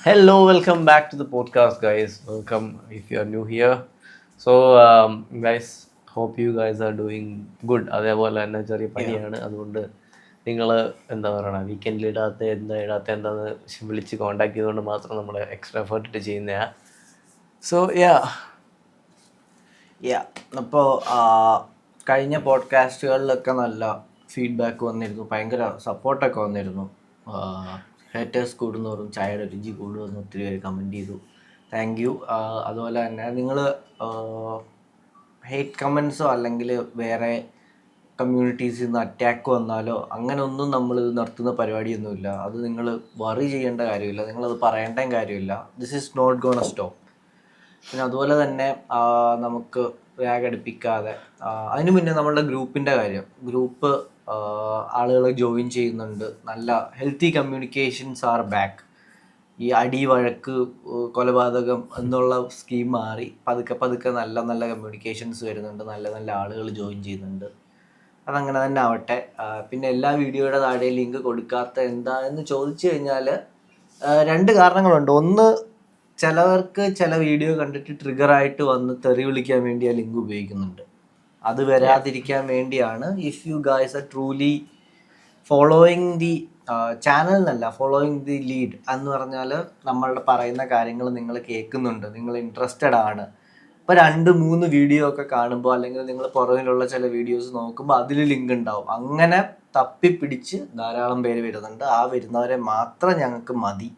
Hello, welcome back to the podcast, guys. Welcome if you are new here. So, guys, hope you guys are doing good. അതേപോലെ തന്നെ ചെറിയ Yeah. പനിയാണ്. അതുകൊണ്ട് നിങ്ങൾ എന്താ പറയണ വീക്കെൻഡിൽ എന്താന്ന് വിളിച്ച് കോൺടാക്ട് ചെയ്തുകൊണ്ട് മാത്രം നമ്മൾ എക്സ്ട്രാ എഫേർട്ട് ഇട്ട് ചെയ്യുന്നതാണ്. സോ അപ്പോൾ കഴിഞ്ഞ പോഡ്കാസ്റ്റുകളിലൊക്കെ നല്ല ഫീഡ്ബാക്ക് വന്നിരുന്നു, ഭയങ്കര സപ്പോർട്ടൊക്കെ വന്നിരുന്നു. ഹേറ്റേഴ്സ് കൂടുന്നവരും ചായയുടെ രുചി കൂടുമെന്ന് ഒത്തിരി പേര് കമൻറ്റ് ചെയ്തു. Thank you. അതുപോലെ തന്നെ നിങ്ങൾ ഹെയ്റ്റ് കമൻസോ അല്ലെങ്കിൽ വേറെ കമ്മ്യൂണിറ്റീസിൽ നിന്ന് അറ്റാക്ക് വന്നാലോ അങ്ങനെ ഒന്നും നമ്മൾ നിർത്തുന്ന പരിപാടിയൊന്നുമില്ല. അത് നിങ്ങൾ വറി ചെയ്യേണ്ട കാര്യമില്ല, നിങ്ങളത് പറയേണ്ട കാര്യമില്ല. This is not gonna stop. പിന്നെ അതുപോലെ തന്നെ നമുക്ക് വേഗടിപ്പിക്കാതെ അതിന് മുന്നേ നമ്മളുടെ ഗ്രൂപ്പിൻ്റെ കാര്യം, ഗ്രൂപ്പ് ആളുകൾ ജോയിൻ ചെയ്യുന്നുണ്ട്. നല്ല ഹെൽത്തി കമ്മ്യൂണിക്കേഷൻസ് ആർ ബാക്ക്. ഈ അടി വഴക്ക് കൊലപാതകം എന്നുള്ള സ്കീം മാറി പതുക്കെ പതുക്കെ നല്ല നല്ല കമ്മ്യൂണിക്കേഷൻസ് വരുന്നുണ്ട്, നല്ല നല്ല ആളുകൾ ജോയിൻ ചെയ്യുന്നുണ്ട്. അതങ്ങനെ തന്നെ ആവട്ടെ. പിന്നെ എല്ലാ വീഡിയോയുടെ താഴെ ലിങ്ക് കൊടുക്കാത്ത എന്താ എന്ന് ചോദിച്ചു കഴിഞ്ഞാൽ രണ്ട് കാരണങ്ങളുണ്ട്. ഒന്ന്, ചിലവർക്ക് ചില വീഡിയോ കണ്ടിട്ട് ട്രിഗറായിട്ട് വന്ന് തെറി വിളിക്കാൻ വേണ്ടി ആ ലിങ്ക് ഉപയോഗിക്കുന്നുണ്ട്. അത് വരാതിരിക്കാൻ വേണ്ടിയാണ്. If you guys are truly following the channel എന്നല്ല, ഫോളോയിങ് ദി ലീഡ് എന്ന് പറഞ്ഞാൽ നമ്മളുടെ പറയുന്ന കാര്യങ്ങൾ നിങ്ങൾ കേൾക്കുന്നുണ്ട്, നിങ്ങൾ ഇൻട്രസ്റ്റഡ് ആണ്. ഇപ്പോൾ 2-3 വീഡിയോ ഒക്കെ കാണുമ്പോൾ അല്ലെങ്കിൽ നിങ്ങൾ പുറകിലുള്ള ചില വീഡിയോസ് നോക്കുമ്പോൾ അതിൽ ലിങ്ക് ഉണ്ടാവും. അങ്ങനെ തപ്പിപ്പിടിച്ച് ധാരാളം പേര് വരുന്നുണ്ട്. ആ വരുന്നവരെ മാത്രം ഞങ്ങൾക്ക് മതി.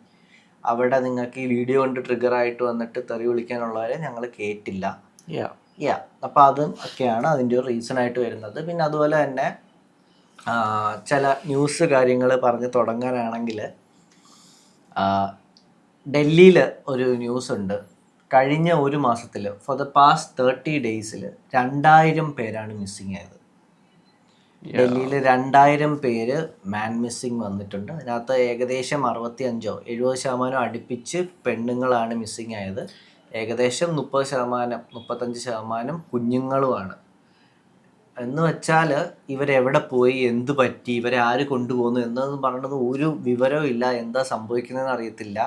അവിടെ നിങ്ങൾക്ക് ഈ വീഡിയോ കൊണ്ട് ട്രിഗറായിട്ട് വന്നിട്ട് തെറി വിളിക്കാനുള്ളവരെ ഞങ്ങൾ കേട്ടില്ല. അപ്പോൾ അതും ഒക്കെയാണ് അതിൻ്റെ ഒരു റീസണായിട്ട് വരുന്നത്. പിന്നെ അതുപോലെ തന്നെ ചില ന്യൂസ് കാര്യങ്ങൾ പറഞ്ഞ് തുടങ്ങാനാണെങ്കിൽ, ഡൽഹിയിൽ ഒരു ന്യൂസ് ഉണ്ട്. കഴിഞ്ഞ ഒരു മാസത്തിൽ ഫോർ ദ പാസ്റ്റ് 30 days 2000 പേരാണ് മിസ്സിങ് ആയത്. ഡൽഹിയിൽ 2000 പേര് മാൻ മിസ്സിങ് വന്നിട്ടുണ്ട്. അതിനകത്ത് ഏകദേശം 65-70% അടുപ്പിച്ച് പെണ്ണുങ്ങളാണ് മിസ്സിങ് ആയത്. ഏകദേശം 30-35% കുഞ്ഞുങ്ങളുമാണ്. എന്ന് വെച്ചാൽ ഇവരെവിടെ പോയി, എന്ത് പറ്റി, ഇവരെ ആര് കൊണ്ടുപോകുന്നു എന്നൊന്നും പറയുന്നത് ഒരു വിവരവും ഇല്ല. എന്താ സംഭവിക്കുന്നതെന്ന് അറിയത്തില്ല.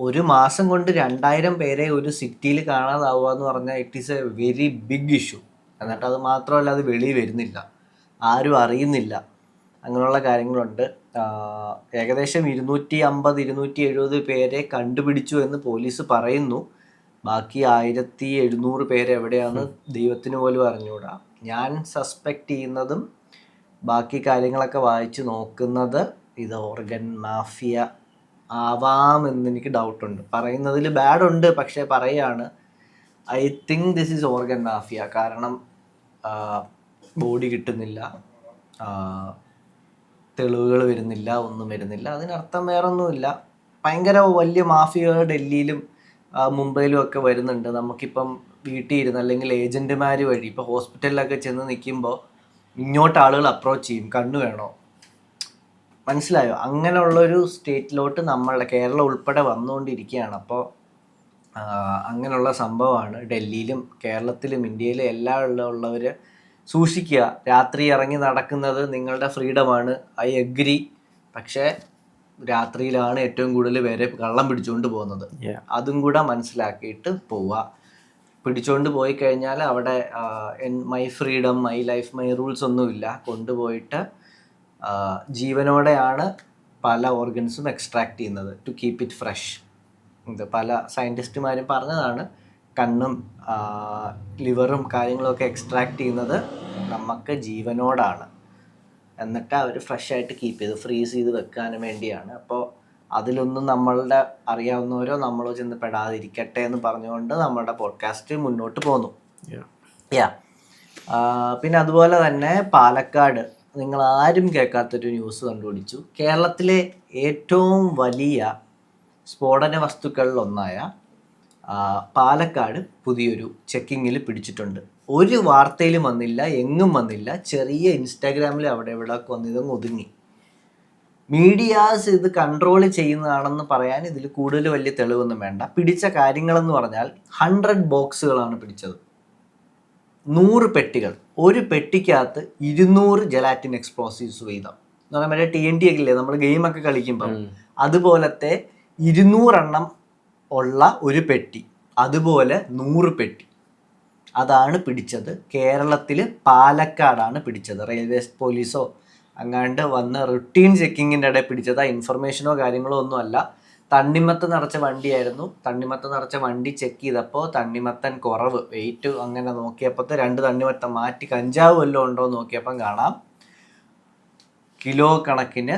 ഒരു മാസം കൊണ്ട് 2000 പേരെ ഒരു സിറ്റിയിൽ കാണാതാവുക എന്ന് പറഞ്ഞാൽ it is a very big issue. എന്നിട്ട് അത് മാത്രമല്ല, അത് വെളിയിൽ വരുന്നില്ല, ആരും അറിയുന്നില്ല, അങ്ങനെയുള്ള കാര്യങ്ങളുണ്ട്. ഏകദേശം 250-270 പേരെ കണ്ടുപിടിച്ചു എന്ന് പോലീസ് പറയുന്നു. ബാക്കി 1700 പേര് എവിടെയാണെന്ന് ദൈവത്തിന് പോലും അറിഞ്ഞുകൂടാ. ഞാൻ സസ്പെക്റ്റ് ചെയ്യുന്നതും ബാക്കി കാര്യങ്ങളൊക്കെ വായിച്ച് നോക്കുന്നത് ഇത് ഓർഗൻ മാഫിയ ആവാമെന്ന് എനിക്ക് ഡൗട്ടുണ്ട്. പറയുന്നതിൽ ബാഡ് ഉണ്ട്, പക്ഷേ പറയാണ് I think this is organ mafia. കാരണം ബോഡി കിട്ടുന്നില്ല, തെളിവുകൾ വരുന്നില്ല, ഒന്നും വരുന്നില്ല. അതിനർത്ഥം വേറൊന്നുമില്ല, ഭയങ്കര വലിയ മാഫിയകൾ ഡൽഹിയിലും മുംബൈയിലും ഒക്കെ വരുന്നുണ്ട്. നമുക്കിപ്പം വീട്ടിൽ ഇരുന്ന് അല്ലെങ്കിൽ ഏജൻറ്റുമാർ വഴി ഇപ്പോൾ ഹോസ്പിറ്റലിലൊക്കെ ചെന്ന് നിൽക്കുമ്പോൾ ഇങ്ങോട്ട് ആളുകൾ അപ്രോച്ച് ചെയ്യും, കണ്ണു വേണോ, മനസ്സിലായോ? അങ്ങനെയുള്ളൊരു സ്റ്റേറ്റിലോട്ട് നമ്മളുടെ കേരളം ഉൾപ്പെടെ വന്നുകൊണ്ടിരിക്കുകയാണ്. അപ്പോൾ അങ്ങനെയുള്ള സംഭവമാണ് ഡൽഹിയിലും കേരളത്തിലും ഇന്ത്യയിലും എല്ലാം ഉള്ളവർ സൂക്ഷിക്കുക. രാത്രി ഇറങ്ങി നടക്കുന്നത് നിങ്ങളുടെ ഫ്രീഡമാണ്, ഐ അഗ്രി. പക്ഷേ രാത്രിയിലാണ് ഏറ്റവും കൂടുതൽ പേരെ കള്ളം പിടിച്ചുകൊണ്ട് പോകുന്നത്. അതും കൂടെ മനസ്സിലാക്കിയിട്ട് പോവുക. പിടിച്ചുകൊണ്ട് പോയി കഴിഞ്ഞാൽ അവിടെ my freedom, my life, my rules ഒന്നുമില്ല. കൊണ്ടുപോയിട്ട് ജീവനോടെയാണ് പല ഓർഗൻസും എക്സ്ട്രാക്ട് ചെയ്യുന്നത് ടു കീപ്പ് ഇറ്റ് ഫ്രഷ്. ഇത് പല സയൻറ്റിസ്റ്റുമാരും പറഞ്ഞതാണ്. കണ്ണും ലിവറും കാര്യങ്ങളൊക്കെ എക്സ്ട്രാക്ട് ചെയ്യുന്നത് നമുക്ക് ജീവനോടാണ്. എന്നിട്ട് അവർ ഫ്രഷായിട്ട് കീപ്പ് ചെയ്ത് ഫ്രീസ് ചെയ്ത് വെക്കാൻ വേണ്ടിയാണ്. അപ്പോൾ അതിലൊന്നും നമ്മളുടെ അറിയാവുന്നവരോ നമ്മളോ ചെന്ന് പെടാതിരിക്കട്ടെ എന്ന് പറഞ്ഞുകൊണ്ട് നമ്മളുടെ പോഡ്കാസ്റ്റ് മുന്നോട്ട് പോന്നു. പിന്നെ അതുപോലെ തന്നെ പാലക്കാട് നിങ്ങൾ ആരും കേൾക്കാത്തൊരു ന്യൂസ് കണ്ടുപിടിച്ചു. കേരളത്തിലെ ഏറ്റവും വലിയ സ്ഫോടന വസ്തുക്കളിലൊന്നായ പാലക്കാട് പുതിയൊരു ചെക്കിങ്ങിൽ പിടിച്ചിട്ടുണ്ട്. ഒരു വാർത്തയിലും വന്നില്ല, എങ്ങും വന്നില്ല. ചെറിയ ഇൻസ്റ്റാഗ്രാമിൽ അവിടെ ഇവിടെ വന്നിതങ്ങ് ഒതുങ്ങി. മീഡിയാസ് ഇത് കൺട്രോൾ ചെയ്യുന്നതാണെന്ന് പറയാൻ ഇതിൽ കൂടുതൽ വലിയ തെളിവൊന്നും വേണ്ട. പിടിച്ച കാര്യങ്ങളെന്ന് പറഞ്ഞാൽ 100 ബോക്സുകളാണ് പിടിച്ചത്, 100 പെട്ടികൾ. ഒരു പെട്ടിക്കകത്ത് 200 ജലാറ്റിൻ എക്സ്പ്ലോസീവ്സ് വീതം. എന്ന് പറഞ്ഞാൽ മറ്റേ TNT ഒക്കെ ഇല്ലേ നമ്മൾ ഗെയിമൊക്കെ കളിക്കുമ്പം അതുപോലത്തെ 200 എണ്ണം ഉള്ള ഒരു പെട്ടി, അതുപോലെ 100 പെട്ടി, അതാണ് പിടിച്ചത്. കേരളത്തിൽ പാലക്കാടാണ് പിടിച്ചത്. റെയിൽവേ പോലീസോ അങ്ങാണ്ട് വന്ന് റുട്ടീൻ ചെക്കിങ്ങിൻ്റെ ഇടയിൽ പിടിച്ചതാ. ഇൻഫർമേഷനോ കാര്യങ്ങളോ ഒന്നുമല്ല. തണ്ണിമത്തൻ നിറച്ച വണ്ടിയായിരുന്നു. തണ്ണിമത്തൻ നിറച്ച വണ്ടി ചെക്ക് ചെയ്തപ്പോൾ തണ്ണിമത്തൻ കുറവ്, വെയിറ്റ് അങ്ങനെ നോക്കിയപ്പോഴത്തെ 2 തണ്ണിമത്തൻ മാറ്റി കഞ്ചാവ് വല്ലതും ഉണ്ടോ എന്ന് നോക്കിയപ്പം കാണാം കിലോ കണക്കിന്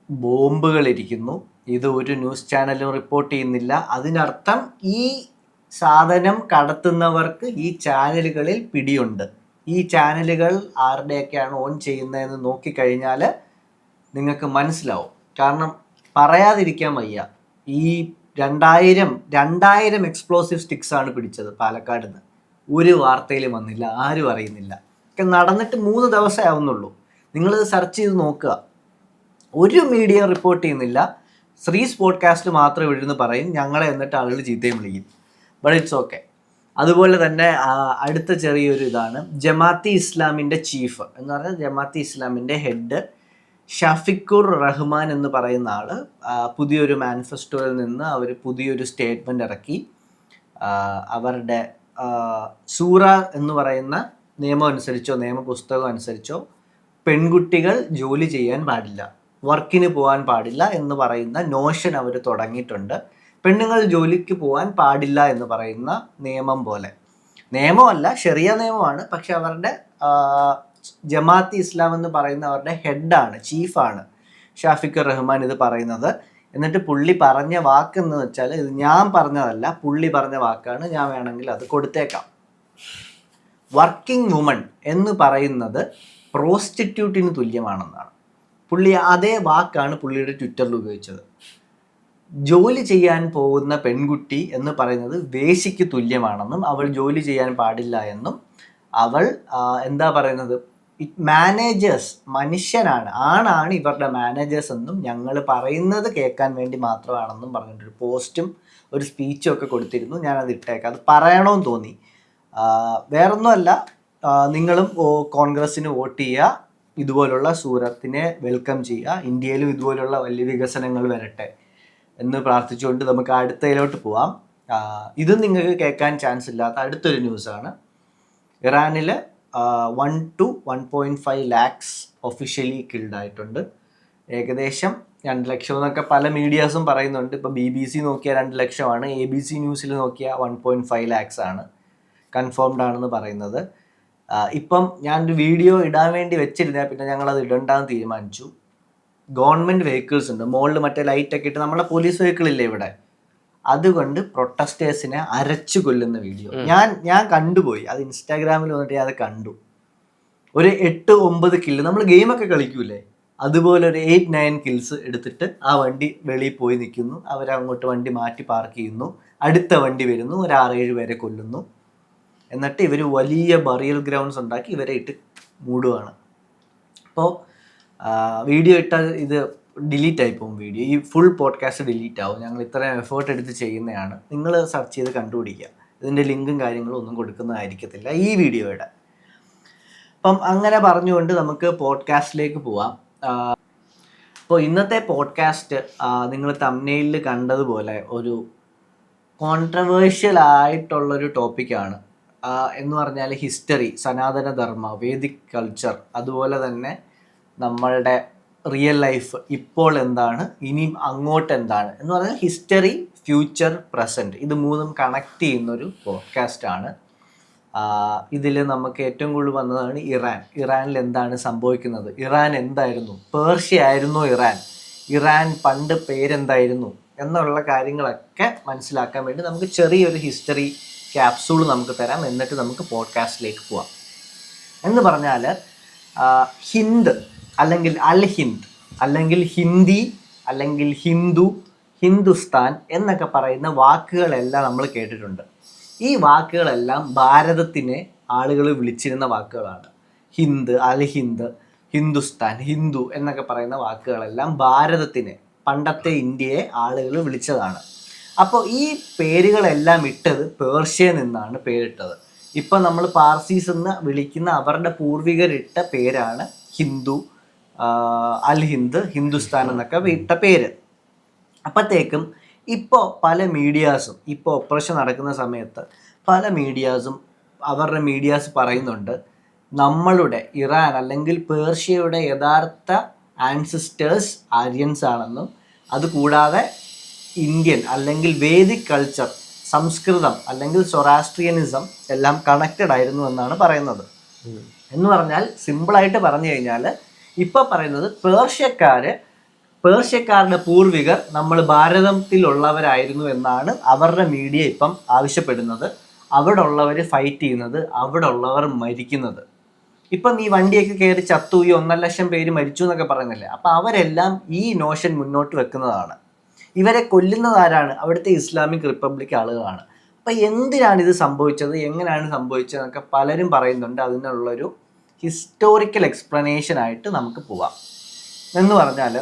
ബോംബുകൾ ഇരിക്കുന്നു. ഇത് ഒരു ന്യൂസ് ചാനലും റിപ്പോർട്ട് ചെയ്യുന്നില്ല. അതിനർത്ഥം ഈ സാധനം കടത്തുന്നവർക്ക് ഈ ചാനലുകളിൽ പിടിയുണ്ട്. ഈ ചാനലുകൾ ആരുടെയൊക്കെയാണ് ഓൺ ചെയ്യുന്നതെന്ന് നോക്കിക്കഴിഞ്ഞാൽ നിങ്ങൾക്ക് മനസ്സിലാവും. കാരണം പറയാതിരിക്കാൻ വയ്യ. ഈ 2000 എക്സ്പ്ലോസീവ് സ്റ്റിക്സ് ആണ് പിടിച്ചത് പാലക്കാട് നിന്ന്. ഒരു വാർത്തയിലും വന്നില്ല, ആരും അറിയുന്നില്ല. ഒക്കെ നടന്നിട്ട് 3 ദിവസമേ ആവുന്നുള്ളൂ. നിങ്ങളിത് സെർച്ച് ചെയ്ത് നോക്കുക, ഒരു മീഡിയ റിപ്പോർട്ട് ചെയ്യുന്നില്ല. ശ്രീസ് പോഡ്കാസ്റ്റ് മാത്രം ഇവിടുന്ന് പറയും, ഞങ്ങളെ എന്നിട്ട് ആളുകൾ ചീത്തയും വിളിക്കും. But it's okay. അതുപോലെ തന്നെ അടുത്ത ചെറിയൊരു ഇതാണ്, ജമാഅത്തെ ഇസ്ലാമിൻ്റെ ചീഫ് എന്ന് പറഞ്ഞാൽ ജമാഅത്തെ ഇസ്ലാമിൻ്റെ ഹെഡ് ഷഫീഖുർ റഹ്മാൻ എന്ന് പറയുന്ന ആൾ പുതിയൊരു മാനിഫെസ്റ്റോയിൽ നിന്ന് അവർ പുതിയൊരു സ്റ്റേറ്റ്മെൻറ്റ് ഇറക്കി. അവരുടെ സൂറ എന്ന് പറയുന്ന നിയമം അനുസരിച്ചോ നിയമപുസ്തകം അനുസരിച്ചോ പെൺകുട്ടികൾ ജോലി ചെയ്യാൻ പാടില്ല, വർക്കിന് പോകാൻ പാടില്ല എന്ന് പറയുന്ന നോഷൻ അവർ തുടങ്ങിയിട്ടുണ്ട്. പെണ്ണുങ്ങൾ ജോലിക്ക് പോകാൻ പാടില്ല എന്ന് പറയുന്ന നിയമം പോലെ. നിയമമല്ല, ശരിയ നിയമമാണ്. പക്ഷെ അവരുടെ ജമാഅത്തെ ഇസ്ലാം എന്ന് പറയുന്ന അവരുടെ ഹെഡാണ്, ചീഫാണ് ഷഫീഖുർ റഹ്മാൻ ഇത് പറയുന്നത്. എന്നിട്ട് പുള്ളി പറഞ്ഞ വാക്കെന്ന് വെച്ചാൽ, ഇത് ഞാൻ പറഞ്ഞതല്ല, പുള്ളി പറഞ്ഞ വാക്കാണ്. ഞാൻ വേണമെങ്കിൽ അത് കൊടുത്തേക്കാം. വർക്കിംഗ് വുമൺ എന്ന് പറയുന്നത് പ്രോസ്റ്റിറ്റ്യൂട്ടിന് തുല്യമാണെന്നാണ് പുള്ളി. അതേ വാക്കാണ് പുള്ളിയുടെ ട്വിറ്ററിൽ ഉപയോഗിച്ചത്. ജോലി ചെയ്യാൻ പോകുന്ന പെൺകുട്ടി എന്ന് പറയുന്നത് വേശ്യയ്ക്ക് തുല്യമാണെന്നും അവൾ ജോലി ചെയ്യാൻ പാടില്ല എന്നും, അവൾ എന്താ പറയുന്നത്, മാനേജേഴ്സ് മനുഷ്യനാണ്, ആണാണ് ഇവരുടെ മാനേജേഴ്സ് എന്നും ഞങ്ങൾ പറയുന്നത് കേൾക്കാൻ വേണ്ടി മാത്രമാണെന്നും പറഞ്ഞിട്ടൊരു പോസ്റ്റും ഒരു സ്പീച്ചും ഒക്കെ കൊടുത്തിരുന്നു. ഞാനത് ഇട്ടേക്കാം, അത് പറയണമെന്ന് തോന്നി. വേറൊന്നുമല്ല, നിങ്ങളും കോൺഗ്രസ്സിന് വോട്ട് ചെയ്യുക, ഇതുപോലുള്ള സൂറത്തിനെ വെൽക്കം ചെയ്യുക, ഇന്ത്യയിലും ഇതുപോലുള്ള വലിയ വികസനങ്ങൾ വരട്ടെ എന്ന് പ്രാർത്ഥിച്ചുകൊണ്ട് നമുക്ക് അടുത്തതിലോട്ട് പോവാം. ഇതും നിങ്ങൾക്ക് കേൾക്കാൻ ചാൻസ് ഇല്ലാത്ത അടുത്തൊരു ന്യൂസാണ്. ഇറാനിൽ 1 to 1.5 lakhs ഒഫീഷ്യലി കിൽഡ് ആയിട്ടുണ്ട്. ഏകദേശം 2 ലക്ഷം എന്നൊക്കെ പല മീഡിയാസും പറയുന്നുണ്ട്. ഇപ്പോൾ BBC നോക്കിയാൽ 2 ലക്ഷമാണ്, ABC ന്യൂസിൽ നോക്കിയാൽ 1.5 lakhs ആണ്, കൺഫേംഡ് ആണെന്ന് പറയുന്നത്. ഇപ്പം ഞാനൊരു വീഡിയോ ഇടാൻ വേണ്ടി വെച്ചിരുന്നാൽ പിന്നെ ഞങ്ങളത് ഇടണ്ടാന്ന് തീരുമാനിച്ചു. ഗവൺമെൻറ് വെഹിക്കിൾസ് ഉണ്ട് മുകളിൽ, മറ്റേ ലൈറ്റൊക്കെ ഇട്ട്, നമ്മുടെ പോലീസ് വെഹിക്കിൾ ഇല്ലേ ഇവിടെ, അതുകൊണ്ട് പ്രൊട്ടസ്റ്റേഴ്സിനെ അരച്ചു കൊല്ലുന്ന വീഡിയോ ഞാൻ കണ്ടുപോയി. അത് ഇൻസ്റ്റാഗ്രാമിൽ വന്നിട്ട് ഞാൻ അത് കണ്ടു. ഒരു 8-9 കില്ല്, നമ്മൾ ഗെയിമൊക്കെ കളിക്കൂലേ അതുപോലെ ഒരു 8-9 കിൽസ് എടുത്തിട്ട് ആ വണ്ടി വെളിയിൽ പോയി നിൽക്കുന്നു. അവരങ്ങോട്ട് വണ്ടി മാറ്റി പാർക്ക് ചെയ്യുന്നു, അടുത്ത വണ്ടി വരുന്നു, ഒരു 6-7 പേരെ കൊല്ലുന്നു. എന്നിട്ട് ഇവർ വലിയ ബറിയൽ ഗ്രൗണ്ട്സ് ഉണ്ടാക്കി ഇവരെ ഇട്ട് മൂടുകയാണ്. അപ്പോൾ വീഡിയോ ഇട്ടാൽ ഇത് ഡിലീറ്റ് ആയി പോകും. വീഡിയോ, ഈ ഫുൾ പോഡ്കാസ്റ്റ് ഡിലീറ്റ് ആവും. ഞങ്ങൾ ഇത്രയും എഫേർട്ട് എടുത്ത് ചെയ്യുന്നതാണ്. നിങ്ങൾ സെർച്ച് ചെയ്ത് കണ്ടുപിടിക്കുക. ഇതിൻ്റെ ലിങ്കും കാര്യങ്ങളും ഒന്നും കൊടുക്കുന്നതായിരിക്കത്തില്ല ഈ വീഡിയോയുടെ. അപ്പം അങ്ങനെ പറഞ്ഞുകൊണ്ട് നമുക്ക് പോഡ്കാസ്റ്റിലേക്ക് പോവാം. അപ്പോൾ ഇന്നത്തെ പോഡ്കാസ്റ്റ് നിങ്ങൾ തംബ്നെയിലിൽ കണ്ടതുപോലെ ഒരു കോൺട്രവേഴ്ഷ്യൽ ആയിട്ടുള്ളൊരു ടോപ്പിക്കാണ്. എന്ന് പറഞ്ഞാൽ ഹിസ്റ്ററി, സനാതന ധർമ്മ, വേദിക് കൾച്ചർ, അതുപോലെ തന്നെ നമ്മളുടെ റിയൽ ലൈഫ് ഇപ്പോൾ എന്താണ്, ഇനിയും അങ്ങോട്ട് എന്താണ് എന്ന് പറഞ്ഞാൽ ഹിസ്റ്ററി, ഫ്യൂച്ചർ, പ്രസൻറ്റ്, ഇത് മൂന്നും കണക്ട് ചെയ്യുന്നൊരു പോഡ്കാസ്റ്റാണ്. ഇതിൽ നമുക്ക് ഏറ്റവും കൂടുതൽ വന്നതാണ് ഇറാനിൽ എന്താണ് സംഭവിക്കുന്നത്, ഇറാൻ എന്തായിരുന്നു, പേർഷ്യ ആയിരുന്നോ ഇറാൻ പണ്ട് പേരെന്തായിരുന്നു എന്നുള്ള കാര്യങ്ങളൊക്കെ മനസ്സിലാക്കാൻ വേണ്ടി നമുക്ക് ചെറിയൊരു ഹിസ്റ്ററി ക്യാപ്സൂൾ നമുക്ക് തരാം. എന്നിട്ട് നമുക്ക് പോഡ്കാസ്റ്റിലേക്ക് പോവാം. എന്ന് പറഞ്ഞാൽ ഹിന്ദ് അല്ലെങ്കിൽ അൽ ഹിന്ദ് അല്ലെങ്കിൽ ഹിന്ദി അല്ലെങ്കിൽ ഹിന്ദു, ഹിന്ദുസ്ഥാൻ എന്നൊക്കെ പറയുന്ന വാക്കുകളെല്ലാം നമ്മൾ കേട്ടിട്ടുണ്ട്. ഈ വാക്കുകളെല്ലാം ഭാരതത്തിനെ ആളുകൾ വിളിച്ചിരുന്ന വാക്കുകളാണ്. ഹിന്ദ്, അൽ ഹിന്ദ്, ഹിന്ദുസ്ഥാൻ, ഹിന്ദു എന്നൊക്കെ പറയുന്ന വാക്കുകളെല്ലാം ഭാരതത്തിനെ, പണ്ടത്തെ ഇന്ത്യയെ ആളുകൾ വിളിച്ചതാണ്. അപ്പോൾ ഈ പേരുകളെല്ലാം ഇട്ടത് പേർഷ്യയിൽ നിന്നാണ് പേരിട്ടത്. ഇപ്പം നമ്മൾ പാർസീസ് എന്ന് വിളിക്കുന്ന അവരുടെ പൂർവികരിട്ട പേരാണ് ഹിന്ദു, അൽ ഹിന്ദ്, ഹിന്ദുസ്ഥാൻ എന്നൊക്കെ ഇട്ട പേര്. അപ്പോഴത്തേക്കും ഇപ്പോൾ പല മീഡിയാസും, ഇപ്പോൾ ഓപ്പറേഷൻ നടക്കുന്ന സമയത്ത് പല മീഡിയാസും അവരുടെ മീഡിയാസ് പറയുന്നുണ്ട് നമ്മളുടെ ഇറാൻ അല്ലെങ്കിൽ പേർഷ്യയുടെ യഥാർത്ഥ ആൻസിസ്റ്റേഴ്സ് ആര്യൻസ് ആണെന്നും, അതുകൂടാതെ ഇന്ത്യൻ അല്ലെങ്കിൽ വേദിക് കൾച്ചർ, സംസ്കൃതം അല്ലെങ്കിൽ സൊറാസ്ട്രിയനിസം എല്ലാം കണക്റ്റഡ് ആയിരുന്നു എന്നാണ് പറയുന്നത്. എന്ന് പറഞ്ഞാൽ സിമ്പിളായിട്ട് പറഞ്ഞു കഴിഞ്ഞാൽ ഇപ്പോൾ പറയുന്നത് പേർഷ്യക്കാരുടെ പൂർവികർ നമ്മൾ ഭാരതത്തിലുള്ളവരായിരുന്നു എന്നാണ് അവരുടെ മീഡിയ ഇപ്പം ആവശ്യപ്പെടുന്നത്. അവിടെ ഉള്ളവർ ഫൈറ്റ് ചെയ്യുന്നത്, അവിടെ ഉള്ളവർ മരിക്കുന്നത്. ഇപ്പം ഈ വണ്ടിയൊക്കെ കയറി ചത്തു, ഈ 1,00,000 പേര് മരിച്ചു എന്നൊക്കെ പറയുന്നില്ലേ, അപ്പം അവരെല്ലാം ഈ നോഷൻ മുന്നോട്ട് വെക്കുന്നതാണ്. ഇവരെ കൊല്ലുന്നത് ആരാണ്? അവിടുത്തെ ഇസ്ലാമിക് റിപ്പബ്ലിക് ആളുകളാണ്. അപ്പം എന്തിനാണ് ഇത് സംഭവിച്ചത്, എങ്ങനെയാണ് സംഭവിച്ചതെന്നൊക്കെ പലരും പറയുന്നുണ്ട്. അതിനുള്ളൊരു ഹിസ്റ്റോറിക്കൽ എക്സ്പ്ലനേഷൻ ആയിട്ട് നമുക്ക് പോവാം. എന്ന് പറഞ്ഞാൽ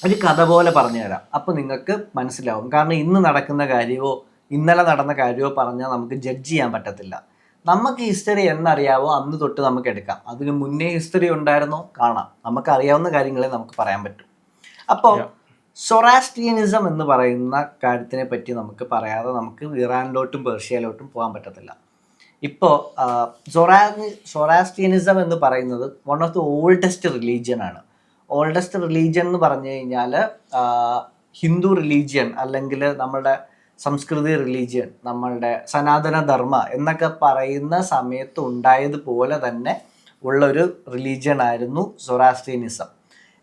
ഒരു കഥ പോലെ പറഞ്ഞു തരാം, അപ്പോൾ നിങ്ങൾക്ക് മനസ്സിലാവും. കാരണം ഇന്ന് നടക്കുന്ന കാര്യമോ ഇന്നലെ നടന്ന കാര്യമോ പറഞ്ഞാൽ നമുക്ക് ജഡ്ജ് ചെയ്യാൻ പറ്റത്തില്ല. നമുക്ക് ഹിസ്റ്ററി എന്നറിയാവോ അന്ന് തൊട്ട് നമുക്ക് എടുക്കാം. അതിന് മുന്നേ ഹിസ്റ്ററി ഉണ്ടായിരുന്നോ കാണാം. നമുക്ക് അറിയാവുന്ന കാര്യങ്ങളെ നമുക്ക് പറയാൻ പറ്റും. അപ്പോൾ സൊറാസ്ട്രിയനിസം എന്ന് പറയുന്ന കാര്യത്തിനെ പറ്റി നമുക്ക് പറയാതെ നമുക്ക് ഇറാനിലോട്ടും പേർഷ്യയിലോട്ടും പോകാൻ പറ്റത്തില്ല. ഇപ്പോൾ സൊറാസ്ട്രിയനിസം എന്ന് പറയുന്നത് one of the oldest religion ആണ്. ഓൾഡസ്റ്റ് റിലീജിയൻ എന്ന് പറഞ്ഞു കഴിഞ്ഞാൽ ഹിന്ദു റിലീജിയൻ അല്ലെങ്കിൽ നമ്മുടെ സംസ്കൃതി റിലീജിയൻ, നമ്മളുടെ സനാതന ധർമ്മ എന്നൊക്കെ പറയുന്ന സമയത്ത് ഉണ്ടായതുപോലെ തന്നെ ഉള്ളൊരു റിലീജിയൻ ആയിരുന്നു സൊറാസ്ട്രിയനിസം.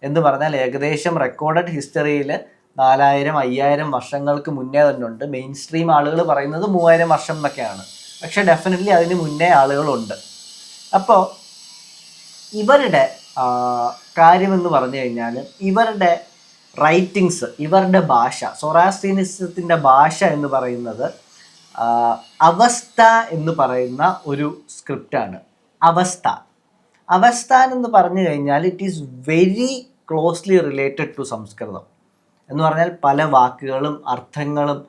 എന്ന് പറഞ്ഞാൽ ഏകദേശം റെക്കോർഡഡ് ഹിസ്റ്ററിയിൽ 4000-5000 വർഷങ്ങൾക്ക് മുന്നേ തന്നെ ഉണ്ട്. മെയിൻ സ്ട്രീം ആളുകൾ പറയുന്നത് 3000 വർഷം എന്നൊക്കെയാണ്. പക്ഷെ ഡെഫിനറ്റ്ലി അതിന് മുന്നേ ആളുകളുണ്ട്. അപ്പോൾ ഇവരുടെ കാര്യമെന്ന് പറഞ്ഞു കഴിഞ്ഞാൽ ഇവരുടെ റൈറ്റിങ്സ്, ഇവരുടെ ഭാഷ, സൊറാസ്ട്രിയനിസത്തിൻ്റെ ഭാഷ എന്ന് പറയുന്നത് അവസ്ഥ എന്ന് പറയുന്ന ഒരു സ്ക്രിപ്റ്റാണ്. അവസ്ഥാൻ എന്ന് പറഞ്ഞു കഴിഞ്ഞാൽ it is very closely related to സംസ്കൃതം. എന്ന് പറഞ്ഞാൽ പല വാക്കുകളും അർത്ഥങ്ങളും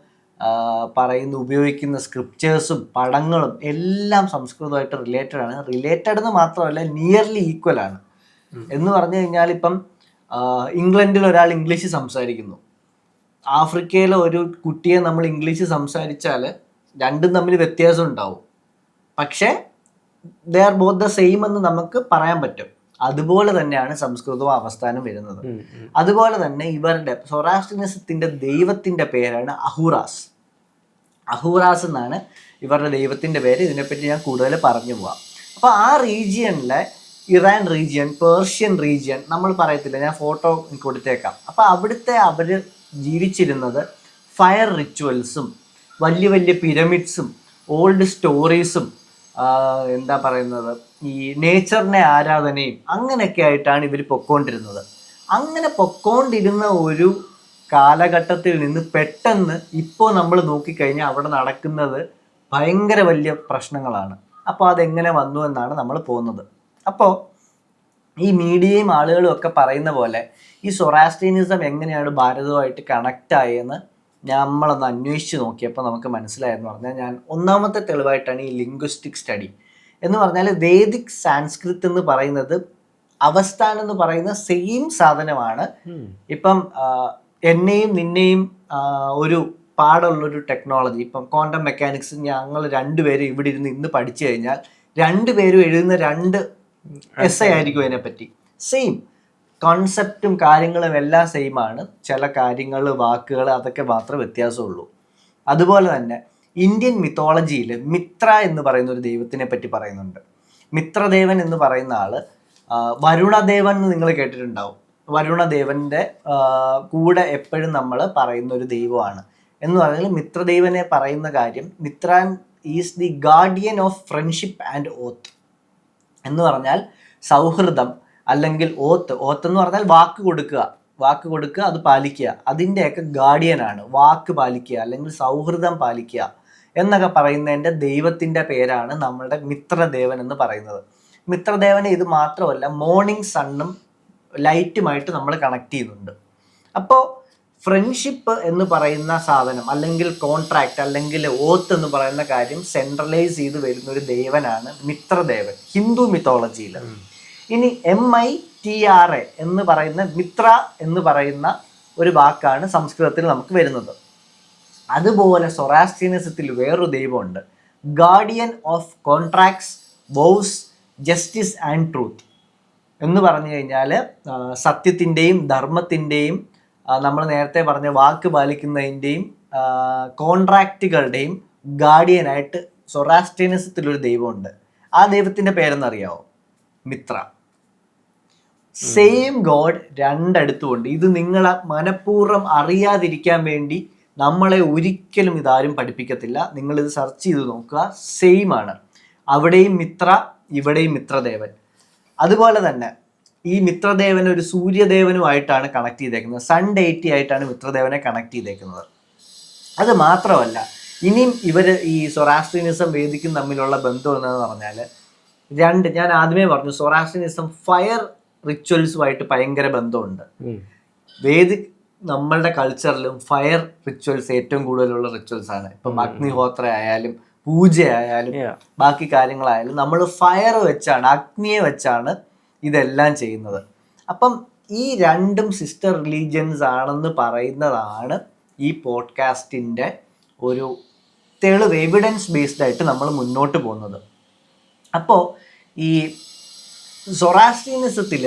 ഉപയോഗിക്കുന്ന സ്ക്രിപ്റ്റേഴ്സും പടങ്ങളും എല്ലാം സംസ്കൃതമായിട്ട് റിലേറ്റഡ് ആണ്. റിലേറ്റഡ് എന്ന് മാത്രമല്ല, നിയർലി ഈക്വൽ ആണ്. എന്ന് പറഞ്ഞു കഴിഞ്ഞാൽ ഇപ്പം ഇംഗ്ലണ്ടിൽ ഒരാൾ ഇംഗ്ലീഷ് സംസാരിക്കുന്നു, ആഫ്രിക്കയിലെ ഒരു കുട്ടിയെ നമ്മൾ ഇംഗ്ലീഷ് സംസാരിച്ചാൽ രണ്ടും തമ്മിൽ വ്യത്യാസം ഉണ്ടാവും. പക്ഷേ they are both the same എന്ന് നമുക്ക് പറയാൻ പറ്റും. അതുപോലെ തന്നെയാണ് സംസ്കൃതവും അവസ്ഥാനം വരുന്നത്. അതുപോലെ തന്നെ ഇവരുടെ സൊറാസ്ട്രിയനിസത്തിന്റെ ദൈവത്തിന്റെ പേരാണ് അഹൂറാസ് എന്നാണ് ഇവരുടെ ദൈവത്തിന്റെ പേര്. ഇതിനെപ്പറ്റി ഞാൻ കൂടുതൽ പറഞ്ഞു പോവാം. അപ്പോൾ ആ റീജിയനിലെ ഇറാൻ റീജിയൻ, പേർഷ്യൻ റീജിയൻ നമ്മൾ പറയത്തില്ല, ഞാൻ ഫോട്ടോ കൊടുത്തേക്കാം. അപ്പോൾ അവിടുത്തെ അവർ ജീവിച്ചിരുന്നത് ഫയർ റിച്വൽസും വലിയ വലിയ പിരമിഡ്സും ഓൾഡ് സ്റ്റോറീസും എന്താ പറയുന്നത്, ഈ നേച്ചറിനെ ആരാധനയും അങ്ങനെയൊക്കെ ആയിട്ടാണ് ഇവർ പൊക്കോണ്ടിരുന്നത്. അങ്ങനെ പൊക്കോണ്ടിരുന്ന ഒരു കാലഘട്ടത്തിൽ നിന്ന് പെട്ടെന്ന് ഇപ്പോൾ നമ്മൾ നോക്കിക്കഴിഞ്ഞാൽ അവിടെ നടക്കുന്നത് ഭയങ്കര വലിയ പ്രശ്നങ്ങളാണ്. അപ്പോൾ അതെങ്ങനെ വന്നു എന്നാണ് നമ്മൾ പോകുന്നത്. അപ്പോൾ ഈ മീഡിയയും ആളുകളും ഒക്കെ പറയുന്ന പോലെ ഈ സൊറാസ്ട്രിയനിസം എങ്ങനെയാണ് ഭാരതവുമായിട്ട് കണക്റ്റ് ആയെന്ന് നമ്മളൊന്ന് അന്വേഷിച്ച് നോക്കിയപ്പോൾ നമുക്ക് മനസ്സിലായെന്ന് പറഞ്ഞാൽ, ഞാൻ ഒന്നാമത്തെ തെളിവായിട്ടാണ് ഈ ലിംഗ്വിസ്റ്റിക് സ്റ്റഡി എന്ന് പറഞ്ഞാൽ വേദിക് സാൻസ്ക്രിറ്റ് എന്ന് പറയുന്നത് അവസ്ഥാൻ എന്ന് പറയുന്ന സെയിം സാധനമാണ്. ഇപ്പം എന്നെയും നിന്നെയും ഒരു പാടുള്ളൊരു ടെക്നോളജി, ഇപ്പം ക്വാണ്ടം മെക്കാനിക്സ് ഞങ്ങൾ രണ്ടുപേരും ഇവിടെ ഇരുന്ന് ഇന്ന് പഠിച്ചു കഴിഞ്ഞാൽ രണ്ടുപേരും എഴുതുന്ന 2 എസ്സേ ആയിരിക്കും അതിനെപ്പറ്റി. സെയിം കോൺസെപ്റ്റും കാര്യങ്ങളും എല്ലാം സെയിം ആണ്. ചില കാര്യങ്ങൾ, വാക്കുകൾ, അതൊക്കെ മാത്രമേ വ്യത്യാസമുള്ളൂ. അതുപോലെ തന്നെ ഇന്ത്യൻ മിത്തോളജിയിൽ മിത്ര എന്ന് പറയുന്ന ഒരു ദൈവത്തിനെ പറ്റി പറയുന്നുണ്ട്. മിത്രദേവൻ എന്ന് പറയുന്ന ആള് വരുണദേവൻ എന്ന് നിങ്ങൾ കേട്ടിട്ടുണ്ടാവും. വരുണദേവന്റെ കൂടെ എപ്പോഴും നമ്മൾ പറയുന്ന ഒരു ദൈവമാണ്. എന്ന് പറഞ്ഞാൽ മിത്രദേവനെ പറയുന്ന കാര്യം, Mithran is the guardian of friendship and oath. എന്ന് പറഞ്ഞാൽ സൗഹൃദം അല്ലെങ്കിൽ ഓത്ത് എന്ന് പറഞ്ഞാൽ വാക്ക് കൊടുക്കുക, അത് പാലിക്കുക, അതിൻ്റെയൊക്കെ ഗാർഡിയനാണ്. വാക്ക് പാലിക്കുക അല്ലെങ്കിൽ സൗഹൃദം പാലിക്കുക എന്നൊക്കെ പറയുന്നതിൻ്റെ ദൈവത്തിൻ്റെ പേരാണ് നമ്മളുടെ മിത്രദേവൻ എന്ന് പറയുന്നത്. മിത്രദേവനെ ഇത് മാത്രമല്ല, മോർണിംഗ് സണ്ണും ലൈറ്റുമായിട്ട് നമ്മൾ കണക്ട് ചെയ്യുന്നുണ്ട്. അപ്പോൾ ഫ്രണ്ട്ഷിപ്പ് എന്ന് പറയുന്ന സാധനം അല്ലെങ്കിൽ കോൺട്രാക്ട് അല്ലെങ്കിൽ ഓത്ത് എന്ന് പറയുന്ന കാര്യം സെൻട്രലൈസ് ചെയ്ത് വരുന്ന ഒരു ദേവനാണ് മിത്രദേവൻ ഹിന്ദു മിത്തോളജിയിൽ. ഇനി MITRA എന്ന് പറയുന്ന മിത്ര എന്ന് പറയുന്ന ഒരു വാക്കാണ് സംസ്കൃതത്തിൽ നമുക്ക് വരുന്നത്. അതുപോലെ സൊറാസ്ട്രിയനിസത്തിൽ വേറൊരു ദൈവമുണ്ട്, guardian of contracts, vows, justice and truth എന്ന് പറഞ്ഞു കഴിഞ്ഞാൽ സത്യത്തിൻ്റെയും ധർമ്മത്തിൻ്റെയും നമ്മൾ നേരത്തെ പറഞ്ഞ വാക്ക് പാലിക്കുന്നതിൻ്റെയും കോൺട്രാക്റ്റുകളുടെയും ഗാർഡിയനായിട്ട് സൊറാസ്ട്രിയനിസത്തിലൊരു ദൈവമുണ്ട്. ആ ദൈവത്തിൻ്റെ പേരെന്നറിയാവോ? മിത്ര. സെയിം ഗോഡ് രണ്ടടുത്തുമുണ്ട്. ഇത് നിങ്ങളെ മനഃപൂർവ്വം അറിയാതിരിക്കാൻ വേണ്ടി നമ്മളെ ഒരിക്കലും ഇതാരും പഠിപ്പിക്കത്തില്ല. നിങ്ങളിത് സെർച്ച് ചെയ്ത് നോക്കുക, സെയിം ആണ്. അവിടെയും മിത്ര, ഇവിടെയും മിത്രദേവൻ. അതുപോലെ തന്നെ ഈ മിത്രദേവൻ ഒരു സൂര്യദേവനുമായിട്ടാണ് കണക്ട് ചെയ്തേക്കുന്നത്. സൺ ഡെയ്റ്റി ആയിട്ടാണ് മിത്രദേവനെ കണക്ട് ചെയ്തേക്കുന്നത്. അത് മാത്രമല്ല, ഇനിയും ഇവർ ഈ സൊറാസ്ട്രിയനിസം വേദിക്കും തമ്മിലുള്ള ബന്ധം എന്ന് പറഞ്ഞാൽ ഞാൻ ആദ്യമേ പറഞ്ഞു, സൊറാസ്ട്രിയനിസം ഫയർ റിച്വൽസുമായിട്ട് ഭയങ്കര ബന്ധമുണ്ട്. വേദിക് നമ്മളുടെ കൾച്ചറിലും ഫയർ റിച്വൽസ് ഏറ്റവും കൂടുതലുള്ള റിച്വൽസ് ആണ്. ഇപ്പം അഗ്നിഹോത്ര ആയാലും പൂജയായാലും ബാക്കി കാര്യങ്ങളായാലും നമ്മൾ ഫയർ വെച്ചാണ്, അഗ്നിയെ വെച്ചാണ് ഇതെല്ലാം ചെയ്യുന്നത്. അപ്പം ഈ രണ്ടും സിസ്റ്റർ റിലീജിയൻസ് ആണെന്ന് പറയുന്നതാണ് ഈ പോഡ്കാസ്റ്റിൻ്റെ ഒരു തെളിവ്, എവിഡൻസ് ബേസ്ഡ് ആയിട്ട് നമ്മൾ മുന്നോട്ട് പോകുന്നത്. അപ്പോൾ ഈ സൊറാസ്ട്രിയനിസത്തിൽ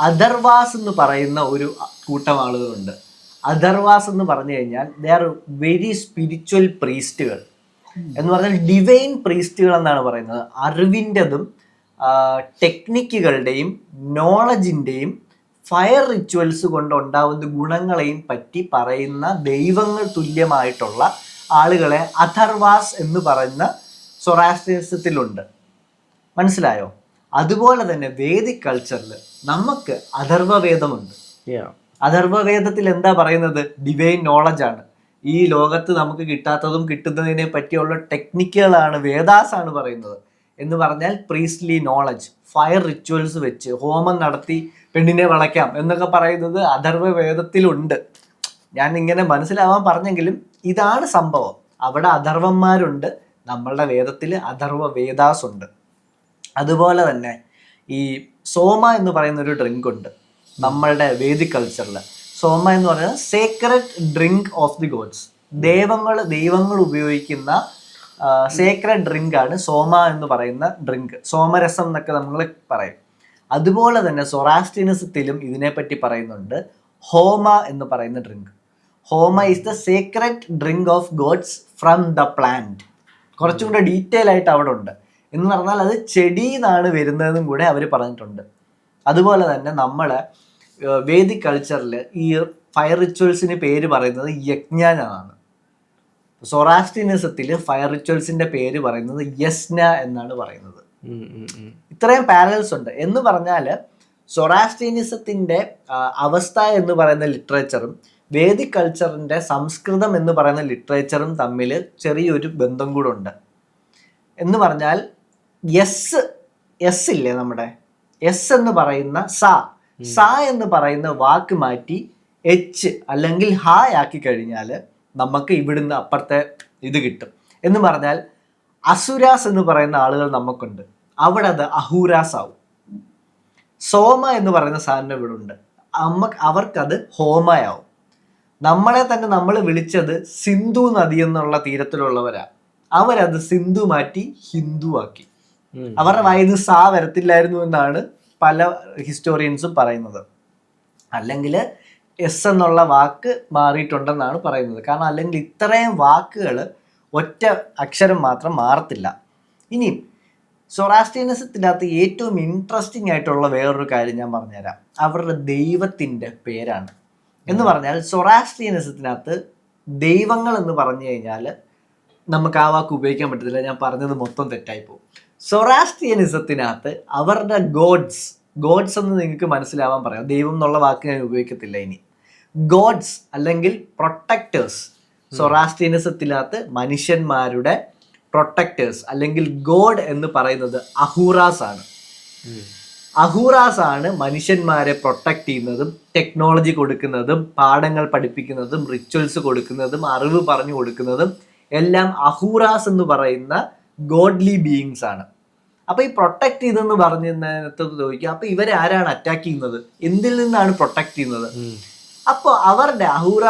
അഥർവാസ് എന്ന് പറയുന്ന ഒരു കൂട്ടം ആളുകളുണ്ട്. അഥർവാസ് എന്ന് പറഞ്ഞു കഴിഞ്ഞാൽ ദേ ആർ വെരി സ്പിരിച്വൽ പ്രീസ്റ്റുകൾ എന്ന് പറഞ്ഞാൽ ഡിവൈൻ പ്രീസ്റ്റുകൾ എന്നാണ് പറയുന്നത്. അറിവിൻ്റെതും ടെക്നിക്കുകളുടെയും നോളജിൻ്റെയും ഫയർ റിച്വൽസ് കൊണ്ട് ഉണ്ടാവുന്ന ഗുണങ്ങളെയും പറ്റി പറയുന്ന ദൈവങ്ങൾ തുല്യമായിട്ടുള്ള ആളുകളെ അഥർവാസ് എന്ന് പറയുന്ന സൊറാസ്ട്രിയനിസത്തിലുണ്ട്. മനസ്സിലായോ? അതുപോലെ തന്നെ വേദിക് കൾച്ചറിൽ നമുക്ക് അഥർവവേദമുണ്ട്. അഥർവവേദത്തിൽ എന്താ പറയുന്നത്? ഡിവൈൻ നോളജ് ആണ്. ഈ ലോകത്ത് നമുക്ക് കിട്ടാത്തതും കിട്ടുന്നതിനെ പറ്റിയുള്ള ടെക്നിക്കുകളാണ് വേദാസ് ആണ് പറയുന്നത്. എന്ന് പറഞ്ഞാൽ പ്രീസ്റ്റ്ലി നോളജ്, ഫയർ റിച്വൽസ് വെച്ച് ഹോമം നടത്തി പെണ്ണിനെ വളയ്ക്കാം എന്നൊക്കെ പറയുന്നത് അഥർവവേദത്തിലുണ്ട്. ഞാൻ ഇങ്ങനെ മനസ്സിലാവാൻ പറഞ്ഞെങ്കിലും ഇതാണ് സംഭവം. അവിടെ അഥർവന്മാരുണ്ട്, നമ്മളുടെ വേദത്തിൽ അഥർവ വേദാസ് ഉണ്ട്. അതുപോലെ തന്നെ ഈ സോമ എന്ന് പറയുന്ന ഒരു ഡ്രിങ്ക് ഉണ്ട് നമ്മളുടെ വേദിക് കൾച്ചറിൽ. സോമ എന്ന് പറയുന്നത് sacred drink of the gods. ദൈവങ്ങൾ ഉപയോഗിക്കുന്ന സേക്രഡ് ഡ്രിങ്ക് ആണ് സോമ എന്ന് പറയുന്ന ഡ്രിങ്ക്. സോമരസം എന്നൊക്കെ നമ്മൾ പറയും. അതുപോലെ തന്നെ സൊറാസ്ട്രിയനിസത്തിലും ഇതിനെപ്പറ്റി പറയുന്നുണ്ട്, ഹോമ എന്ന് പറയുന്ന drink. Homa is the sacred drink of gods from the plant. കുറച്ചും കൂടെ ഡീറ്റെയിൽ ആയിട്ട് അവിടെ ഉണ്ട്. എന്ന് പറഞ്ഞാൽ അത് ചെടിന്നാണ് വരുന്നതെന്നും കൂടെ അവർ പറഞ്ഞിട്ടുണ്ട്. അതുപോലെ തന്നെ നമ്മളെ വേദിക് കൾച്ചറിൽ ഈ ഫയർ റിച്വൽസിന് പേര് പറയുന്നത് യജ്ഞ എന്നാണ്. സൊറാസ്ട്രിയനിസത്തിൽ ഫയർ റിച്വൽസിന്റെ പേര് പറയുന്നത് യസ്ന എന്നാണ് പറയുന്നത്. ഇത്രയും പാരലൽസ് ഉണ്ട്. എന്ന് പറഞ്ഞാൽ സൊറാസ്ട്രിയനിസത്തിന്റെ അവസ്ഥ എന്ന് പറയുന്ന ലിറ്ററേച്ചറും വേദിക് കൾച്ചറിന്റെ സംസ്കൃതം എന്ന് പറയുന്ന ലിറ്ററേച്ചറും തമ്മിൽ ചെറിയൊരു ബന്ധം കൂടെ ഉണ്ട്. എന്ന് പറഞ്ഞാൽ എസ് ഇല്ലേ, നമ്മുടെ എസ് എന്ന് പറയുന്ന സ എന്ന് പറയുന്ന വാക്ക് മാറ്റി എച്ച് അല്ലെങ്കിൽ ഹ ആക്കി കഴിഞ്ഞാൽ നമുക്ക് ഇവിടുന്ന് അപ്പുറത്തെ ഇത് കിട്ടും. എന്ന് പറഞ്ഞാൽ അസുരാസ് എന്ന് പറയുന്ന ആളുകൾ നമുക്കുണ്ട്, അവിടെ അത് അഹൂരാസ് ആവും. സോമ എന്ന് പറയുന്ന സാധനം ഇവിടെ ഉണ്ട്, അവർക്കത് ഹോമയാവും. നമ്മളെ തന്നെ നമ്മൾ വിളിച്ചത് സിന്ധു നദി എന്നുള്ള തീരത്തിലുള്ളവരാ, അവരത് സിന്ധു മാറ്റി ഹിന്ദു ആക്കി. അവരുടെ വായിന്ന് സാ വരത്തില്ലായിരുന്നു എന്നാണ് പല ഹിസ്റ്റോറിയൻസും പറയുന്നത്. അല്ലെങ്കിൽ എസ് എന്നുള്ള വാക്ക് മാറിയിട്ടുണ്ടെന്നാണ് പറയുന്നത്. കാരണം അല്ലെങ്കിൽ ഇത്രയും വാക്കുകൾ ഒറ്റ അക്ഷരം മാത്രം മാറത്തില്ല. ഇനിയും സൊറാസ്ട്രിയനിസത്തിനകത്ത് ഏറ്റവും ഇൻട്രസ്റ്റിംഗ് ആയിട്ടുള്ള വേറൊരു കാര്യം ഞാൻ പറഞ്ഞുതരാം. അവരുടെ ദൈവത്തിൻ്റെ പേരാണ്. എന്ന് പറഞ്ഞാൽ സൊറാസ്ട്രിയനിസത്തിനകത്ത് ദൈവങ്ങൾ എന്ന് പറഞ്ഞു കഴിഞ്ഞാൽ നമുക്ക് ആ വാക്ക് ഉപയോഗിക്കാൻ പറ്റത്തില്ല. ഞാൻ പറഞ്ഞത് മൊത്തം തെറ്റായി പോകും. സൊറാസ്ട്രിയനിസത്തിനകത്ത് അവരുടെ ഗോഡ്സ് എന്ന് നിങ്ങൾക്ക് മനസ്സിലാവാൻ പറയാം. ദൈവം എന്നുള്ള വാക്ക് ഞാൻ ഉപയോഗിക്കത്തില്ല ഇനി. ഗോഡ്സ് അല്ലെങ്കിൽ പ്രൊട്ടക്ടേഴ്സ്. സൊറാസ്ട്രിയനിസത്തിനകത്ത് മനുഷ്യന്മാരുടെ പ്രൊട്ടക്ടേഴ്സ് അല്ലെങ്കിൽ ഗോഡ് എന്ന് പറയുന്നത് അഹൂറാസ് ആണ്. അഹൂറാസ് ആണ് മനുഷ്യന്മാരെ പ്രൊട്ടക്ട് ചെയ്യുന്നതും ടെക്നോളജി കൊടുക്കുന്നതും പാഠങ്ങൾ പഠിപ്പിക്കുന്നതും റിച്വൽസ് കൊടുക്കുന്നതും അറിവ് പറഞ്ഞു കൊടുക്കുന്നതും എല്ലാം അഹൂറാസ് എന്ന് പറയുന്ന ഗോഡ്ലി ബീയിങ്സ് ആണ്. അപ്പൊ ഈ പ്രൊട്ടക്ട് ചെയ്തെന്ന് പറഞ്ഞതിനകത്ത് ചോദിക്കുക, അപ്പൊ ഇവരെ ആരാണ് അറ്റാക്ക് ചെയ്യുന്നത്, എന്തിൽ നിന്നാണ് പ്രൊട്ടക്ട് ചെയ്യുന്നത്? അപ്പോൾ അവരുടെ അഹൂറ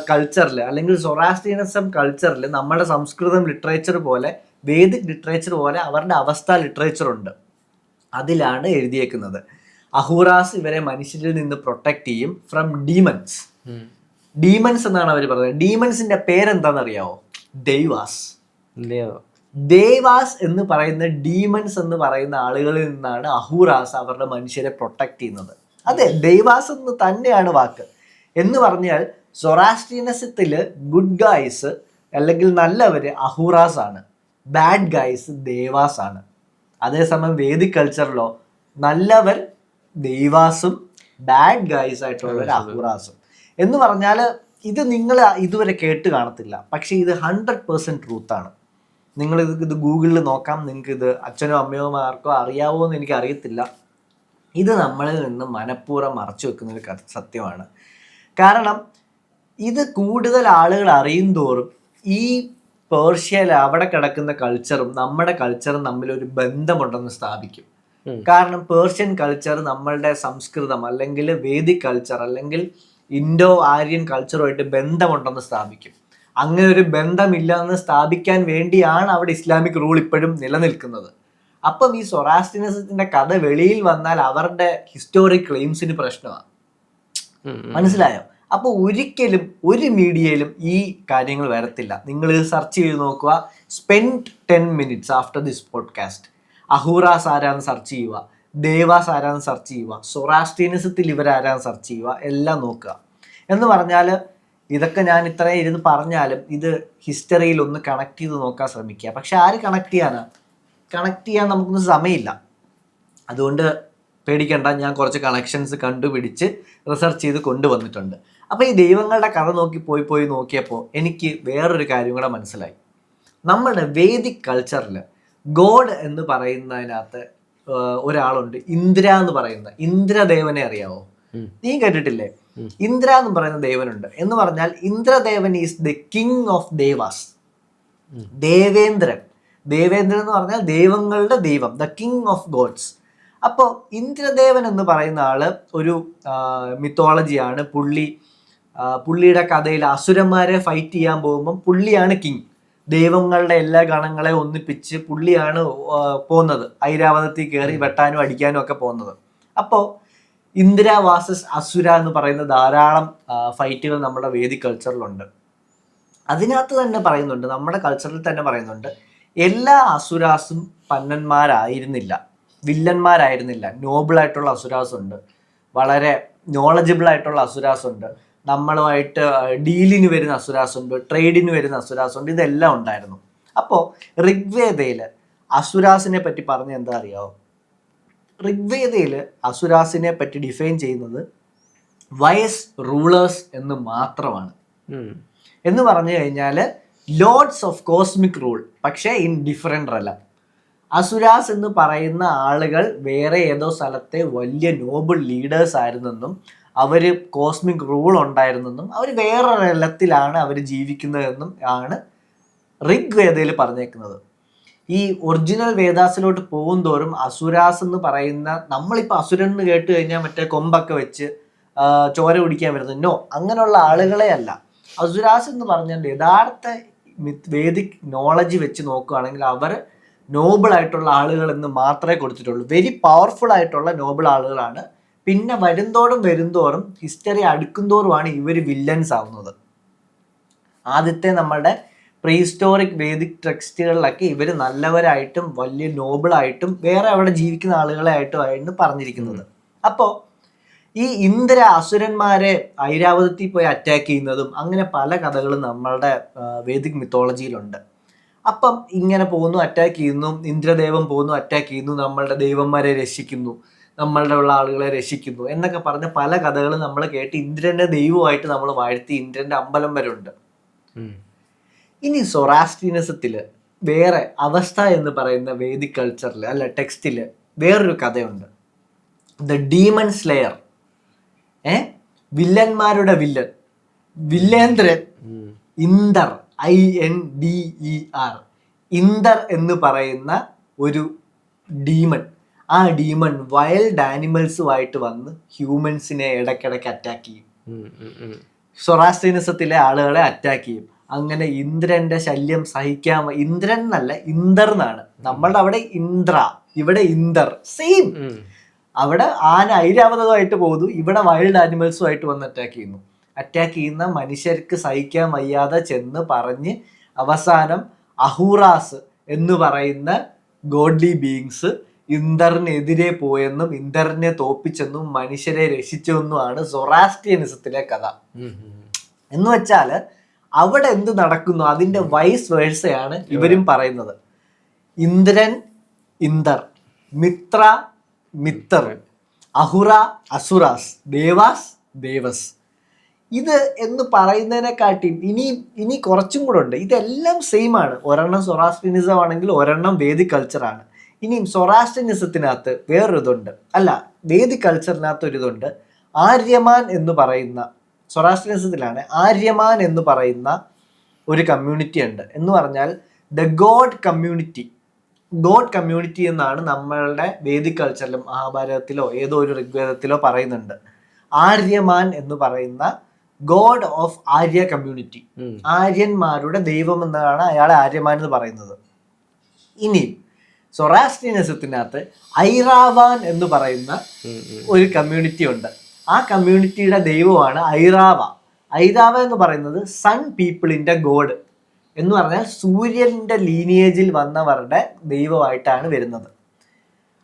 കൾച്ചറിൽ അല്ലെങ്കിൽ സൊറാസ്ട്രിയനിസം കൾച്ചറിൽ നമ്മുടെ സംസ്കൃതം ലിറ്ററേച്ചർ പോലെ വേദിക് ലിറ്ററേച്ചർ പോലെ അവരുടെ അവസ്ഥ ലിറ്ററേച്ചർ ഉണ്ട്. അതിലാണ് എഴുതിയേക്കുന്നത് അഹൂറാസ് ഇവരെ മനുഷ്യരിൽ നിന്ന് പ്രൊട്ടക്ട് ചെയ്യും ഫ്രം ഡീമൻസ്. ഡീമൻസ് എന്നാണ് അവർ പറയുന്നത്. ഡീമൻസിന്റെ പേരെന്താണെന്നറിയാവോ? ദൈവാസ്. ദേവാസ് എന്ന് പറയുന്ന ഡീമൻസ് എന്ന് പറയുന്ന ആളുകളിൽ നിന്നാണ് അഹൂറാസ് അവരുടെ മനുഷ്യരെ പ്രൊട്ടക്ട് ചെയ്യുന്നത്. അതെ, ദൈവാസ് എന്ന് തന്നെയാണ് വാക്ക്. എന്ന് പറഞ്ഞാൽ സൊറാസ്ട്രിയനിസത്തില് ഗുഡ് ഗായ്സ് അല്ലെങ്കിൽ നല്ലവര് അഹൂറാസ് ആണ്, ബാഡ് ഗായ്സ് ദേവാസ് ആണ്. അതേസമയം വേദിക് കൾച്ചറിലോ നല്ലവർ ദൈവാസും ബാഡ് ഗായ്സ് ആയിട്ടുള്ളവർ അഹൂറാസും. എന്ന് പറഞ്ഞാൽ ഇത് നിങ്ങൾ ഇതുവരെ കേട്ട് കാണത്തില്ല, പക്ഷെ ഇത് 100% ട്രൂത്താണ്. നിങ്ങൾ ഇത് ഗൂഗിളിൽ നോക്കാം, നിങ്ങൾക്ക് ഇത് അച്ഛനോ അമ്മയോമാർക്കോ അറിയാവോ എന്ന് എനിക്ക് അറിയത്തില്ല. ഇത് നമ്മളിൽ നിന്ന് മനഃപൂർവ്വം മറച്ചു വെക്കുന്ന ഒരു സത്യമാണ്. കാരണം ഇത് കൂടുതൽ ആളുകൾ അറിയും തോറും ഈ പേർഷ്യയിൽ അവിടെ കിടക്കുന്ന കൾച്ചറും നമ്മുടെ കൾച്ചറും തമ്മിലൊരു ബന്ധമുണ്ടെന്ന് സ്ഥാപിക്കും. കാരണം പേർഷ്യൻ കൾച്ചർ നമ്മളുടെ സംസ്കൃതം അല്ലെങ്കിൽ വേദിക് കൾച്ചർ അല്ലെങ്കിൽ ഇൻഡോ ആര്യൻ കൾച്ചറുമായിട്ട് ബന്ധമുണ്ടെന്ന് സ്ഥാപിക്കും. അങ്ങനെ ഒരു ബന്ധമില്ല എന്ന് സ്ഥാപിക്കാൻ വേണ്ടിയാണ് അവിടെ ഇസ്ലാമിക് റൂൾ ഇപ്പോഴും നിലനിൽക്കുന്നത്. അപ്പം ഈ സൊറാസ്ട്രിയനിസത്തിന്റെ കഥ വെളിയിൽ വന്നാൽ അവരുടെ ഹിസ്റ്റോറിക് ക്ലെയിംസിന് പ്രശ്നമാണ്. മനസ്സിലായോ? അപ്പോൾ ഒരിക്കലും ഒരു മീഡിയയിലും ഈ കാര്യങ്ങൾ വരത്തില്ല. നിങ്ങൾ സെർച്ച് ചെയ്ത് നോക്കുക, spend 10 minutes after this podcast. Ahuras ആരാന്ന് സെർച്ച് ചെയ്യുക, ദേവാസ് ആരാന്ന് സെർച്ച് ചെയ്യുക, സൊറാസ്ട്രിയനിസത്തിൽ ഇവരാരാന്ന് സെർച്ച് ചെയ്യുക, എല്ലാം നോക്കുക. എന്ന് പറഞ്ഞാൽ ഇതൊക്കെ ഞാൻ ഇത്രയും ഇരുന്ന് പറഞ്ഞാലും ഇത് ഹിസ്റ്ററിയിൽ ഒന്ന് കണക്ട് ചെയ്ത് നോക്കാൻ ശ്രമിക്കുക. പക്ഷെ ആര് കണക്ട് ചെയ്യാൻ നമുക്കൊന്നും സമയമില്ല. അതുകൊണ്ട് പേടിക്കണ്ട, ഞാൻ കുറച്ച് കണക്ഷൻസ് കണ്ടുപിടിച്ച് റിസർച്ച് ചെയ്ത് കൊണ്ടുവന്നിട്ടുണ്ട്. അപ്പോൾ ഈ ദൈവങ്ങളുടെ കഥ പോയി നോക്കിയപ്പോൾ എനിക്ക് വേറൊരു കാര്യം കൂടെ മനസ്സിലായി. നമ്മുടെ വേദിക് കൾച്ചറിൽ ഗോഡ് എന്ന് പറയുന്നതിനകത്ത് ഒരാളുണ്ട്, ഇന്ദ്ര എന്ന് പറയുന്ന ഇന്ദ്രദേവനെ അറിയാവോ? നീ കേട്ടിട്ടില്ലേ? ഇന്ദ്ര എന്ന് പറയുന്ന ദേവനുണ്ട്. എന്ന് പറഞ്ഞാൽ Indradevan is the king of devas. Devendran എന്ന് പറഞ്ഞാൽ ദൈവങ്ങളുടെ ദൈവം, ദ കിങ് ഓഫ് ഗോഡ്സ്. അപ്പോൾ ഇന്ദ്രദേവൻ എന്ന് പറയുന്ന ആള് ഒരു മിത്തോളജിയാണ്. പുള്ളിയുടെ കഥയിൽ അസുരന്മാരെ ഫൈറ്റ് ചെയ്യാൻ പോകുമ്പം പുള്ളിയാണ് കിങ്. ദൈവങ്ങളുടെ എല്ലാ ഗണങ്ങളെ ഒന്നിപ്പിച്ച് പുള്ളിയാണ് പോകുന്നത്, ഐരാവതത്തിൽ കയറി വെട്ടാനും അടിക്കാനും ഒക്കെ പോകുന്നത്. അപ്പോൾ ഇന്ദ്ര വാസസ് അസുര എന്ന് പറയുന്ന ധാരാളം ഫൈറ്റുകൾ നമ്മുടെ വേദിക് കൾച്ചറിലുണ്ട്. അതിനകത്ത് തന്നെ പറയുന്നുണ്ട്, നമ്മുടെ കൾച്ചറിൽ തന്നെ പറയുന്നുണ്ട്, എല്ലാ അസുരാസും പന്നന്മാരായിരുന്നില്ല, വില്ലന്മാരായിരുന്നില്ല. നോബിളായിട്ടുള്ള അസുരാസ് ഉണ്ട്, വളരെ നോളജബിൾ ആയിട്ടുള്ള അസുരാസ് ഉണ്ട്, നമ്മളുമായിട്ട് ഡീലിന് വരുന്ന അസുരാസ് ഉണ്ട്, ട്രേഡിന് വരുന്ന അസുരാസ് ഉണ്ട്, ഇതെല്ലാം ഉണ്ടായിരുന്നു. അപ്പോൾ ഋഗ്വേദയിൽ അസുരാസിനെ പറ്റി പറഞ്ഞ എന്താ അറിയാവോ? ഋഗ്വേദയിൽ അസുരാസിനെ പറ്റി ഡിഫൈൻ ചെയ്യുന്നത് വയസ് റൂളേഴ്സ് എന്ന് മാത്രമാണ്. എന്ന് പറഞ്ഞു കഴിഞ്ഞാൽ ലോർഡ്സ് ഓഫ് കോസ്മിക് റൂൾ, പക്ഷേ ഇൻ ഡിഫറെൻ്റ് റെലം. അസുരാസ് എന്ന് പറയുന്ന ആളുകൾ വേറെ ഏതോ സ്ഥലത്തെ വലിയ നോബിൾ ലീഡേഴ്സ് ആയിരുന്നെന്നും അവർ കോസ്മിക് റൂൾ ഉണ്ടായിരുന്നെന്നും അവർ വേറെ റെലത്തിലാണ് അവർ ജീവിക്കുന്നതെന്നും ആണ് ഋഗ്വേദയിൽ പറഞ്ഞേക്കുന്നത്. ഈ ഒറിജിനൽ വേദാസിലോട്ട് പോകും തോറും അസുരാസ് എന്ന് പറയുന്ന, നമ്മളിപ്പോൾ അസുരൻ എന്ന് കേട്ട് കഴിഞ്ഞാൽ മറ്റേ കൊമ്പൊക്കെ വെച്ച് ചോര കുടിക്കാൻ വരുന്നത്, നോ, അങ്ങനെയുള്ള ആളുകളെ അല്ല. അസുരാസ് എന്ന് പറഞ്ഞാൽ യഥാർത്ഥ വേദിക് നോളജ് വെച്ച് നോക്കുകയാണെങ്കിൽ അവർ നോബിൾ ആയിട്ടുള്ള ആളുകൾ എന്ന് മാത്രമേ കൊടുത്തിട്ടുള്ളൂ. വെരി പവർഫുൾ ആയിട്ടുള്ള നോബിൾ ആളുകളാണ്. പിന്നെ വരുന്തോറും ഹിസ്റ്ററി അടുക്കുന്തോറുമാണ് ഇവർ വില്ലൻസ് ആവുന്നത്. ആദ്യത്തെ നമ്മളുടെ പ്രീഹിസ്റ്റോറിക് വേദിക് ടെക്സ്റ്റുകളിലൊക്കെ ഇവർ നല്ലവരായിട്ടും വലിയ നോബിളായിട്ടും വേറെ അവിടെ ജീവിക്കുന്ന ആളുകളെ ആയിട്ടുമാണ് പറഞ്ഞിരിക്കുന്നത്. അപ്പോൾ ഈ ഇന്ദ്ര അസുരന്മാരെ ഐരാവതത്തിൽ പോയി അറ്റാക്ക് ചെയ്യുന്നതും അങ്ങനെ പല കഥകളും നമ്മളുടെ വേദിക് മിത്തോളജിയിലുണ്ട്. അപ്പം ഇങ്ങനെ പോകുന്നു, അറ്റാക്ക് ചെയ്യുന്നു, ഇന്ദ്രദേവൻ പോകുന്നു, അറ്റാക്ക് ചെയ്യുന്നു, നമ്മളുടെ ദൈവന്മാരെ രക്ഷിക്കുന്നു, നമ്മളുടെ ഉള്ള ആളുകളെ രക്ഷിക്കുന്നു എന്നൊക്കെ പറഞ്ഞ പല കഥകളും നമ്മൾ കേട്ട് ഇന്ദ്രന്റെ ദൈവമായിട്ട് നമ്മൾ വാഴ്ത്തി ഇന്ദ്രന്റെ അമ്പലം വരെ ഉണ്ട്. ഇനി സൊറാസ്ട്രിയനിസത്തില് വേറെ അവസ്ഥ എന്ന് പറയുന്ന വേദിക് കൾച്ചറിൽ അല്ല ടെക്സ്റ്റില് വേറൊരു കഥയുണ്ട്, ദ ഡീമൺ സ്ലെയർ. വില്ലന്മാരുടെ വില്ലൻ, വില്ലേന്ദ്രൻ, ഇന്ദർ, INDER. ഇന്ദർ എന്ന് പറയുന്ന ഒരു ഡീമൺ. ആ ഡീമൺ വൈൽഡ് ആനിമൽസുമായിട്ട് വന്ന് ഹ്യൂമൻസിനെ ഇടയ്ക്കിടയ്ക്ക് അറ്റാക്ക് ചെയ്യും. സൊറാസ്ട്രിയനിസത്തിലെ ആളുകളെ അറ്റാക്ക് ചെയ്യും. അങ്ങനെ ഇന്ദ്രന്റെ ശല്യം സഹിക്കാൻ, ഇന്ദ്രൻ എന്നല്ല ഇന്ദർ എന്നാണ്. നമ്മളുടെ അവിടെ ഇന്ദ്ര, ഇവിടെ ഇന്ദർ, സെയിം. അവിടെ ആന ഐരാവതമായിട്ട് പോകുന്നു, ഇവിടെ വൈൽഡ് ആനിമൽസുമായിട്ട് വന്ന് അറ്റാക്ക് ചെയ്യുന്നു. അറ്റാക്ക് ചെയ്യുന്ന മനുഷ്യർക്ക് സഹിക്കാൻ വയ്യാതെ ചെന്ന് പറഞ്ഞ് അവസാനം അഹൂറാസ് എന്ന് പറയുന്ന ഗോഡ്ലി ബീയിങ്സ് ഇന്ദ്രനെതിരെ പോയെന്നും ഇന്ദ്രനെ തോപ്പിച്ചെന്നും മനുഷ്യരെ രക്ഷിച്ചെന്നുമാണ് സൊറാസ്ട്രിയനിസത്തിലെ കഥ. എന്ന് വെച്ചാൽ അവിടെ എന്ത് നടക്കുന്നു അതിന്റെ വൈസ് വേഴ്സയാണ് ഇവരും പറയുന്നത്. ഇന്ദ്രൻ ഇന്ദർ, മിത്ര മിത്തർ, അഹുറ അസുറാസ്, ദേവാസ് ദേവസ്. ഇത് എന്ന് പറയുന്നതിനെക്കാട്ടി ഇനി കുറച്ചും കൂടെ ഉണ്ട്. ഇതെല്ലാം സെയിം ആണ്. ഒരെണ്ണം സൊറാസ്ട്രിയനിസം ആണെങ്കിൽ ഒരെണ്ണം വേദിക് കൾച്ചറാണ്. ഇനിയും സൊറാസ്ട്രിയനിസത്തിനകത്ത് വേറൊരിതുണ്ട്, അല്ല വേദിക് കൾച്ചറിനകത്ത് ഒരിതുണ്ട്. ആര്യമാൻ എന്ന് പറയുന്ന, സൊറാസ്ട്രിയനിസത്തിലാണ് ആര്യമാൻ എന്ന് പറയുന്ന ഒരു കമ്മ്യൂണിറ്റി ഉണ്ട്. എന്ന് പറഞ്ഞാൽ the God community. God community എന്നാണ് നമ്മളുടെ വേദിക് കൾച്ചറിലും മഹാഭാരതത്തിലോ ഏതോ ഒരു ഋഗ്വേദത്തിലോ പറയുന്നുണ്ട്. ആര്യമാൻ എന്ന് പറയുന്ന ഗോഡ് ഓഫ് ആര്യ കമ്മ്യൂണിറ്റി, ആര്യന്മാരുടെ ദൈവം എന്നാണ് അയാളെ ആര്യമാൻ എന്ന് പറയുന്നത്. ഇനി സൊറാസ്ട്രിയനിസത്തിനകത്ത് ഐറാവാൻ എന്ന് പറയുന്ന ഒരു കമ്മ്യൂണിറ്റി ഉണ്ട്. ആ കമ്മ്യൂണിറ്റിയുടെ ദൈവമാണ് ഐറാവ. ഐറാവ എന്ന് പറയുന്നത് സൺ പീപ്പിളിന്റെ ഗോഡ് എന്ന് പറഞ്ഞാൽ സൂര്യന്റെ ലീനിയേജിൽ വന്നവരുടെ ദൈവമായിട്ടാണ് വരുന്നത്.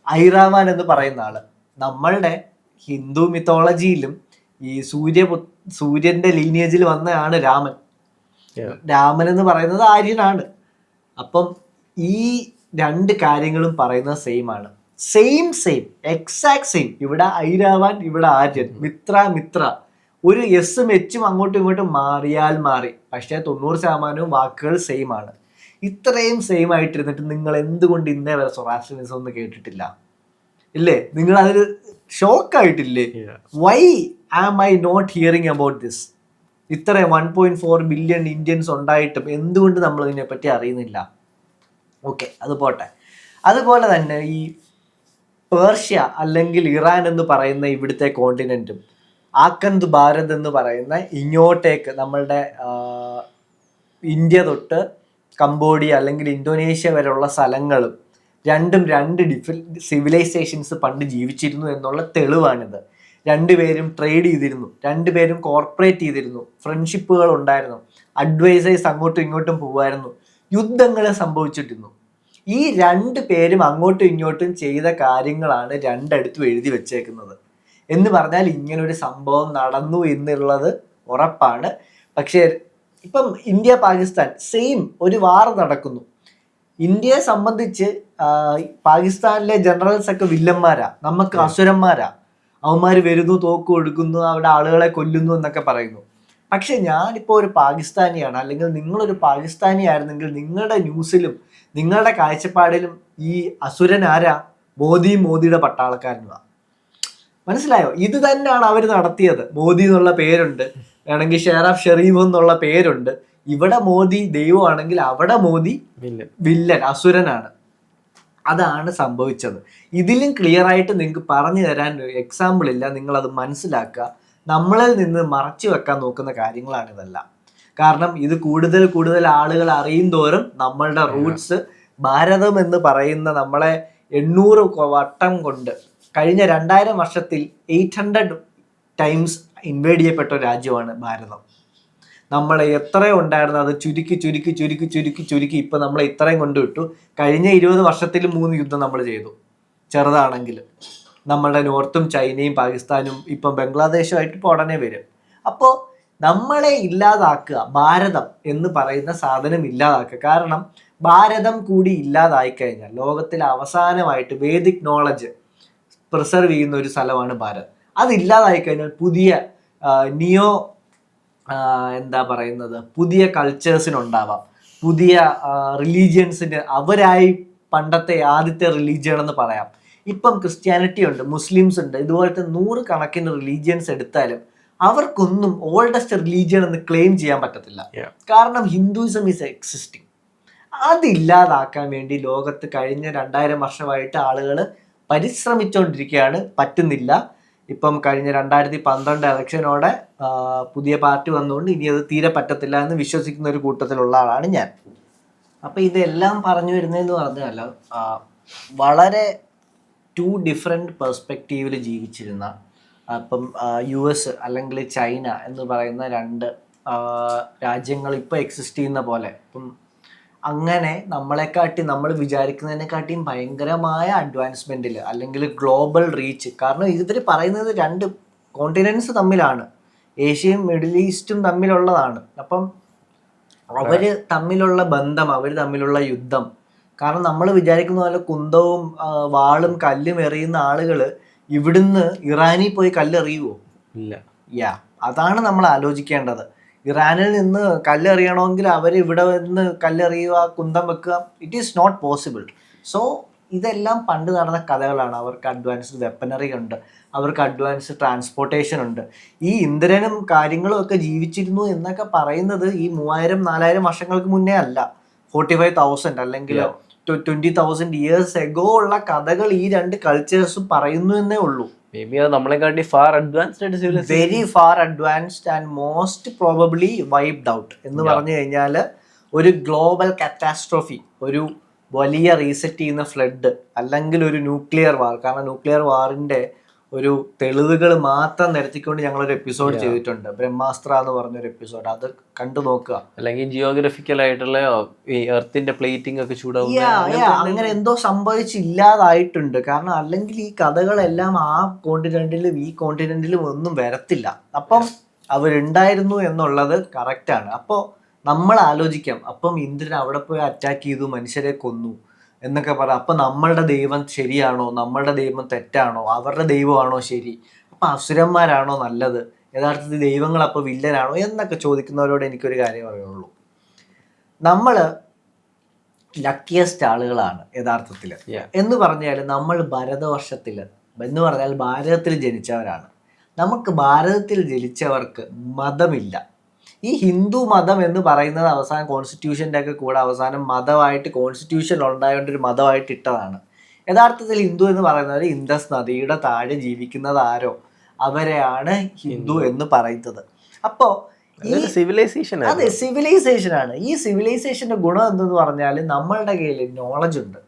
ഐറാവാൻ എന്ന് പറയുന്ന ആള് നമ്മളുടെ ഹിന്ദു മിത്തോളജിയിലും ഈ സൂര്യന്റെ ലീനിയേജിൽ വന്നതാണ് രാമൻ. രാമൻ എന്ന് പറയുന്നത് ആര്യനാണ്. അപ്പം ഈ രണ്ട് കാര്യങ്ങളും പറയുന്നത് സെയിം ആണ്. Same exact same. ഇവിടെ ഐരാവാൻ, ഇവിടെ ആര്യൻ, മിത്ര. ഒരു എസും എച്ചും അങ്ങോട്ടും ഇങ്ങോട്ടും മാറിയാൽ മാറി, പക്ഷേ 90% വാക്കുകൾ സെയിം ആണ്. ഇത്രയും സെയിം ആയിട്ടിരുന്നിട്ട് നിങ്ങൾ എന്തുകൊണ്ട് ഇന്നേ വരെ സൊറാസ്ട്രിയനിസം ഒന്നും കേട്ടിട്ടില്ല? ഇല്ലേ? നിങ്ങൾ അതിൽ ഷോക്കായിട്ടില്ലേ? Why am I not hearing about this? ഇത്രയും 1.4 ബില്യൺ ഇന്ത്യൻസ് ഉണ്ടായിട്ടും എന്തുകൊണ്ട് നമ്മൾ ഇതിനെപ്പറ്റി അറിയുന്നില്ല? ഓക്കെ, അത് പോട്ടെ. അതുപോലെ തന്നെ ഈ പേർഷ്യ അല്ലെങ്കിൽ ഇറാൻ എന്ന് പറയുന്ന ഇവിടുത്തെ കോണ്ടിനെന്റും ആക്കന്ത് ഭാരത് എന്ന് പറയുന്ന ഇങ്ങോട്ടേക്ക് നമ്മളുടെ ഇന്ത്യ തൊട്ട് കംബോഡിയ അല്ലെങ്കിൽ ഇന്തോനേഷ്യ വരെയുള്ള സ്ഥലങ്ങളും രണ്ടും രണ്ട് ഡിഫറെൻറ്റ് സിവിലൈസേഷൻസ് പണ്ട് ജീവിച്ചിരുന്നു എന്നുള്ള തെളിവാണിത്. രണ്ടുപേരും ട്രേഡ് ചെയ്തിരുന്നു, രണ്ടുപേരും കോർപ്പറേറ്റ് ചെയ്തിരുന്നു, ഫ്രണ്ട്ഷിപ്പുകൾ ഉണ്ടായിരുന്നു, അഡ്വൈസേഴ്സ് അങ്ങോട്ടും ഇങ്ങോട്ടും പോകുമായിരുന്നു, യുദ്ധങ്ങൾ സംഭവിച്ചിട്ടിരുന്നു. ഈ രണ്ട് പേരും അങ്ങോട്ടും ഇങ്ങോട്ടും ചെയ്ത കാര്യങ്ങളാണ് രണ്ടിടത്തും എഴുതി വെച്ചേക്കുന്നത്. എന്ന് പറഞ്ഞാൽ ഇങ്ങനൊരു സംഭവം നടന്നു എന്നുള്ളത് ഉറപ്പാണ്. പക്ഷേ ഇപ്പം ഇന്ത്യ പാകിസ്ഥാൻ സെയിം ഒരു വാർ നടക്കുന്നു. ഇന്ത്യയെ സംബന്ധിച്ച് പാകിസ്ഥാനിലെ ജനറൽസ് ഒക്കെ വില്ലന്മാരാ, നമുക്ക് അസുരന്മാരാ. അവന്മാർ വരുന്നു, തോക്ക് കൊടുക്കുന്നു, അവിടെ ആളുകളെ കൊല്ലുന്നു എന്നൊക്കെ പറയുന്നു. പക്ഷെ ഞാനിപ്പോൾ ഒരു പാകിസ്ഥാനിയാണ്, അല്ലെങ്കിൽ നിങ്ങളൊരു പാകിസ്ഥാനി ആയിരുന്നെങ്കിൽ നിങ്ങളുടെ ന്യൂസിലും നിങ്ങളുടെ കാഴ്ചപ്പാടിലും ഈ അസുരൻ ആരാ? മോദിയുടെ പട്ടാളക്കാരനുമാണ്. മനസ്സിലായോ? ഇത് തന്നെയാണ് അവർ നടത്തിയത്. മോദി എന്നുള്ള പേരുണ്ട്, വേണമെങ്കിൽ ഷെറാഫ് ഷെറീഫ് എന്നുള്ള പേരുണ്ട്. ഇവിടെ മോദി ദൈവമാണെങ്കിൽ അവിടെ മോദി വില്ലൻ, അസുരനാണ്. അതാണ് സംഭവിച്ചത്. ഇതിലും ക്ലിയർ ആയിട്ട് നിങ്ങൾക്ക് പറഞ്ഞു തരാൻ എക്സാമ്പിൾ ഇല്ല. നിങ്ങളത് മനസ്സിലാക്കുക. നമ്മളിൽ നിന്ന് മറച്ചു വെക്കാൻ നോക്കുന്ന കാര്യങ്ങളാണിതെല്ലാം. കാരണം ഇത് കൂടുതൽ ആളുകൾ അറിയും തോറും നമ്മളുടെ റൂട്ട്സ്, ഭാരതം എന്ന് പറയുന്ന നമ്മളെ 800 വട്ടം കൊണ്ട് കഴിഞ്ഞ 2000 വർഷത്തിൽ 800 ടൈംസ് ഇൻവേഡ് ചെയ്യപ്പെട്ട ഒരു രാജ്യമാണ് ഭാരതം. നമ്മളെ എത്രയോ ഉണ്ടായിരുന്നു, അത് ചുരുക്കി ഇപ്പം നമ്മളെ ഇത്രയും കൊണ്ടുവിട്ടു. കഴിഞ്ഞ 20 വർഷത്തിൽ 3 യുദ്ധം നമ്മൾ ചെയ്തു, ചെറുതാണെങ്കിൽ. നമ്മളുടെ നോർത്തും ചൈനയും പാകിസ്ഥാനും ഇപ്പം ബംഗ്ലാദേശുമായിട്ട് ഇപ്പോൾ ഉടനെ വരും. അപ്പോൾ നമ്മളെ ഇല്ലാതാക്കുക, ഭാരതം എന്ന് പറയുന്ന സാധനം ഇല്ലാതാക്കുക. കാരണം ഭാരതം കൂടി ഇല്ലാതായി കഴിഞ്ഞാൽ ലോകത്തിൽ അവസാനമായിട്ട് വേദിക് നോളജ് പ്രിസർവ് ചെയ്യുന്ന ഒരു സ്ഥലമാണ് ഭാരത്. അതില്ലാതായി കഴിഞ്ഞാൽ പുതിയ പുതിയ കൾച്ചേഴ്സിനുണ്ടാവാം, പുതിയ റിലീജിയൻസിന് അവരായി പണ്ടത്തെ ആദ്യത്തെ റിലീജിയൻ എന്ന് പറയാം. ഇപ്പം ക്രിസ്ത്യാനിറ്റി ഉണ്ട്, മുസ്ലിംസ് ഉണ്ട്, ഇതുപോലത്തെ 100 കണക്കിന് റിലീജിയൻസ് എടുത്താലും അവർക്കൊന്നും ഓൾഡസ്റ്റ് റിലീജിയൻ എന്ന് ക്ലെയിം ചെയ്യാൻ പറ്റത്തില്ല. കാരണം ഹിന്ദുയിസം ഈസ് എക്സിസ്റ്റിംഗ്. അതില്ലാതാക്കാൻ വേണ്ടി ലോകത്ത് കഴിഞ്ഞ 2000 വർഷമായിട്ട് ആളുകൾ പരിശ്രമിച്ചുകൊണ്ടിരിക്കുകയാണ്, പറ്റുന്നില്ല. ഇപ്പം കഴിഞ്ഞ 2012 ഇലക്ഷനോടെ പുതിയ പാർട്ടി വന്നുകൊണ്ട് ഇനി അത് തീരെ പറ്റത്തില്ല എന്ന് വിശ്വസിക്കുന്ന ഒരു കൂട്ടത്തിലുള്ള ആളാണ് ഞാൻ. അപ്പം ഇതെല്ലാം പറഞ്ഞു വരുന്നതെന്ന് പറഞ്ഞാൽ വളരെ 2 ഡിഫറെൻറ്റ് പെർസ്പെക്റ്റീവിൽ ജീവിച്ചിരുന്ന, അപ്പം US അല്ലെങ്കിൽ ചൈന എന്ന് പറയുന്ന 2 രാജ്യങ്ങൾ ഇപ്പോൾ എക്സിസ്റ്റ് ചെയ്യുന്ന പോലെ, ഇപ്പം അങ്ങനെ നമ്മൾ വിചാരിക്കുന്നതിനെക്കാട്ടിയും ഭയങ്കരമായ അഡ്വാൻസ്മെൻറ്റിൽ അല്ലെങ്കിൽ ഗ്ലോബൽ റീച്ച്. കാരണം ഇവർ പറയുന്നത് 2 കോണ്ടിനെൻറ്റ്സ് തമ്മിലാണ്, ഏഷ്യയും മിഡിൽ ഈസ്റ്റും തമ്മിലുള്ളതാണ്. അപ്പം അവർ തമ്മിലുള്ള ബന്ധം, അവർ തമ്മിലുള്ള യുദ്ധം, കാരണം നമ്മൾ വിചാരിക്കുന്ന പോലെ കുന്തവും വാളും കല്ലും എറിയുന്ന ആളുകൾ ഇവിടുന്ന് ഇറാനിൽ പോയി കല്ലെറിയുമോ? ഇല്ല. അതാണ് നമ്മൾ ആലോചിക്കേണ്ടത്. ഇറാനിൽ നിന്ന് കല്ലെറിയണമെങ്കിൽ അവർ ഇവിടെ നിന്ന് കല്ലെറിയുക, കുന്തം വെക്കുക, it is not possible. So ഇതെല്ലാം പണ്ട് നടന്ന കഥകളാണ്. അവർക്ക് അഡ്വാൻസ്ഡ് വെപ്പനറി ഉണ്ട്, അവർക്ക് അഡ്വാൻസ്ഡ് ട്രാൻസ്പോർട്ടേഷൻ ഉണ്ട്. ഈ ഇന്ധനനും കാര്യങ്ങളും ഒക്കെ ജീവിച്ചിരുന്നു എന്നൊക്കെ പറയുന്നത് ഈ 3000-4000 വർഷങ്ങൾക്ക് മുന്നേ അല്ല, 45,000 അല്ലെങ്കിൽ 20,000 ഇയേഴ്സ് എഗോ ഉള്ള കഥകൾ ഈ 2 കൾച്ചേഴ്സും പറയുന്നു എന്നേ ഉള്ളൂ. നമ്മളെക്കാട്ടി far advanced, very far advanced and most probably wiped out എന്ന് പറഞ്ഞു കഴിഞ്ഞാൽ ഒരു ഗ്ലോബൽ കാറ്റാസ്ട്രോഫി, ഒരു വലിയ റീസെറ്റ് ചെയ്യുന്ന ഫ്ലഡ്, അല്ലെങ്കിൽ ഒരു ന്യൂക്ലിയർ വാർ. കാരണം ന്യൂക്ലിയർ വാറിന്റെ ഒരു തെളിവുകൾ മാത്രം നിരത്തിക്കൊണ്ട് ഞങ്ങളൊരു എപ്പിസോഡ് ചെയ്തിട്ടുണ്ട്, ബ്രഹ്മാസ്ത്ര എന്ന് പറഞ്ഞൊരു എപ്പിസോഡ്. അത് കണ്ടു നോക്കുക. അല്ലെങ്കിൽ ജിയോഗ്രഫിക്കൽ ആയിട്ടുള്ള ഈ എർത്തിന്റെ പ്ലേറ്റിംഗ് ഒക്കെ ചൂടാവും, അങ്ങനെ എന്തോ സംഭവിച്ചില്ലാതായിട്ടുണ്ട്. കാരണം അല്ലെങ്കിൽ ഈ കഥകളെല്ലാം ആ കോണ്ടിനെന്റിലും ഈ കോണ്ടിനെന്റിലും ഒന്നും വരത്തില്ല. അപ്പം അവരുണ്ടായിരുന്നു എന്നുള്ളത് കറക്റ്റാണ്. അപ്പോൾ നമ്മൾ ആലോചിക്കാം, അപ്പം ഇന്ദ്രൻ അവിടെ പോയി അറ്റാക്ക് ചെയ്തു, മനുഷ്യരെ കൊന്നു എന്നൊക്കെ പറയാം. അപ്പം നമ്മളുടെ ദൈവം ശരിയാണോ, നമ്മളുടെ ദൈവം തെറ്റാണോ, അവരുടെ ദൈവമാണോ ശരി, അപ്പം അസുരന്മാരാണോ നല്ലത്, യഥാർത്ഥത്തിൽ ദൈവങ്ങൾ അപ്പോൾ വില്ലനാണോ എന്നൊക്കെ ചോദിക്കുന്നവരോട് എനിക്കൊരു കാര്യം പറയുള്ളൂ. നമ്മൾ ലക്കിയസ്റ്റ് ആളുകളാണ് യഥാർത്ഥത്തിൽ. എന്ന് പറഞ്ഞാൽ നമ്മൾ ഭരതവർഷത്തിൽ എന്ന് പറഞ്ഞാൽ ഭാരതത്തിൽ ജനിച്ചവരാണ്. നമുക്ക് ഭാരതത്തിൽ ജനിച്ചവർക്ക് മതമില്ല. ഈ ഹിന്ദു മതം എന്ന് പറയുന്നത് അവസാനം കോൺസ്റ്റിറ്റ്യൂഷൻ്റെ ഒക്കെ കൂടെ അവസാനം മതമായിട്ട് കോൺസ്റ്റിറ്റ്യൂഷൻ ഉണ്ടായതുകൊണ്ട് ഒരു മതമായിട്ട് ഇട്ടതാണ്. യഥാർത്ഥത്തിൽ ഹിന്ദു എന്ന് പറയുന്നത് ഇൻഡസ് നദിയുടെ താഴെ ജീവിക്കുന്നത് ആരോ അവരെയാണ് ഹിന്ദു എന്ന് പറയുന്നത്. അപ്പോൾ ഈ സിവിലൈസേഷൻ, അതെ, സിവിലൈസേഷൻ ആണ്. ഈ സിവിലൈസേഷന്റെ ഗുണം എന്തെന്ന് പറഞ്ഞാൽ നമ്മളുടെ കയ്യിൽ നോളജ് ഉണ്ട്,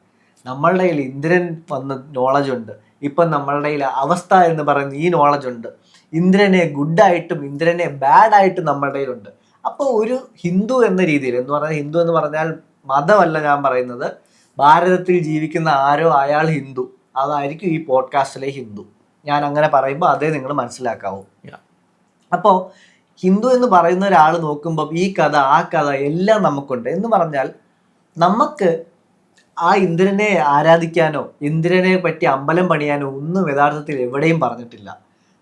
നമ്മളുടെ കയ്യിൽ ഇന്ദ്രൻ വന്ന നോളജ് ഉണ്ട്, ഇപ്പം നമ്മളുടെ കയ്യിൽ അവസ്ഥ എന്ന് പറയുന്ന ഈ നോളജ് ഉണ്ട്. ഇന്ദ്രനെ ഗുഡായിട്ടും ഇന്ദ്രനെ ബാഡായിട്ടും നമ്മളുടെ കയ്യിലുണ്ട്. അപ്പോൾ ഒരു ഹിന്ദു എന്ന രീതിയിൽ എന്ന് പറഞ്ഞാൽ, ഹിന്ദു എന്ന് പറഞ്ഞാൽ മതമല്ല ഞാൻ പറയുന്നത്, ഭാരതത്തിൽ ജീവിക്കുന്ന ആരോ അയാൾ ഹിന്ദു, അതായിരിക്കും ഈ പോഡ്കാസ്റ്റിലെ ഹിന്ദു. ഞാൻ അങ്ങനെ പറയുമ്പോൾ അതേ നിങ്ങൾ മനസ്സിലാക്കാവൂ. അപ്പോൾ ഹിന്ദു എന്ന് പറയുന്ന ഒരാൾ നോക്കുമ്പോൾ ഈ കഥ ആ കഥ എല്ലാം നമുക്കുണ്ട് എന്ന് പറഞ്ഞാൽ, നമുക്ക് ആ ഇന്ദ്രനെ ആരാധിക്കാനോ ഇന്ദ്രനെ പറ്റി അമ്പലം പണിയാനോ ഒന്നും യഥാർത്ഥത്തിൽ എവിടെയും പറഞ്ഞിട്ടില്ല.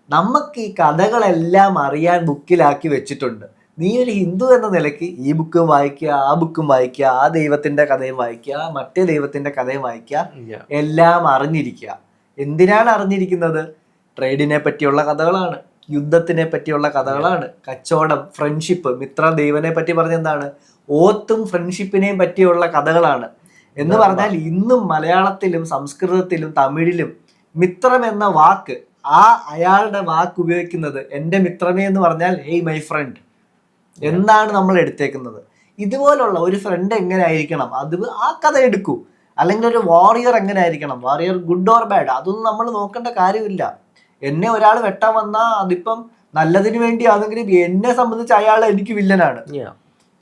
നമുക്ക് ഈ കഥകളെല്ലാം അറിയാൻ ബുക്കിലാക്കി വെച്ചിട്ടുണ്ട്. നീ ഒരു ഹിന്ദു എന്ന നിലയ്ക്ക് ഈ ബുക്കും വായിക്കുക, ആ ബുക്കും വായിക്കുക, ആ ദൈവത്തിന്റെ കഥയും വായിക്കുക, മറ്റേ ദൈവത്തിന്റെ കഥയും വായിക്കുക, എല്ലാം അറിഞ്ഞിരിക്കുക. എന്തിനാണ് അറിഞ്ഞിരിക്കുന്നത്? ട്രേഡിനെ പറ്റിയുള്ള കഥകളാണ്, യുദ്ധത്തിനെ പറ്റിയുള്ള കഥകളാണ്, കച്ചവടം, ഫ്രണ്ട്ഷിപ്പ്, മിത്ര ദൈവനെ പറ്റി പറഞ്ഞെന്താണ്, ഓത്തും ഫ്രണ്ട്ഷിപ്പിനെയും പറ്റിയുള്ള കഥകളാണ്. എന്ന് പറഞ്ഞാൽ ഇന്നും മലയാളത്തിലും സംസ്കൃതത്തിലും തമിഴിലും മിത്രം എന്ന വാക്ക്, ആ അയാളുടെ വാക്ക് ഉപയോഗിക്കുന്നത് എൻ്റെ മിത്രമേ എന്ന് പറഞ്ഞാൽ ഹേയ് മൈ ഫ്രണ്ട് എന്നാണ് നമ്മൾ എടുത്തേക്കുന്നത്. ഇതുപോലുള്ള ഒരു ഫ്രണ്ട് എങ്ങനെ ആയിരിക്കണം, അത് ആ കഥ എടുക്കൂ. അല്ലെങ്കിൽ ഒരു വാറിയർ എങ്ങനെ ആയിരിക്കണം, വാറിയർ ഗുഡ് ഓർ ബാഡ്, അതൊന്നും നമ്മൾ നോക്കേണ്ട കാര്യമില്ല. എന്നെ ഒരാൾ വെട്ടാൻ വന്നാൽ അതിപ്പം നല്ലതിന് വേണ്ടി ആണെങ്കിലും എന്നെ സംബന്ധിച്ച് അയാൾ എനിക്ക് വില്ലനാണ്.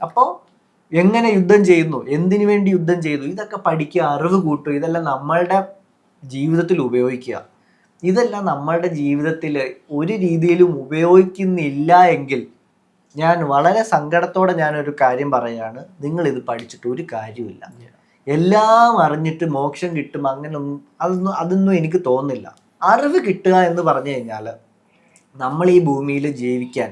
അപ്പോൾ എങ്ങനെ യുദ്ധം ചെയ്യുന്നു, എന്തിനു വേണ്ടി യുദ്ധം ചെയ്തു, ഇതൊക്കെ പഠിക്കുക, അറിവ് കൂട്ടുക. ഇതെല്ലാം നമ്മളുടെ ജീവിതത്തിൽ ഉപയോഗിക്കുക. ഇതെല്ലാം നമ്മളുടെ ജീവിതത്തിൽ ഒരു രീതിയിലും ഉപയോഗിക്കുന്നില്ല എങ്കിൽ ഞാൻ വളരെ സങ്കടത്തോടെ ഞാനൊരു കാര്യം പറയുകയാണ്, നിങ്ങളിത് പഠിച്ചിട്ട് ഒരു കാര്യമില്ല. എല്ലാം അറിഞ്ഞിട്ട് മോക്ഷം കിട്ടും അങ്ങനൊന്നും അതൊന്നും എനിക്ക് തോന്നുന്നില്ല. അറിവ് കിട്ടുക എന്ന് പറഞ്ഞു കഴിഞ്ഞാൽ നമ്മൾ ഈ ഭൂമിയിൽ ജീവിക്കാൻ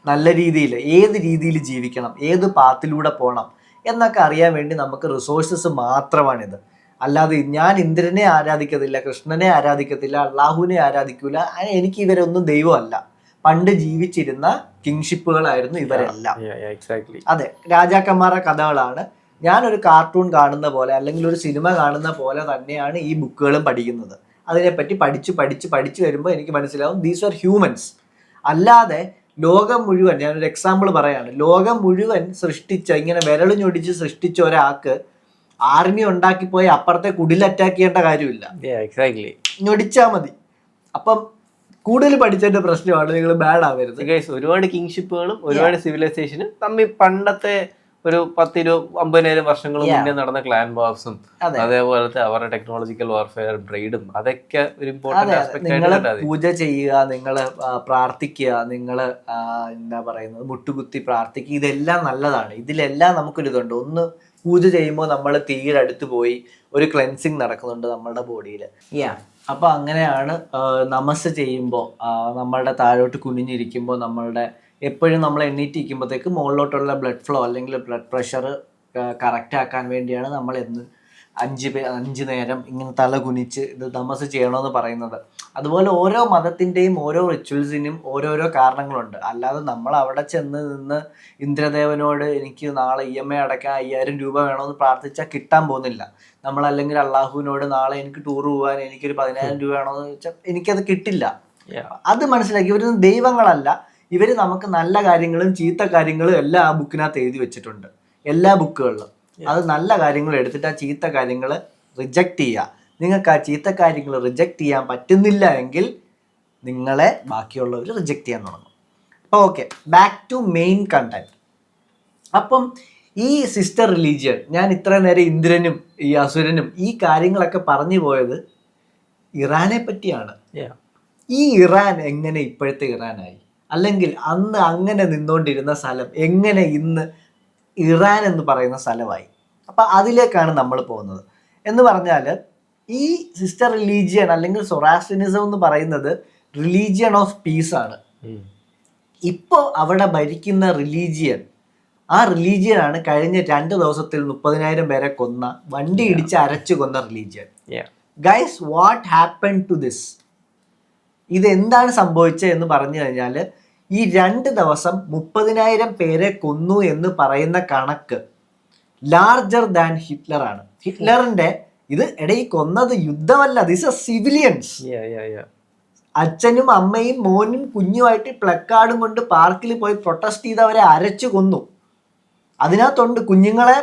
നല്ല രീതിയിൽ ഏത് രീതിയിൽ ജീവിക്കണം, ഏത് പാത്തിലൂടെ പോകണം എന്നൊക്കെ അറിയാൻ വേണ്ടി നമുക്ക് റിസോഴ്സസ് മാത്രമാണിത്. അല്ലാതെ ഞാൻ ഇന്ദ്രനെ ആരാധിക്കത്തില്ല, കൃഷ്ണനെ ആരാധിക്കത്തില്ല, അള്ളാഹുവിനെ ആരാധിക്കൂല, എനിക്ക് ഇവരൊന്നും ദൈവമല്ല. പണ്ട് ജീവിച്ചിരുന്ന കിങ്ഷിപ്പുകളായിരുന്നു ഇവരെല്ലാം. അതെ, രാജാക്കന്മാരുടെ കഥകളാണ്. ഞാനൊരു കാർട്ടൂൺ കാണുന്ന പോലെ അല്ലെങ്കിൽ ഒരു സിനിമ കാണുന്ന പോലെ തന്നെയാണ് ഈ ബുക്കുകളും പഠിക്കുന്നത്. അതിനെപ്പറ്റി പഠിച്ചു വരുമ്പോൾ എനിക്ക് മനസ്സിലാവും ദീസ് ആർ ഹ്യൂമൻസ്. അല്ലാതെ ലോകം മുഴുവൻ, ഞാനൊരു എക്സാമ്പിൾ പറയാണ്, ലോകം മുഴുവൻ സൃഷ്ടിച്ച, ഇങ്ങനെ വിരൽ ഞൊടിച്ച് സൃഷ്ടിച്ച ഒരാൾക്ക് ആർമി ഉണ്ടാക്കിപ്പോയി അപ്പുറത്തെ കുടിൽ അറ്റാക്ക് ചെയ്യേണ്ട കാര്യമില്ല. എക്സാക്ട്ലി, ഞൊടിച്ചാൽ മതി. അപ്പം കൂടുതൽ പഠിച്ചതിന്റെ പ്രശ്നമാണ്, നിങ്ങൾ ബാഡ് ആവരുത്. ഒരുപാട് കിങ്ഷിപ്പുകളും ഒരുപാട് സിവിലൈസേഷനും തമ്മിൽ പണ്ടത്തെ ഒരു 10-50,000 വർഷങ്ങൾ മുന്നേ നടന്ന ക്ലാൻ വാർസും അതേപോലത്തെ അവരുടെ ടെക്നോളജിക്കൽ വാർഫെയർ ട്രേഡും അതൊക്കെ ഒരു ഇമ്പോർട്ടന്റ് ആസ്പെക്ട് ആയിട്ട്. പൂജ ചെയ്യുക, നിങ്ങൾ പ്രാർത്ഥിക്കുക, നിങ്ങൾ എന്താ പറയുന്നത് മുട്ടുകുത്തി പ്രാർത്ഥിക്കുക, ഇതെല്ലാം നല്ലതാണ്. ഇതിലെല്ലാം നമുക്കൊരിതുണ്ട്. ഒന്ന് പൂജ ചെയ്യുമ്പോൾ നമ്മൾ തീയുടെ അടുത്ത് പോയി ഒരു ക്ലെൻസിങ് നടക്കുന്നുണ്ട് നമ്മളുടെ ബോഡിയിൽ. അപ്പോൾ അങ്ങനെയാണ് നമസ് ചെയ്യുമ്പോൾ, നമ്മളുടെ താഴോട്ട് കുനിഞ്ഞിരിക്കുമ്പോൾ, നമ്മളുടെ എപ്പോഴും നമ്മൾ എണ്ണീറ്റിരിക്കുമ്പോഴത്തേക്ക് മുകളിലോട്ടുള്ള ബ്ലഡ് ഫ്ലോ അല്ലെങ്കിൽ ബ്ലഡ് പ്രഷർ കറക്റ്റ് ആക്കാൻ വേണ്ടിയാണ് നമ്മൾ 5 നേരം ഇങ്ങനെ തല കുനിച്ച് ഇത് നമസ് ചെയ്യണമെന്ന് പറയുന്നത്. അതുപോലെ ഓരോ മതത്തിൻ്റെയും ഓരോ റിച്വൽസിനും ഓരോരോ കാരണങ്ങളുണ്ട്. അല്ലാതെ നമ്മൾ അവിടെ ചെന്ന് നിന്ന് ഇന്ദ്രദേവനോട് എനിക്ക് നാളെ EMI അടയ്ക്കാൻ 5000 രൂപ വേണമെന്ന് പ്രാർത്ഥിച്ചാൽ കിട്ടാൻ പോകുന്നില്ല. നമ്മളല്ലെങ്കിൽ അള്ളാഹുവിനോട് നാളെ എനിക്ക് ടൂർ പോകാൻ എനിക്കൊരു 10,000 രൂപ വേണമെന്ന് വെച്ചാൽ എനിക്കത് കിട്ടില്ല. അത് മനസ്സിലാക്കി. ഇവരൊന്നും ദൈവങ്ങളല്ല. ഇവർ നമുക്ക് നല്ല കാര്യങ്ങളും ചീത്ത കാര്യങ്ങളും എല്ലാം ആ ബുക്കിനകത്ത് എഴുതി വെച്ചിട്ടുണ്ട്, എല്ലാ ബുക്കുകളിലും. അത് നല്ല കാര്യങ്ങൾ എടുത്തിട്ട് ആ ചീത്ത കാര്യങ്ങൾ റിജക്റ്റ് ചെയ്യുക. നിങ്ങൾക്ക് ആ ചീത്ത കാര്യങ്ങൾ റിജക്റ്റ് ചെയ്യാൻ പറ്റുന്നില്ല എങ്കിൽ നിങ്ങളെ ബാക്കിയുള്ളവർ റിജക്റ്റ് ചെയ്യാൻ തുടങ്ങും. അപ്പോൾ okay, back to main content. അപ്പം ഈ സിസ്റ്റർ റിലീജിയൻ, ഞാൻ ഇത്ര നേരം ഇന്ദ്രനും ഈ അസുരനും ഈ കാര്യങ്ങളൊക്കെ പറഞ്ഞു പോയത് ഇറാനെ പറ്റിയാണ്. ഈ ഇറാൻ എങ്ങനെ ഇപ്പോഴത്തെ ഇറാനായി, അല്ലെങ്കിൽ അന്ന് അങ്ങനെ നിന്നുകൊണ്ടിരുന്ന സ്ഥലം എങ്ങനെ ഇന്ന് ഇറാൻ എന്ന് പറയുന്ന സ്ഥലമായി? അപ്പം അതിലേക്കാണ് നമ്മൾ പോകുന്നത്. എന്ന് പറഞ്ഞാൽ ഈ സിസ്റ്റർ റിലീജിയൻ അല്ലെങ്കിൽ സൊറാസ്ട്രിയനിസം എന്ന് പറയുന്നത് റിലീജിയൻ ഓഫ് പീസ് ആണ്. ഇപ്പോൾ അവിടെ ഭരിക്കുന്ന റിലീജിയൻ, ആ റിലീജിയനാണ് കഴിഞ്ഞ 2 ദിവസത്തിൽ 30,000 പേരെ കൊന്ന, വണ്ടി ഇടിച്ച് അരച്ചു കൊന്ന religion. Guys, what happen to this? ഇതെന്താണ് സംഭവിച്ചത് എന്ന് പറഞ്ഞു കഴിഞ്ഞാൽ, ഈ 2 ദിവസം 30,000 പേരെ കൊന്നു എന്ന് പറയുന്ന കണക്ക് ലാർജർ ദാൻ ഹിറ്റ്ലർ ആണ്. ഹിറ്റ്ലറിന്റെ ഇത് ഈ കൊന്നത് യുദ്ധമല്ല, ദിസ് ആർ സിവിലിയൻസ്. അച്ഛനും അമ്മയും മോനും കുഞ്ഞുമായിട്ട് പ്ലക്കാർഡും കൊണ്ട് പാർക്കിൽ പോയി പ്രൊട്ടസ്റ്റ് ചെയ്തവരെ അരച്ചു കൊന്നു. അതിനകത്തുണ്ട് കുഞ്ഞുങ്ങളെ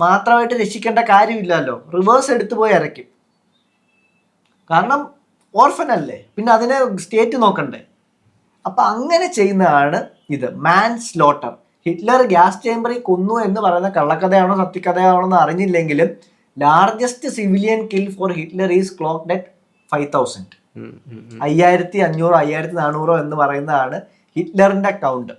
മാത്രമായിട്ട് രക്ഷിക്കേണ്ട കാര്യമില്ലല്ലോ, റിവേഴ്സ് എടുത്തു പോയി അരയ്ക്കും. കാരണം ഓർഫൻ അല്ലേ, പിന്നെ അതിനെ സ്റ്റേറ്റ് നോക്കണ്ടേ. അപ്പൊ അങ്ങനെ ചെയ്യുന്നതാണ് ഇത് മാൻ സ്ലോട്ടർ. ഹിറ്റ്ലർ ഗ്യാസ് ചേംബറിൽ കൊന്നു എന്ന് പറയുന്ന കള്ളക്കഥയാണോ സത്യക്കഥയാണോ എന്ന് അറിഞ്ഞില്ലെങ്കിലും largest civilian kill for Hitler is clocked at 5,000. 5,500 5,400 എന്ന് പറയുന്നതാണ് ഹിറ്റ്ലറിന്റെ കൗണ്ട്.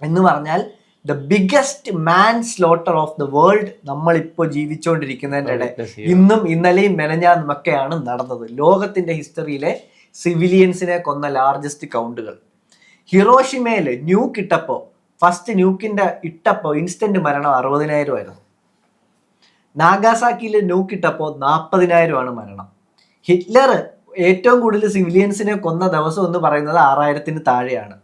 എന്ന് പറഞ്ഞാൽ the biggest manslaughter of the world നമ്മളിപ്പോൾ ജീവിച്ചുകൊണ്ടിരിക്കുന്നതിൻ്റെ ഇടയിൽ ഇന്നും ഇന്നലെയും മെനഞ്ഞാന്നുമൊക്കെയാണ് നടന്നത്. ലോകത്തിന്റെ ഹിസ്റ്ററിയിലെ സിവിലിയൻസിനെ കൊന്ന ലാർജസ്റ്റ് കൗണ്ടുകൾ. ഹിറോഷിമയിൽ ന്യൂക്ക് ഇട്ടപ്പോൾ, ഫസ്റ്റ് ന്യൂക്കിന്റെ ഇട്ടപ്പോൾ ഇൻസ്റ്റന്റ് മരണം 60,000 ആയിരുന്നു. നാഗാസാക്കിയിൽ ന്യൂക്ക് ഇട്ടപ്പോൾ 40,000 മരണം. ഹിറ്റ്ലർ ഏറ്റവും കൂടുതൽ സിവിലിയൻസിനെ കൊന്ന ദിവസം എന്ന് പറയുന്നത് 6,000-ന് താഴെയാണ്.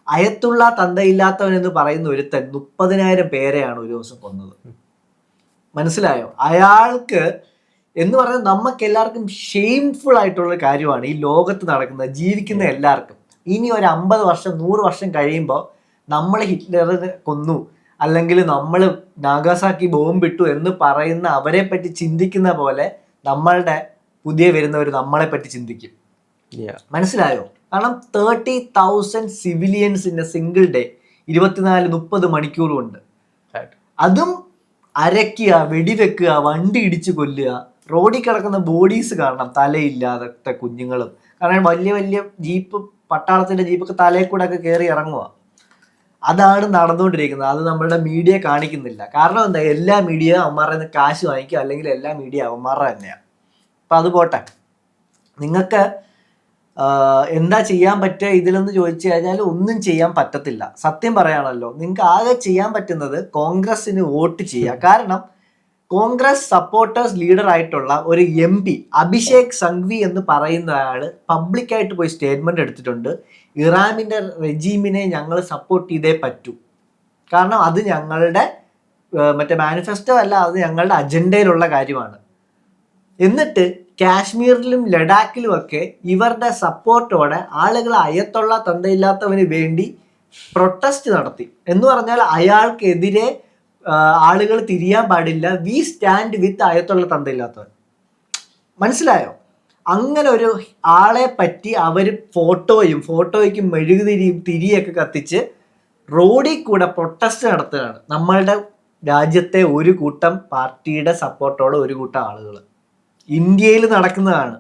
അയത്തുള്ള തന്തയില്ലാത്തവൻ എന്ന് പറയുന്ന ഒരുത്തൻ 30,000 പേരെയാണ് ഒരു ദിവസം കൊന്നത്. മനസ്സിലായോ? അയാൾക്ക് എന്ന് പറയുന്നത് നമുക്ക് എല്ലാവർക്കും ഷെയിംഫുൾ ആയിട്ടുള്ള കാര്യമാണ് ഈ ലോകത്ത് നടക്കുന്നത്, ജീവിക്കുന്ന എല്ലാവർക്കും. ഇനി ഒരു 50 വർഷം 100 വർഷം കഴിയുമ്പോൾ നമ്മൾ ഹിറ്റ്ലറിനെ കൊന്നു അല്ലെങ്കിൽ നമ്മൾ നാഗാസാക്കി ബോംബിട്ടു എന്ന് പറയുന്ന അവരെ പറ്റി ചിന്തിക്കുന്ന പോലെ നമ്മളുടെ പുതിയ വരുന്നവർ നമ്മളെ പറ്റി ചിന്തിക്കും. മനസ്സിലായോ? കാരണം 30,000 civilians in A single day, 24-30 മണിക്കൂർ കൊണ്ട്. അതും അരയ്ക്കുക, വെടിവെക്കുക, വണ്ടി ഇടിച്ച് കൊല്ലുക, റോഡിൽ കിടക്കുന്ന ബോഡീസ് കാണണം, തലയില്ലാത്ത കുഞ്ഞുങ്ങളും. കാരണം വലിയ വലിയ ജീപ്പ്, പട്ടാളത്തിന്റെ ജീപ്പൊക്കെ തലയിൽ കൂടെ ഒക്കെ കയറി ഇറങ്ങുക. അതാണ് നടന്നുകൊണ്ടിരിക്കുന്നത്. അത് നമ്മളുടെ മീഡിയ കാണിക്കുന്നില്ല. കാരണം എന്താ, എല്ലാ മീഡിയ അവന്മാരുടെ കാശ് വാങ്ങിക്കുക, അല്ലെങ്കിൽ എല്ലാ മീഡിയ അവന്മാരുടെ തന്നെയാണ്. അപ്പം അത് പോട്ടെ. നിങ്ങൾക്ക് എന്താ ചെയ്യാൻ പറ്റുക ഇതിലെന്ന് ചോദിച്ചു കഴിഞ്ഞാൽ ഒന്നും ചെയ്യാൻ പറ്റത്തില്ല. സത്യം പറയാണല്ലോ, നിങ്ങൾക്ക് ആകെ ചെയ്യാൻ പറ്റുന്നത് കോൺഗ്രസിന് വോട്ട് ചെയ്യുക. കാരണം കോൺഗ്രസ് സപ്പോർട്ടേഴ്സ് ലീഡർ ആയിട്ടുള്ള ഒരു MP അഭിഷേക് സംഘ്വി എന്ന് പറയുന്ന ആൾ പബ്ലിക്കായിട്ട് പോയി സ്റ്റേറ്റ്മെന്റ് എടുത്തിട്ടുണ്ട്. ഇറാനിന്റെ റെജീമിനെ ഞങ്ങൾ സപ്പോർട്ട് ചെയ്തേ പറ്റൂ, കാരണം അത് ഞങ്ങളുടെ മറ്റേ മാനിഫെസ്റ്റോ അല്ല, അത് ഞങ്ങളുടെ അജണ്ടയിലുള്ള കാര്യമാണ്. എന്നിട്ട് കാശ്മീരിലും ലഡാക്കിലും ഒക്കെ ഇവരുടെ സപ്പോർട്ടോടെ ആളുകൾ അയത്തുള്ള തന്തയില്ലാത്തവന് വേണ്ടി പ്രൊട്ടസ്റ്റ് നടത്തി. എന്ന് പറഞ്ഞാൽ അയാൾക്കെതിരെ ആളുകൾ തിരിയാൻ പാടില്ല, വി സ്റ്റാൻഡ് വിത്ത് അയത്തുള്ള തന്തയില്ലാത്തവൻ. മനസ്സിലായോ? അങ്ങനെ ഒരു ആളെ പറ്റി അവർ ഫോട്ടോയ്ക്ക് തിരിയൊക്കെ കത്തിച്ച് റോഡിൽ കൂടെ പ്രൊട്ടസ്റ്റ് നടത്തുകയാണ്. നമ്മളുടെ രാജ്യത്തെ ഒരു കൂട്ടം പാർട്ടിയുടെ സപ്പോർട്ടോടെ ഒരു കൂട്ടം ആളുകൾ ഇന്ത്യയിൽ നടക്കുന്നതാണ്.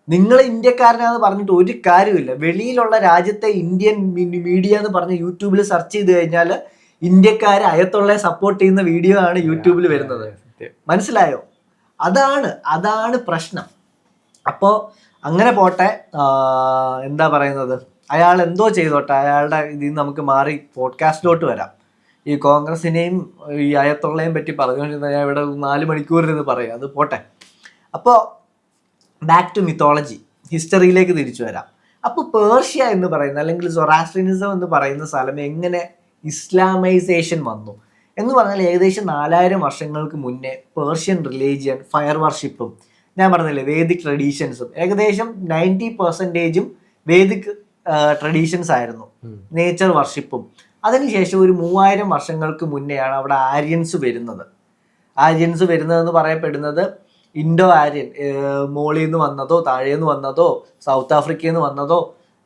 നിങ്ങൾ ഇന്ത്യക്കാരനാന്ന് പറഞ്ഞിട്ട് ഒരു കാര്യമില്ല. വെളിയിലുള്ള രാജ്യത്തെ ഇന്ത്യൻ മീഡിയ എന്ന് പറഞ്ഞ് യൂട്യൂബിൽ സെർച്ച് ചെയ്ത് കഴിഞ്ഞാൽ ഇന്ത്യക്കാർ അയത്തുള്ള സപ്പോർട്ട് ചെയ്യുന്ന വീഡിയോ ആണ് യൂട്യൂബിൽ വരുന്നത്. മനസ്സിലായോ? അതാണ് പ്രശ്നം. അപ്പോൾ അങ്ങനെ പോട്ടെ, എന്താ പറയുന്നത്, അയാൾ എന്തോ ചെയ്തോട്ടെ, അയാളുടെ ഇതിൽ നിന്ന് നമുക്ക് മാറി പോഡ്കാസ്റ്റിലോട്ട് വരാം. ഈ കോൺഗ്രസിനെയും ഈ അയത്തുള്ളയും പറ്റി പറഞ്ഞുകൊണ്ടിരുന്ന ഞാൻ ഇവിടെ 4 മണിക്കൂറിരുന്ന് പറയാം, അത് പോട്ടെ. അപ്പോൾ ബാക്ക് ടു മിത്തോളജി, ഹിസ്റ്ററിയിലേക്ക് തിരിച്ചു വരാം. അപ്പോൾ പേർഷ്യ എന്ന് പറയുന്ന അല്ലെങ്കിൽ സൊറാസ്ട്രിയനിസം എന്ന് പറയുന്ന സ്ഥലം എങ്ങനെ ഇസ്ലാമൈസേഷൻ വന്നു എന്ന് പറഞ്ഞാൽ ഏകദേശം 4000 വർഷങ്ങൾക്ക് മുന്നേ പേർഷ്യൻ റിലീജിയൻ, ഫയർ വർഷിപ്പും, ഞാൻ പറഞ്ഞില്ലേ വേദിക് ട്രഡീഷൻസും, ഏകദേശം 90% വേദിക് ട്രഡീഷൻസ് ആയിരുന്നു, നേച്ചർ വർഷിപ്പും. അതിനുശേഷം ഒരു 3000 വർഷങ്ങൾക്ക് മുന്നെയാണ് അവിടെ ആര്യൻസ് വരുന്നത്. ആര്യൻസ് വരുന്നതെന്ന് പറയപ്പെടുന്നത് ഇൻഡോ ആര്യൻ, മോളിൽ നിന്ന് വന്നതോ താഴേന്ന് വന്നതോ സൗത്ത് ആഫ്രിക്കയിൽ നിന്ന് വന്നതോ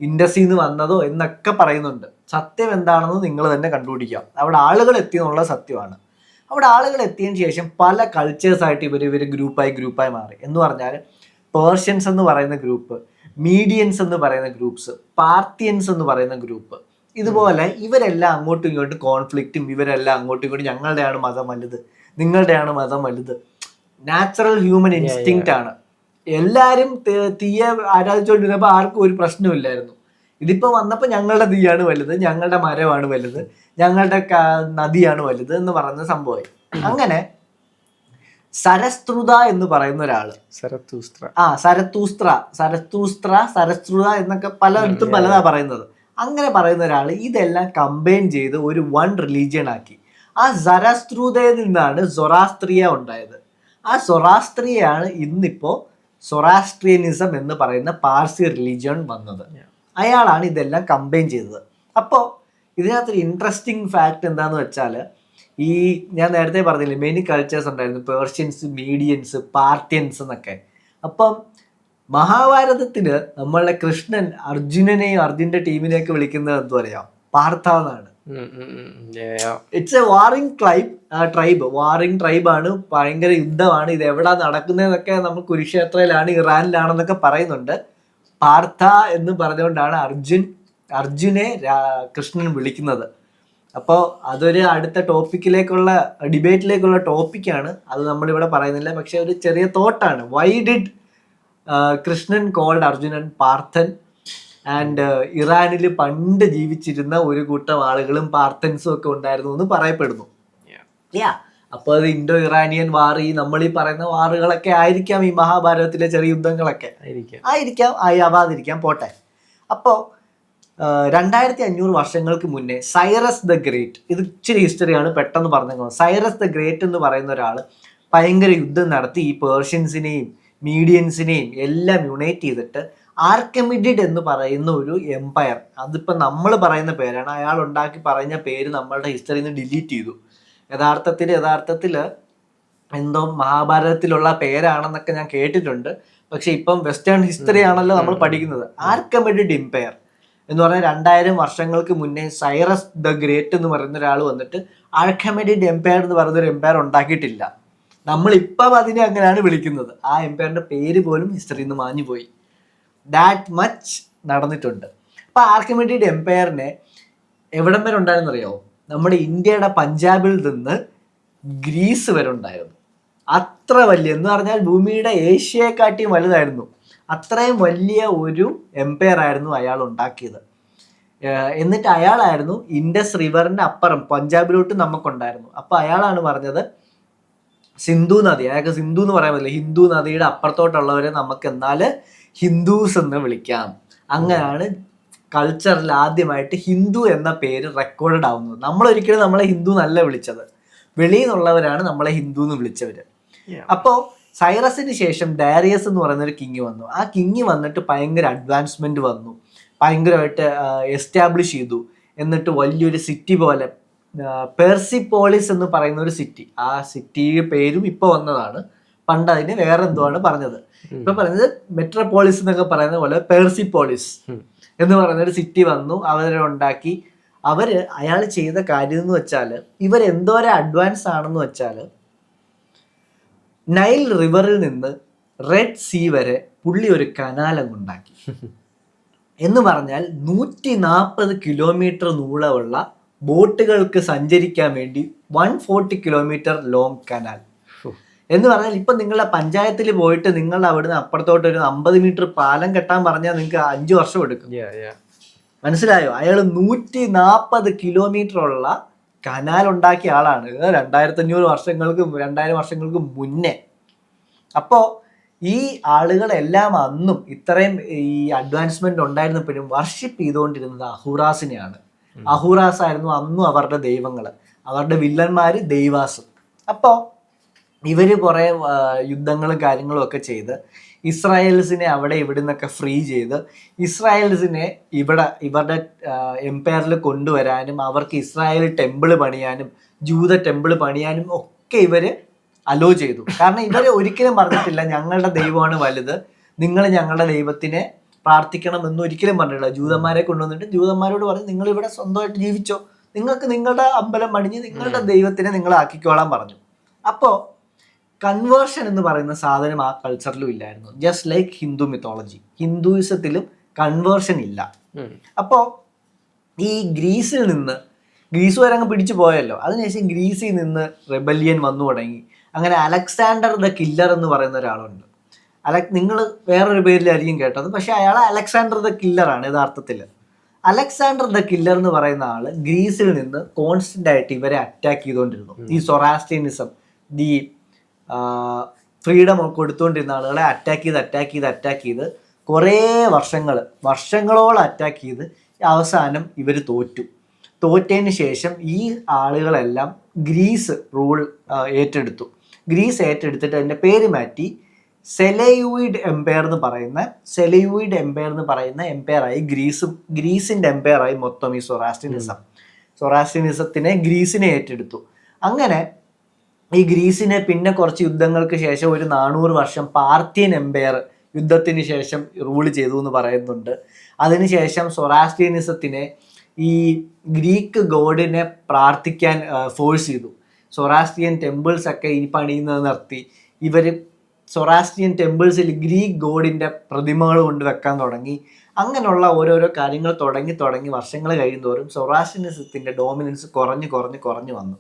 ഇൻഡസിൽ നിന്ന് വന്നതോ എന്നൊക്കെ പറയുന്നുണ്ട്. സത്യം എന്താണെന്ന് നിങ്ങൾ തന്നെ കണ്ടുപിടിക്കാം. അവിടെ ആളുകൾ എത്തിയെന്നുള്ള സത്യമാണ്. അവിടെ ആളുകൾ എത്തിയതിന് ശേഷം പല കൾച്ചേഴ്സായിട്ട് ഇവർ ഗ്രൂപ്പായി മാറി. എന്ന് പറഞ്ഞാൽ പേർഷ്യൻസ് എന്ന് പറയുന്ന ഗ്രൂപ്പ്, മീഡിയൻസ് എന്ന് പറയുന്ന ഗ്രൂപ്പ്സ്, പാർത്തിയൻസ് എന്ന് പറയുന്ന ഗ്രൂപ്പ്, ഇതുപോലെ ഇവരെല്ലാം അങ്ങോട്ടും ഇങ്ങോട്ടും കോൺഫ്ലിക്റ്റും, ഇവരെല്ലാം അങ്ങോട്ടും ഇങ്ങോട്ടും ഞങ്ങളുടെയാണ് മതം വലുത്, നിങ്ങളുടെയാണ് മതം വലുത്. നാച്ചുറൽ ഹ്യൂമൻ ഇൻസ്റ്റിങ്ക്റ്റ് ആണ്. എല്ലാവരും തീയെ ആരാധിച്ചുകൊണ്ടിരുന്നപ്പോൾ ആർക്കും ഒരു പ്രശ്നമില്ലായിരുന്നു. ഇതിപ്പോൾ വന്നപ്പോൾ ഞങ്ങളുടെ തീയാണ് വലുത്, ഞങ്ങളുടെ മരമാണ് വലുത്, ഞങ്ങളുടെ നദിയാണ് വലുത് എന്ന് പറയുന്ന സംഭവമായി. അങ്ങനെ സരസ്ത്രുത എന്ന് പറയുന്ന ഒരാള്, സരസ്ത്രുത എന്നൊക്കെ പലയിടത്തും പലതാ പറയുന്നത്. അങ്ങനെ പറയുന്ന ഒരാൾ ഇതെല്ലാം കമ്പൈൻ ചെയ്ത് ഒരു വൺ റിലീജിയൻ ആക്കി. ആ സരസ്ത്രുതയിൽ നിന്നാണ് സൊറാസ്ട്രിയ ഉണ്ടായത്. ആ സൊറാസ്ട്രിയയാണ് ഇന്നിപ്പോൾ സൊറാസ്ട്രിയനിസം എന്ന് പറയുന്ന പാർസി റിലീജിയൻ വന്നത്. അയാളാണ് ഇതെല്ലാം കമ്പൈൻ ചെയ്തത്. അപ്പോൾ ഇതിനകത്തൊരു ഇൻട്രസ്റ്റിംഗ് ഫാക്ട് എന്താണെന്ന് വെച്ചാൽ, ഈ ഞാൻ നേരത്തെ പറഞ്ഞില്ലേ മെനി കൾച്ചേഴ്സ് ഉണ്ടായിരുന്നു, പേർഷ്യൻസ്, മീഡിയൻസ്, പാർത്യൻസ് എന്നൊക്കെ. അപ്പം മഹാഭാരതത്തിന് നമ്മളുടെ കൃഷ്ണൻ അർജുനനെയും അർജുൻ്റെ ടീമിനെയൊക്കെ വിളിക്കുന്നത് എന്ത് പറയാം, പാർത്ഥ എന്നാണ്. ഇറ്റ്സ് എ വാറിംഗ് ട്രൈബാണ്, ഭയങ്കര യുദ്ധമാണ്, ഇത് എവിടാ നടക്കുന്നതെന്നൊക്കെ നമ്മൾ കുരുക്ഷേത്രയിലാണ്, ഇറാനിലാണെന്നൊക്കെ പറയുന്നുണ്ട്. പാർത്ഥ എന്ന് പറഞ്ഞുകൊണ്ടാണ് അർജുനെ കൃഷ്ണൻ വിളിക്കുന്നത്. അപ്പോൾ അതൊരു അടുത്ത ഡിബേറ്റിലേക്കുള്ള ടോപ്പിക്കാണ്, അത് നമ്മളിവിടെ പറയുന്നില്ല. പക്ഷെ ഒരു ചെറിയ തോട്ടാണ്, why did Krishnan called Arjunan Parthan? And ഇറാനിൽ പണ്ട് ജീവിച്ചിരുന്ന ഒരു കൂട്ടം ആളുകളും പാർത്തൻസും ഒക്കെ ഉണ്ടായിരുന്നു എന്ന് പറയപ്പെടുന്നു. അപ്പോൾ അത് ഇൻഡോ ഇറാനിയൻ വാർ, ഈ നമ്മൾ ഈ പറയുന്ന വാറുകളൊക്കെ ആയിരിക്കാം, ഈ മഹാഭാരതത്തിലെ ചെറിയ യുദ്ധങ്ങളൊക്കെ ആയിരിക്കാം, ആവാതിരിക്കാം, പോട്ടെ. അപ്പോൾ 2500 വർഷങ്ങൾക്ക് മുന്നേ സൈറസ് ദ ഗ്രേറ്റ്, ഇത് ഇച്ചിരി ഹിസ്റ്ററിയാണ് പെട്ടെന്ന് പറഞ്ഞത്. സൈറസ് ദ ഗ്രേറ്റ് എന്ന് പറയുന്ന ഒരാൾ ഭയങ്കര യുദ്ധം നടത്തി ഈ പേർഷ്യൻസിനെയും മീഡിയൻസിനെയും എല്ലാം യുണൈറ്റ് ചെയ്തിട്ട് ആർക്കിമിഡിഡ് എന്ന് പറയുന്ന ഒരു എംപയർ, അതിപ്പോൾ നമ്മൾ പറയുന്ന പേരാണ്, അയാൾ ഉണ്ടാക്കി പറഞ്ഞ പേര് നമ്മളുടെ ഹിസ്റ്ററിയിൽ നിന്ന് ഡിലീറ്റ് ചെയ്തു. യഥാർത്ഥത്തിൽ എന്തോ മഹാഭാരതത്തിലുള്ള പേരാണെന്നൊക്കെ ഞാൻ കേട്ടിട്ടുണ്ട്. പക്ഷെ ഇപ്പം വെസ്റ്റേൺ ഹിസ്റ്ററി ആണല്ലോ നമ്മൾ പഠിക്കുന്നത്. ആർക്കിമിഡിഡ് എംപയർ എന്ന് പറഞ്ഞാൽ 2000 വർഷങ്ങൾക്ക് മുന്നേ സൈറസ് ദ ഗ്രേറ്റ് എന്ന് പറയുന്ന ഒരാൾ വന്നിട്ട് ആർക്കിമിഡിഡ് എംപയർ എന്ന് പറയുന്നൊരു എംപയർ ഉണ്ടാക്കിയിട്ടില്ല. നമ്മളിപ്പം അതിനെ അങ്ങനെയാണ് വിളിക്കുന്നത്. ആ എംപയറിന്റെ പേര് പോലും ഹിസ്റ്ററിയിൽ നിന്ന് മാഞ്ഞു പോയി. ദാറ്റ് മച്ച് നടന്നിട്ടുണ്ട്. അപ്പോൾ ആർക്കിമിഡിഡ് എംപയറിനെ എവിടം വരെ ഉണ്ടായിരുന്നറിയോ? നമ്മുടെ ഇന്ത്യയുടെ പഞ്ചാബിൽ നിന്ന് ഗ്രീസ് വരെ ഉണ്ടായിരുന്നു. അത്ര വലിയ, എന്ന് പറഞ്ഞാൽ ഭൂമിയുടെ ഏഷ്യയെക്കാട്ടിയും വലുതായിരുന്നു. അത്രയും വലിയ ഒരു എംപയർ ആയിരുന്നു അയാൾ ഉണ്ടാക്കിയത്. എന്നിട്ട് അയാളായിരുന്നു ഇൻഡസ് റിവറിൻ്റെ അപ്പുറം പഞ്ചാബിലോട്ട് നമുക്കുണ്ടായിരുന്നു. അപ്പോൾ അയാളാണ് പറഞ്ഞത് സിന്ധു നദി, അയാൾക്ക് സിന്ധു എന്ന് പറയാൻ പറ്റില്ല, ഹിന്ദു നദിയുടെ അപ്പുറത്തോട്ടുള്ളവരെ നമുക്ക് എന്നാൽ ഹിന്ദുസ് എന്ന് വിളിക്കാം. അങ്ങനെയാണ് കൾച്ചറിൽ ആദ്യമായിട്ട് ഹിന്ദു എന്ന പേര് റെക്കോർഡഡ് ആവുന്നത്. നമ്മളൊരിക്കലും നമ്മളെ ഹിന്ദു എന്നല്ല വിളിച്ചത്. വെളിയിൽ നിന്നുള്ളവരാണ് നമ്മളെ ഹിന്ദു എന്ന് വിളിച്ചവര്. അപ്പോൾ സൈറസിന് ശേഷം ഡാരിയസ് എന്ന് പറയുന്ന ഒരു കിങ് വന്നു. ആ കിങ് വന്നിട്ട് ഭയങ്കര അഡ്വാൻസ്മെന്റ് വന്നു, ഭയങ്കരമായിട്ട് എസ്റ്റാബ്ലിഷ് ചെയ്തു. എന്നിട്ട് വലിയൊരു സിറ്റി പോലെ പെർസിപ്പോളിസ് എന്ന് പറയുന്ന ഒരു സിറ്റി, ആ സിറ്റിയുടെ പേരും ഇപ്പൊ വന്നതാണ്, പണ്ട് അതിന് വേറെ എന്തോ ആണ് പറഞ്ഞത്. ഇപ്പൊ പറയുന്നത് മെട്രോപോളിസ് എന്നൊക്കെ പറയുന്ന പോലെ പെർസിപ്പോളിസ് എന്ന് പറയുന്ന ഒരു സിറ്റി വന്നു, അവരുണ്ടാക്കി. അയാൾ ചെയ്ത കാര്യം എന്ന് വെച്ചാൽ ഇവരെന്തോരം അഡ്വാൻസ് ആണെന്ന് വെച്ചാൽ നൈൽ റിവറിൽ നിന്ന് റെഡ് സീ വരെ പുള്ളി ഒരു കനാലം ഉണ്ടാക്കി. എന്ന് പറഞ്ഞാൽ 140 കിലോമീറ്റർ നീളമുള്ള ബോട്ടുകൾക്ക് സഞ്ചരിക്കാൻ വേണ്ടി 140 കിലോമീറ്റർ ലോങ് കനാൽ. എന്ന് പറഞ്ഞാൽ ഇപ്പൊ നിങ്ങളുടെ പഞ്ചായത്തിൽ പോയിട്ട് നിങ്ങളുടെ അവിടുന്ന് അപ്പുറത്തോട്ട് ഒരു 50 മീറ്റർ പാലം കെട്ടാൻ പറഞ്ഞാൽ നിങ്ങൾക്ക് 5 വർഷം എടുക്കും. മനസ്സിലായോ? അയാൾ 140 കിലോമീറ്റർ ഉള്ള കനാൽ ഉണ്ടാക്കിയ ആളാണ് 2000 വർഷങ്ങൾക്ക് മുന്നേ. അപ്പോ ഈ ആളുകളെല്ലാം അന്നും ഇത്രയും ഈ അഡ്വാൻസ്മെന്റ് ഉണ്ടായിരുന്നപ്പോഴും വർഷിപ്പ് ചെയ്തുകൊണ്ടിരുന്നത് അഹൂറാസിനെയാണ്. അഹൂറാസ് ആയിരുന്നു അന്നും അവരുടെ ദൈവങ്ങള്, അവരുടെ വില്ലന്മാര് ദൈവാസ്. അപ്പോ ഇവര് കുറെ യുദ്ധങ്ങളും കാര്യങ്ങളും ഒക്കെ ചെയ്ത് ഇസ്രായേൽസിനെ അവിടെ ഇവിടെ നിന്നൊക്കെ ഫ്രീ ചെയ്ത് ഇസ്രായേൽസിനെ ഇവരുടെ എംപയറിൽ കൊണ്ടുവരാനും അവർക്ക് ഇസ്രായേൽ ടെമ്പിൾ പണിയാനും ജൂത ടെമ്പിൾ പണിയാനും ഒക്കെ ഇവര് അലോ ചെയ്തു. കാരണം ഇവര് ഒരിക്കലും പറഞ്ഞിട്ടില്ല ഞങ്ങളുടെ ദൈവമാണ് വലുത്, നിങ്ങൾ ഞങ്ങളുടെ ദൈവത്തിനെ പ്രാർത്ഥിക്കണം എന്ന് ഒരിക്കലും പറഞ്ഞിട്ടില്ല. ജൂതന്മാരെ കൊണ്ടുവന്നിട്ട് ജൂതന്മാരോട് പറഞ്ഞ് നിങ്ങൾ ഇവിടെ സ്വന്തമായിട്ട് ജീവിച്ചോ, നിങ്ങൾക്ക് നിങ്ങളുടെ അമ്പലം പണിഞ്ഞ് നിങ്ങളുടെ ദൈവത്തിനെ നിങ്ങൾ ആക്കിക്കോളാൻ പറഞ്ഞു. അപ്പോൾ കൺവേർഷൻ എന്ന് പറയുന്ന സാധനം ആ കൾച്ചറിലും ഇല്ലായിരുന്നു. ജസ്റ്റ് ലൈക്ക് ഹിന്ദു മിത്തോളജി, ഹിന്ദുയിസത്തിലും കൺവേർഷൻ ഇല്ല. അപ്പോൾ ഈ ഗ്രീസ് വരെ അങ്ങ് പിടിച്ചു പോയല്ലോ, അതിനുശേഷം ഗ്രീസിൽ നിന്ന് റെബല്യൻ വന്നു തുടങ്ങി. അങ്ങനെ അലക്സാണ്ടർ ദ കില്ലർ എന്ന് പറയുന്ന ഒരാളുണ്ട്. നിങ്ങൾ വേറൊരു പേരിലായിരിക്കും കേട്ടത്, പക്ഷെ അയാൾ അലക്സാണ്ടർ ദ കില്ലറാണ് യഥാർത്ഥത്തിൽ. അലക്സാണ്ടർ ദ കില്ലർ എന്ന് പറയുന്ന ആള് ഗ്രീസിൽ നിന്ന് കോൺസ്റ്റന്റ് ആയിട്ട് ഇവരെ അറ്റാക്ക് ചെയ്തുകൊണ്ടിരുന്നു. ഈ സൊറാസ്ട്രിയനിസം, ദി ഫ്രീഡം കൊടുത്തുകൊണ്ടിരുന്ന ആളുകളെ അറ്റാക്ക് ചെയ്ത് കുറേ വർഷങ്ങളോളം അറ്റാക്ക് ചെയ്ത് അവസാനം ഇവർ തോറ്റതിന് ശേഷം ഈ ആളുകളെല്ലാം ഗ്രീസ് ഏറ്റെടുത്തു. ഗ്രീസ് ഏറ്റെടുത്തിട്ട് അതിൻ്റെ പേര് മാറ്റി സെലയൂയിഡ് എംപയർ എന്ന് പറയുന്ന എംപയറായി ഗ്രീസിന്റെ എംപയറായി മൊത്തം ഈ സൊറാസ്ട്രിയനിസത്തിനെ ഗ്രീസിനെ ഏറ്റെടുത്തു. അങ്ങനെ ഈ ഗ്രീസിനെ പിന്നെ കുറച്ച് യുദ്ധങ്ങൾക്ക് ശേഷം ഒരു 400 വർഷം പാർത്തിയൻ എംപയർ യുദ്ധത്തിന് ശേഷം റൂൾ ചെയ്തു എന്ന് പറയുന്നുണ്ട്. അതിനുശേഷം സൊറാസ്ട്രിയനിസത്തിനെ ഈ ഗ്രീക്ക് ഗോഡിനെ പ്രാർത്ഥിക്കാൻ ഫോഴ്സ് ചെയ്തു. സൊറാസ്ട്രിയൻ ടെമ്പിൾസ് ഒക്കെ ഈ പണിയുന്നത് നിർത്തി ഇവർ സൊറാസ്ട്രിയൻ ടെമ്പിൾസിൽ ഗ്രീക്ക് ഗോഡിന്റെ പ്രതിമകൾ കൊണ്ട് വെക്കാൻ തുടങ്ങി. അങ്ങനെയുള്ള ഓരോരോ കാര്യങ്ങൾ തുടങ്ങി വർഷങ്ങൾ കഴിയുന്തോറും സൊറാസ്ട്രിയനിസത്തിന്റെ ഡോമിനൻസ് കുറഞ്ഞു വന്നു.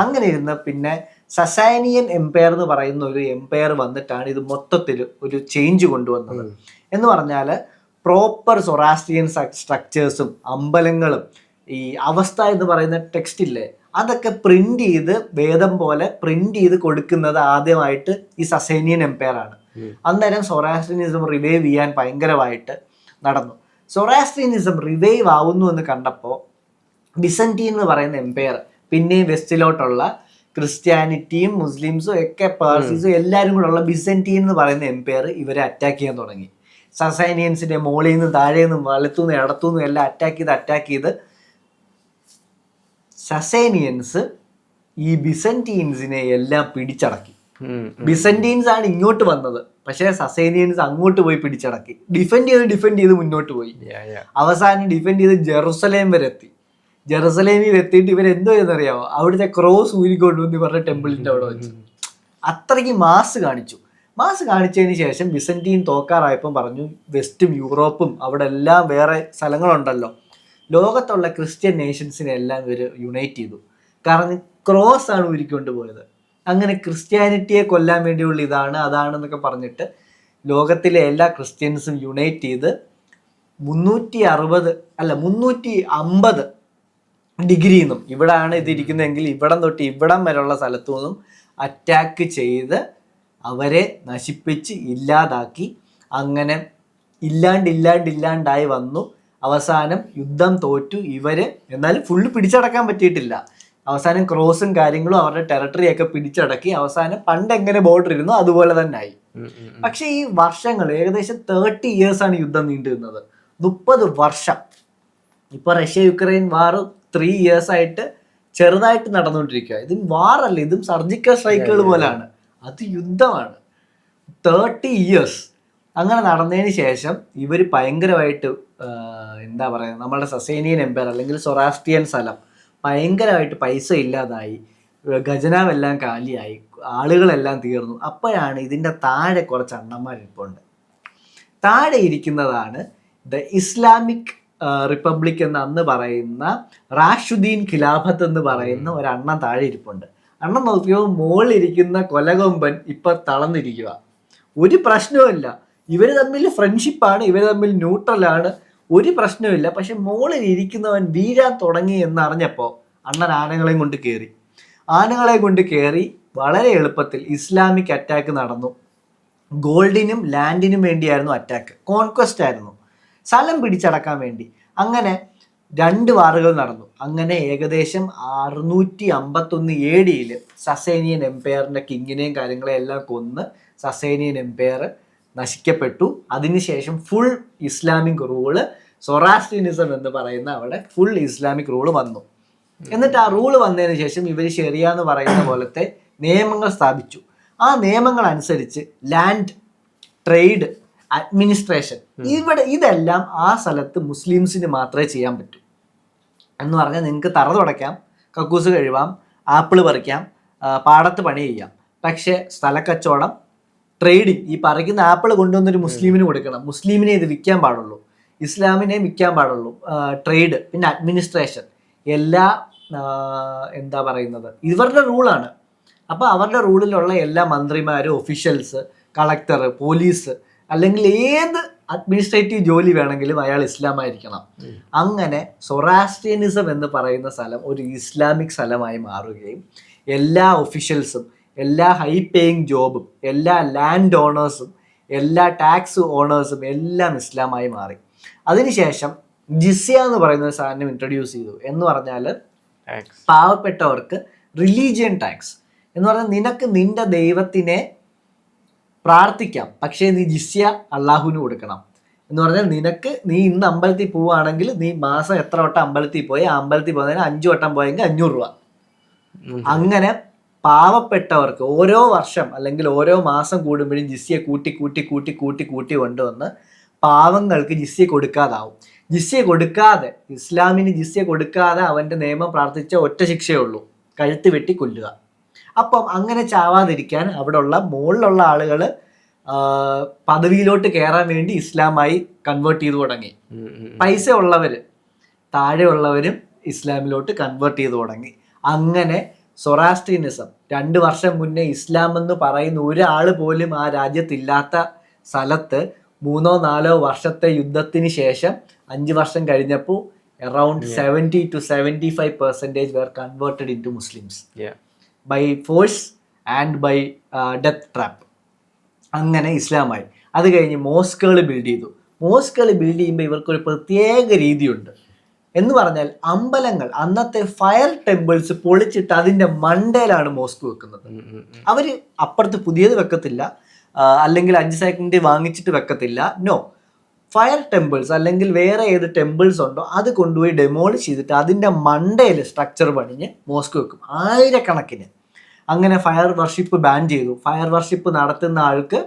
അങ്ങനെ ഇരുന്ന് പിന്നെ സസാനിയൻ എംപയർ എന്ന് പറയുന്ന ഒരു എംപയർ വന്നിട്ടാണ് ഇത് മൊത്തത്തിൽ ഒരു ചേഞ്ച് കൊണ്ടുവന്നത്. എന്ന് പറഞ്ഞാൽ പ്രോപ്പർ സൊറാസ്ട്രിയൻ സ്ട്രക്ചേഴ്സും അമ്പലങ്ങളും ഈ അവസ്ഥ എന്ന് പറയുന്ന ടെക്സ്റ്റ് ഇല്ലേ, അതൊക്കെ പ്രിന്റ് ചെയ്ത് വേദം പോലെ പ്രിന്റ് ചെയ്ത് കൊടുക്കുന്നത് ആദ്യമായിട്ട് ഈ സസേനിയൻ എംപയർ ആണ്. അന്നേരം സൊറാസ്ട്രിയനിസം റിവൈവ് ചെയ്യാൻ ഭയങ്കരമായിട്ട് നടന്നു. സൊറാസ്ട്രിയനിസം റിവൈവ് ആവുന്നു എന്ന് കണ്ടപ്പോൾ ബിസന്റീൻ എന്ന് പറയുന്ന എംപയർ പിന്നെയും വെസ്റ്റിലോട്ടുള്ള ക്രിസ്ത്യാനിറ്റിയും മുസ്ലിംസും ഒക്കെ പേർസീസും എല്ലാവരും കൂടെ ഉള്ള ബിസന്റീൻ എന്ന് പറയുന്ന എംപയർ ഇവരെ അറ്റാക്ക് ചെയ്യാൻ തുടങ്ങി. സസേനിയൻസിന്റെ മോളിൽ നിന്നും താഴെ നിന്നും വലത്തുനിന്നും ഇടത്തുനിന്നും എല്ലാം അറ്റാക്ക് ചെയ്ത് സസേനിയൻസ് ഈ ബിസന്റീൻസിനെ എല്ലാം പിടിച്ചടക്കി. ബിസന്റീൻസ് ആണ് ഇങ്ങോട്ട് വന്നത്, പക്ഷെ സസേനിയൻസ് അങ്ങോട്ട് പോയി പിടിച്ചടക്കി. ഡിഫെൻഡ് ചെയ്ത് മുന്നോട്ട് പോയി. അവസാനം ഡിഫെൻഡ് ചെയ്ത് ജെറുസലേം വരെ എത്തി. ജെറുസലേമിൽ എത്തിയിട്ട് ഇവരെന്തോ ചെയ്യുന്നറിയാമോ, അവിടുത്തെ ക്രോസ് ഊരിക്കൊണ്ടുവന്ന് ഇവരുടെ ടെമ്പിളിന്റെ അവിടെ വെച്ചു. അത്രയ്ക്ക് മാസ് കാണിച്ചതിന് ശേഷം ബിസന്റീൻ തോക്കാറായപ്പം പറഞ്ഞു വെസ്റ്റും യൂറോപ്പും അവിടെ എല്ലാം വേറെ സ്ഥലങ്ങളുണ്ടല്ലോ, ലോകത്തുള്ള ക്രിസ്ത്യൻ നേഷൻസിനെ എല്ലാം ഇവർ യുണൈറ്റ് ചെയ്തു. കാരണം ക്രോസ് ആണ് ഊരിക്കൊണ്ട് പോയത്. അങ്ങനെ ക്രിസ്ത്യാനിറ്റിയെ കൊല്ലാൻ വേണ്ടിയുള്ള അതാണെന്നൊക്കെ പറഞ്ഞിട്ട് ലോകത്തിലെ എല്ലാ ക്രിസ്ത്യൻസും യുണൈറ്റ് ചെയ്ത് 350 ഡിഗ്രിയിൽ നിന്നും, ഇവിടാണ് ഇതിരിക്കുന്നതെങ്കിൽ ഇവിടം തൊട്ട് ഇവിടം വരെയുള്ള സ്ഥലത്തു നിന്നും അറ്റാക്ക് ചെയ്ത് അവരെ നശിപ്പിച്ച് ഇല്ലാതാക്കി. അങ്ങനെ ഇല്ലാണ്ടായി വന്നു. അവസാനം യുദ്ധം തോറ്റു ഇവര്. എന്നാലും ഫുള്ള് പിടിച്ചടക്കാൻ പറ്റിയിട്ടില്ല. അവസാനം ക്രോസും കാര്യങ്ങളും അവരുടെ ടെറിട്ടറി ഒക്കെ പിടിച്ചടക്കി അവസാനം പണ്ട് എങ്ങനെ ബോർഡർ ഇരുന്നു അതുപോലെ തന്നെ ആയി. പക്ഷെ ഈ വർഷങ്ങൾ ഏകദേശം 30 years ആണ് യുദ്ധം നീണ്ടു നിന്നത്. 30 വർഷം. ഇപ്പൊ റഷ്യ യുക്രൈൻ വാർ 3 years ആയിട്ട് ചെറുതായിട്ട് നടന്നുകൊണ്ടിരിക്കുക. ഇതും വാറല്ല, ഇതും സർജിക്കൽ സ്ട്രൈക്കുകൾ പോലാണ്. അത് യുദ്ധമാണ്. 30 years അങ്ങനെ നടന്നതിന് ശേഷം ഇവർ ഭയങ്കരമായിട്ട് എന്താ പറയുക, നമ്മളുടെ സസേനിയൻ എംപയർ അല്ലെങ്കിൽ സൊറാസ്ട്രിയൻ സ്ഥലം ഭയങ്കരമായിട്ട് പൈസ ഇല്ലാതായി, ഖജനാവെല്ലാം കാലിയായി, ആളുകളെല്ലാം തീർന്നു. അപ്പോഴാണ് ഇതിൻ്റെ താഴെ കുറച്ച് അണ്ണന്മാരിപ്പുണ്ട്. താഴെ ഇരിക്കുന്നതാണ് ദ ഇസ്ലാമിക് റിപ്പബ്ലിക് എന്ന് അന്ന് പറയുന്ന റാഷുദ്ദീൻ ഖിലാഫത്ത് എന്ന് പറയുന്ന ഒരു അണ്ണൻ താഴെ ഇരിപ്പുണ്ട്. അണ്ണൻ നോക്കിയോ മുകളിലിരിക്കുന്ന കൊലകൊമ്പൻ ഇപ്പൊ തളർന്നിരിക്കുക. ഒരു പ്രശ്നവുമില്ല, ഇവർ തമ്മിൽ ഫ്രണ്ട്ഷിപ്പാണ്, ഇവർ തമ്മിൽ ന്യൂട്രലാണ്, ഒരു പ്രശ്നവുമില്ല. പക്ഷെ മുകളിൽ ഇരിക്കുന്നവൻ വീഴാൻ തുടങ്ങി എന്നറിഞ്ഞപ്പോൾ അണ്ണൻ ആനകളെയും കൊണ്ട് കയറി വളരെ എളുപ്പത്തിൽ ഇസ്ലാമിക് അറ്റാക്ക് നടന്നു. ഗോൾഡിനും ലാൻഡിനും വേണ്ടിയായിരുന്നു അറ്റാക്ക്, കോൺക്വസ്റ്റ് ആയിരുന്നു, സ്ഥലം പിടിച്ചടക്കാൻ വേണ്ടി. അങ്ങനെ 2 വാറുകൾ നടന്നു. അങ്ങനെ ഏകദേശം 651 AD സസേനിയൻ എംപയറിന്റെ കിങ്ങിനെയും കാര്യങ്ങളെയും എല്ലാം കൊന്ന് സസേനിയൻ എംപയർ നശിക്കപ്പെട്ടു. അതിനുശേഷം ഫുൾ ഇസ്ലാമിക് റൂള്, സൊറാസ്ട്രിയനിസം എന്ന് പറയുന്ന അവിടെ ഫുൾ ഇസ്ലാമിക് റൂള് വന്നു. എന്നിട്ട് ആ റൂള് വന്നതിന് ശേഷം ഇവർ ശരിയ എന്ന് പറയുന്ന പോലത്തെ നിയമങ്ങൾ സ്ഥാപിച്ചു. ആ നിയമങ്ങൾ അനുസരിച്ച് ലാൻഡ്, ട്രേഡ്, അഡ്മിനിസ്ട്രേഷൻ, ഇതെല്ലാം ആ സ്ഥലത്ത് മുസ്ലിംസിന് മാത്രമേ ചെയ്യാൻ പറ്റൂ. എന്ന് പറഞ്ഞാൽ നിങ്ങൾക്ക് തറ തുടയ്ക്കാം, കക്കൂസ് കഴുകാം, ആപ്പിള് പറിക്കാം, പാടത്ത് പണി ചെയ്യാം. പക്ഷേ സ്ഥലക്കച്ചവടം, ട്രേഡിങ്, ഈ പറിക്കുന്ന ആപ്പിൾ കൊണ്ടുവന്നൊരു മുസ്ലിമിന് കൊടുക്കണം, മുസ്ലിമിനെ ഇത് വിൽക്കാൻ പാടുള്ളൂ, ഇസ്ലാമിനെ വിൽക്കാൻ പാടുള്ളൂ. ട്രേഡ്, പിന്നെ അഡ്മിനിസ്ട്രേഷൻ, എല്ലാ എന്താ പറയുന്നത് ഇവരുടെ റൂളാണ്. അപ്പോൾ അവരുടെ റൂളിലുള്ള എല്ലാ മന്ത്രിമാരും, ഒഫീഷ്യൽസ്, കളക്ടർ, പോലീസ്, അല്ലെങ്കിൽ ഏത് അഡ്മിനിസ്ട്രേറ്റീവ് ജോലി വേണമെങ്കിലും അയാൾ ഇസ്ലാമായിരിക്കണം. അങ്ങനെ സൊറാസ്ട്രിയനിസം എന്ന് പറയുന്ന സ്ഥലം ഒരു ഇസ്ലാമിക് സ്ഥലമായി മാറുകയും എല്ലാ ഒഫീഷ്യൽസും, എല്ലാ ഹൈ പേയിങ് ജോബും, എല്ലാ ലാൻഡ് ഓണേഴ്സും, എല്ലാ ടാക്സ് ഓണേഴ്സും എല്ലാം ഇസ്ലാമായി മാറി. അതിനുശേഷം ജിസ്യ എന്ന് പറയുന്ന ഒരു സാധനം ഇൻട്രൊഡ്യൂസ് ചെയ്തു. എന്ന് പറഞ്ഞാൽ പാവപ്പെട്ടവർക്ക് റിലീജിയൻ ടാക്സ് എന്ന് പറഞ്ഞാൽ നിനക്ക് നിന്റെ ദൈവത്തിനെ പ്രാർത്ഥിക്കാം, പക്ഷേ നീ ജിസ്യ അള്ളാഹുവിന് കൊടുക്കണം. എന്ന് പറഞ്ഞാൽ നീ ഇന്ന് അമ്പലത്തിൽ പോവുകയാണെങ്കിൽ നീ മാസം എത്ര വട്ടം അമ്പലത്തിൽ പോയി, ആ അമ്പലത്തിൽ പോകുന്നതിന് 5 വട്ടം പോയെങ്കിൽ 500 രൂപ. അങ്ങനെ പാവപ്പെട്ടവർക്ക് ഓരോ വർഷം അല്ലെങ്കിൽ ഓരോ മാസം കൂടുമ്പോഴും ജിസ്യ കൂട്ടി കൊണ്ടുവന്ന് പാവങ്ങൾക്ക് ജിസ്യ കൊടുക്കാതാവും. ഇസ്ലാമിന് ജിസ്യ കൊടുക്കാതെ അവൻ്റെ നിയമം പ്രാർത്ഥിച്ച ഒറ്റ ശിക്ഷയേ ഉള്ളൂ, കഴുത്ത് വെട്ടി കൊല്ലുക. അപ്പം അങ്ങനെ ചാവാതിരിക്കാൻ അവിടെയുള്ള മുകളിലുള്ള ആളുകൾ പദവിയിലോട്ട് കയറാൻ വേണ്ടി ഇസ്ലാമായി കൺവേർട്ട് ചെയ്തു തുടങ്ങി. പൈസ ഉള്ളവർ, താഴെയുള്ളവരും ഇസ്ലാമിലോട്ട് കൺവേർട്ട് ചെയ്തു തുടങ്ങി. അങ്ങനെ സൊറാസ്ട്രിയനിസം 2 വർഷം മുന്നേ ഇസ്ലാം എന്ന് പറയുന്ന ഒരാൾ പോലും ആ രാജ്യത്തില്ലാത്ത സ്ഥലത്ത് 3-4 വർഷത്തെ യുദ്ധത്തിന് ശേഷം 5 വർഷം കഴിഞ്ഞപ്പോൾ around 70 to 75% were converted into Muslims by force and by death trap. അങ്ങനെ ഇസ്ലാമായി. അത് കഴിഞ്ഞ് മോസ്കുകൾ ബിൽഡ് ചെയ്തു. ചെയ്യുമ്പോൾ ഇവർക്കൊരു പ്രത്യേക രീതിയുണ്ട്. എന്ന് പറഞ്ഞാൽ അമ്പലങ്ങൾ, അന്നത്തെ ഫയർ ടെമ്പിൾസ് പൊളിച്ചിട്ട് അതിൻ്റെ മണ്ടയിലാണ് മോസ്ക് വെക്കുന്നത്. അവർ അപ്പുറത്ത് പുതിയത് വെക്കത്തില്ല, അല്ലെങ്കിൽ 5 സെക്കൻഡ് വാങ്ങിച്ചിട്ട് വെക്കത്തില്ല. നോ, ഫയർ ടെമ്പിൾസ് അല്ലെങ്കിൽ വേറെ ഏത് ടെമ്പിൾസ് ഉണ്ടോ അത് കൊണ്ടുപോയി ഡെമോളിഷ് ചെയ്തിട്ട് അതിൻ്റെ മണ്ടയിൽ സ്ട്രക്ചർ പണിഞ്ഞ് മോസ്ക് വെക്കും, 1000 കണക്കിന്. അങ്ങനെ ഫയർ വർഷിപ്പ് ബാൻ ചെയ്തു. ഫയർ വർഷിപ്പ് നടത്തുന്ന ആൾക്ക്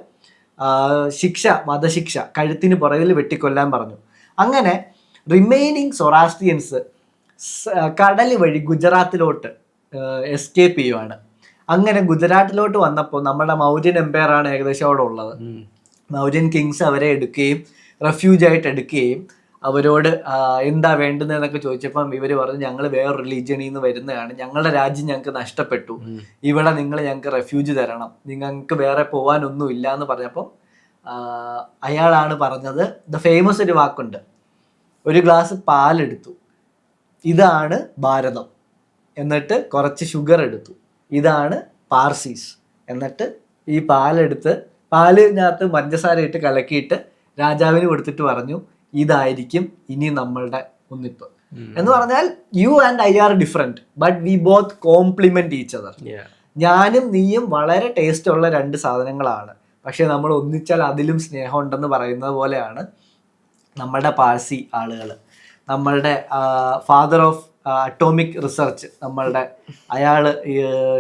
വധശിക്ഷ, കഴുത്തിന് പുറകിൽ വെട്ടിക്കൊല്ലാൻ പറഞ്ഞു. അങ്ങനെ റിമൈനിങ് സൊറാസ്ട്രിയൻസ് കടൽ വഴി ഗുജറാത്തിലോട്ട് എസ്കേപ്പ് ചെയ്യുവാണ്. അങ്ങനെ ഗുജറാത്തിലോട്ട് വന്നപ്പോൾ നമ്മുടെ മൗര്യൻ എംപയർ ആണ് ഏകദേശം അവിടെ ഉള്ളത്. മൗര്യൻ കിങ്സ് അവരെ റെഫ്യൂജായിട്ട് എടുക്കുകയും അവരോട് എന്താ വേണ്ടുന്നതെന്നൊക്കെ ചോദിച്ചപ്പം ഇവർ പറഞ്ഞു, ഞങ്ങൾ വേറെ റിലീജിയനിൽ നിന്ന് വരുന്നതാണ്, ഞങ്ങളുടെ രാജ്യം ഞങ്ങൾക്ക് നഷ്ടപ്പെട്ടു, ഇവിടെ നിങ്ങൾ ഞങ്ങൾക്ക് റെഫ്യൂജ് തരണം, നിങ്ങൾക്ക് വേറെ പോകാനൊന്നും ഇല്ല എന്ന് പറഞ്ഞപ്പം അയാളാണ് പറഞ്ഞത്, ഫേമസ് ഒരു വാക്കുണ്ട്, ഒരു ഗ്ലാസ് പാലെടുത്തു, ഇതാണ് ഭാരതം, എന്നിട്ട് കുറച്ച് ഷുഗർ എടുത്തു, ഇതാണ് പാർസീസ്, എന്നിട്ട് ഈ പാലിനകത്ത് പഞ്ചസാര ഇട്ട് കലക്കിയിട്ട് രാജാവിന് കൊടുത്തിട്ട് പറഞ്ഞു, ഇതായിരിക്കും ഇനി നമ്മളുടെ ഒന്നിപ്പ്. എന്ന് പറഞ്ഞാൽ you and I are different but we both complement each other. ഞാനും നീയും വളരെ ടേസ്റ്റ് ഉള്ള രണ്ട് സാധനങ്ങളാണ്, പക്ഷെ നമ്മൾ ഒന്നിച്ചാൽ അതിലും സ്നേഹം ഉണ്ടെന്ന് പറയുന്നത് പോലെയാണ് നമ്മളുടെ പാഴ്സി ആളുകൾ. നമ്മളുടെ ഫാദർ ഓഫ് അറ്റോമിക് റിസർച്ച് അയാൾ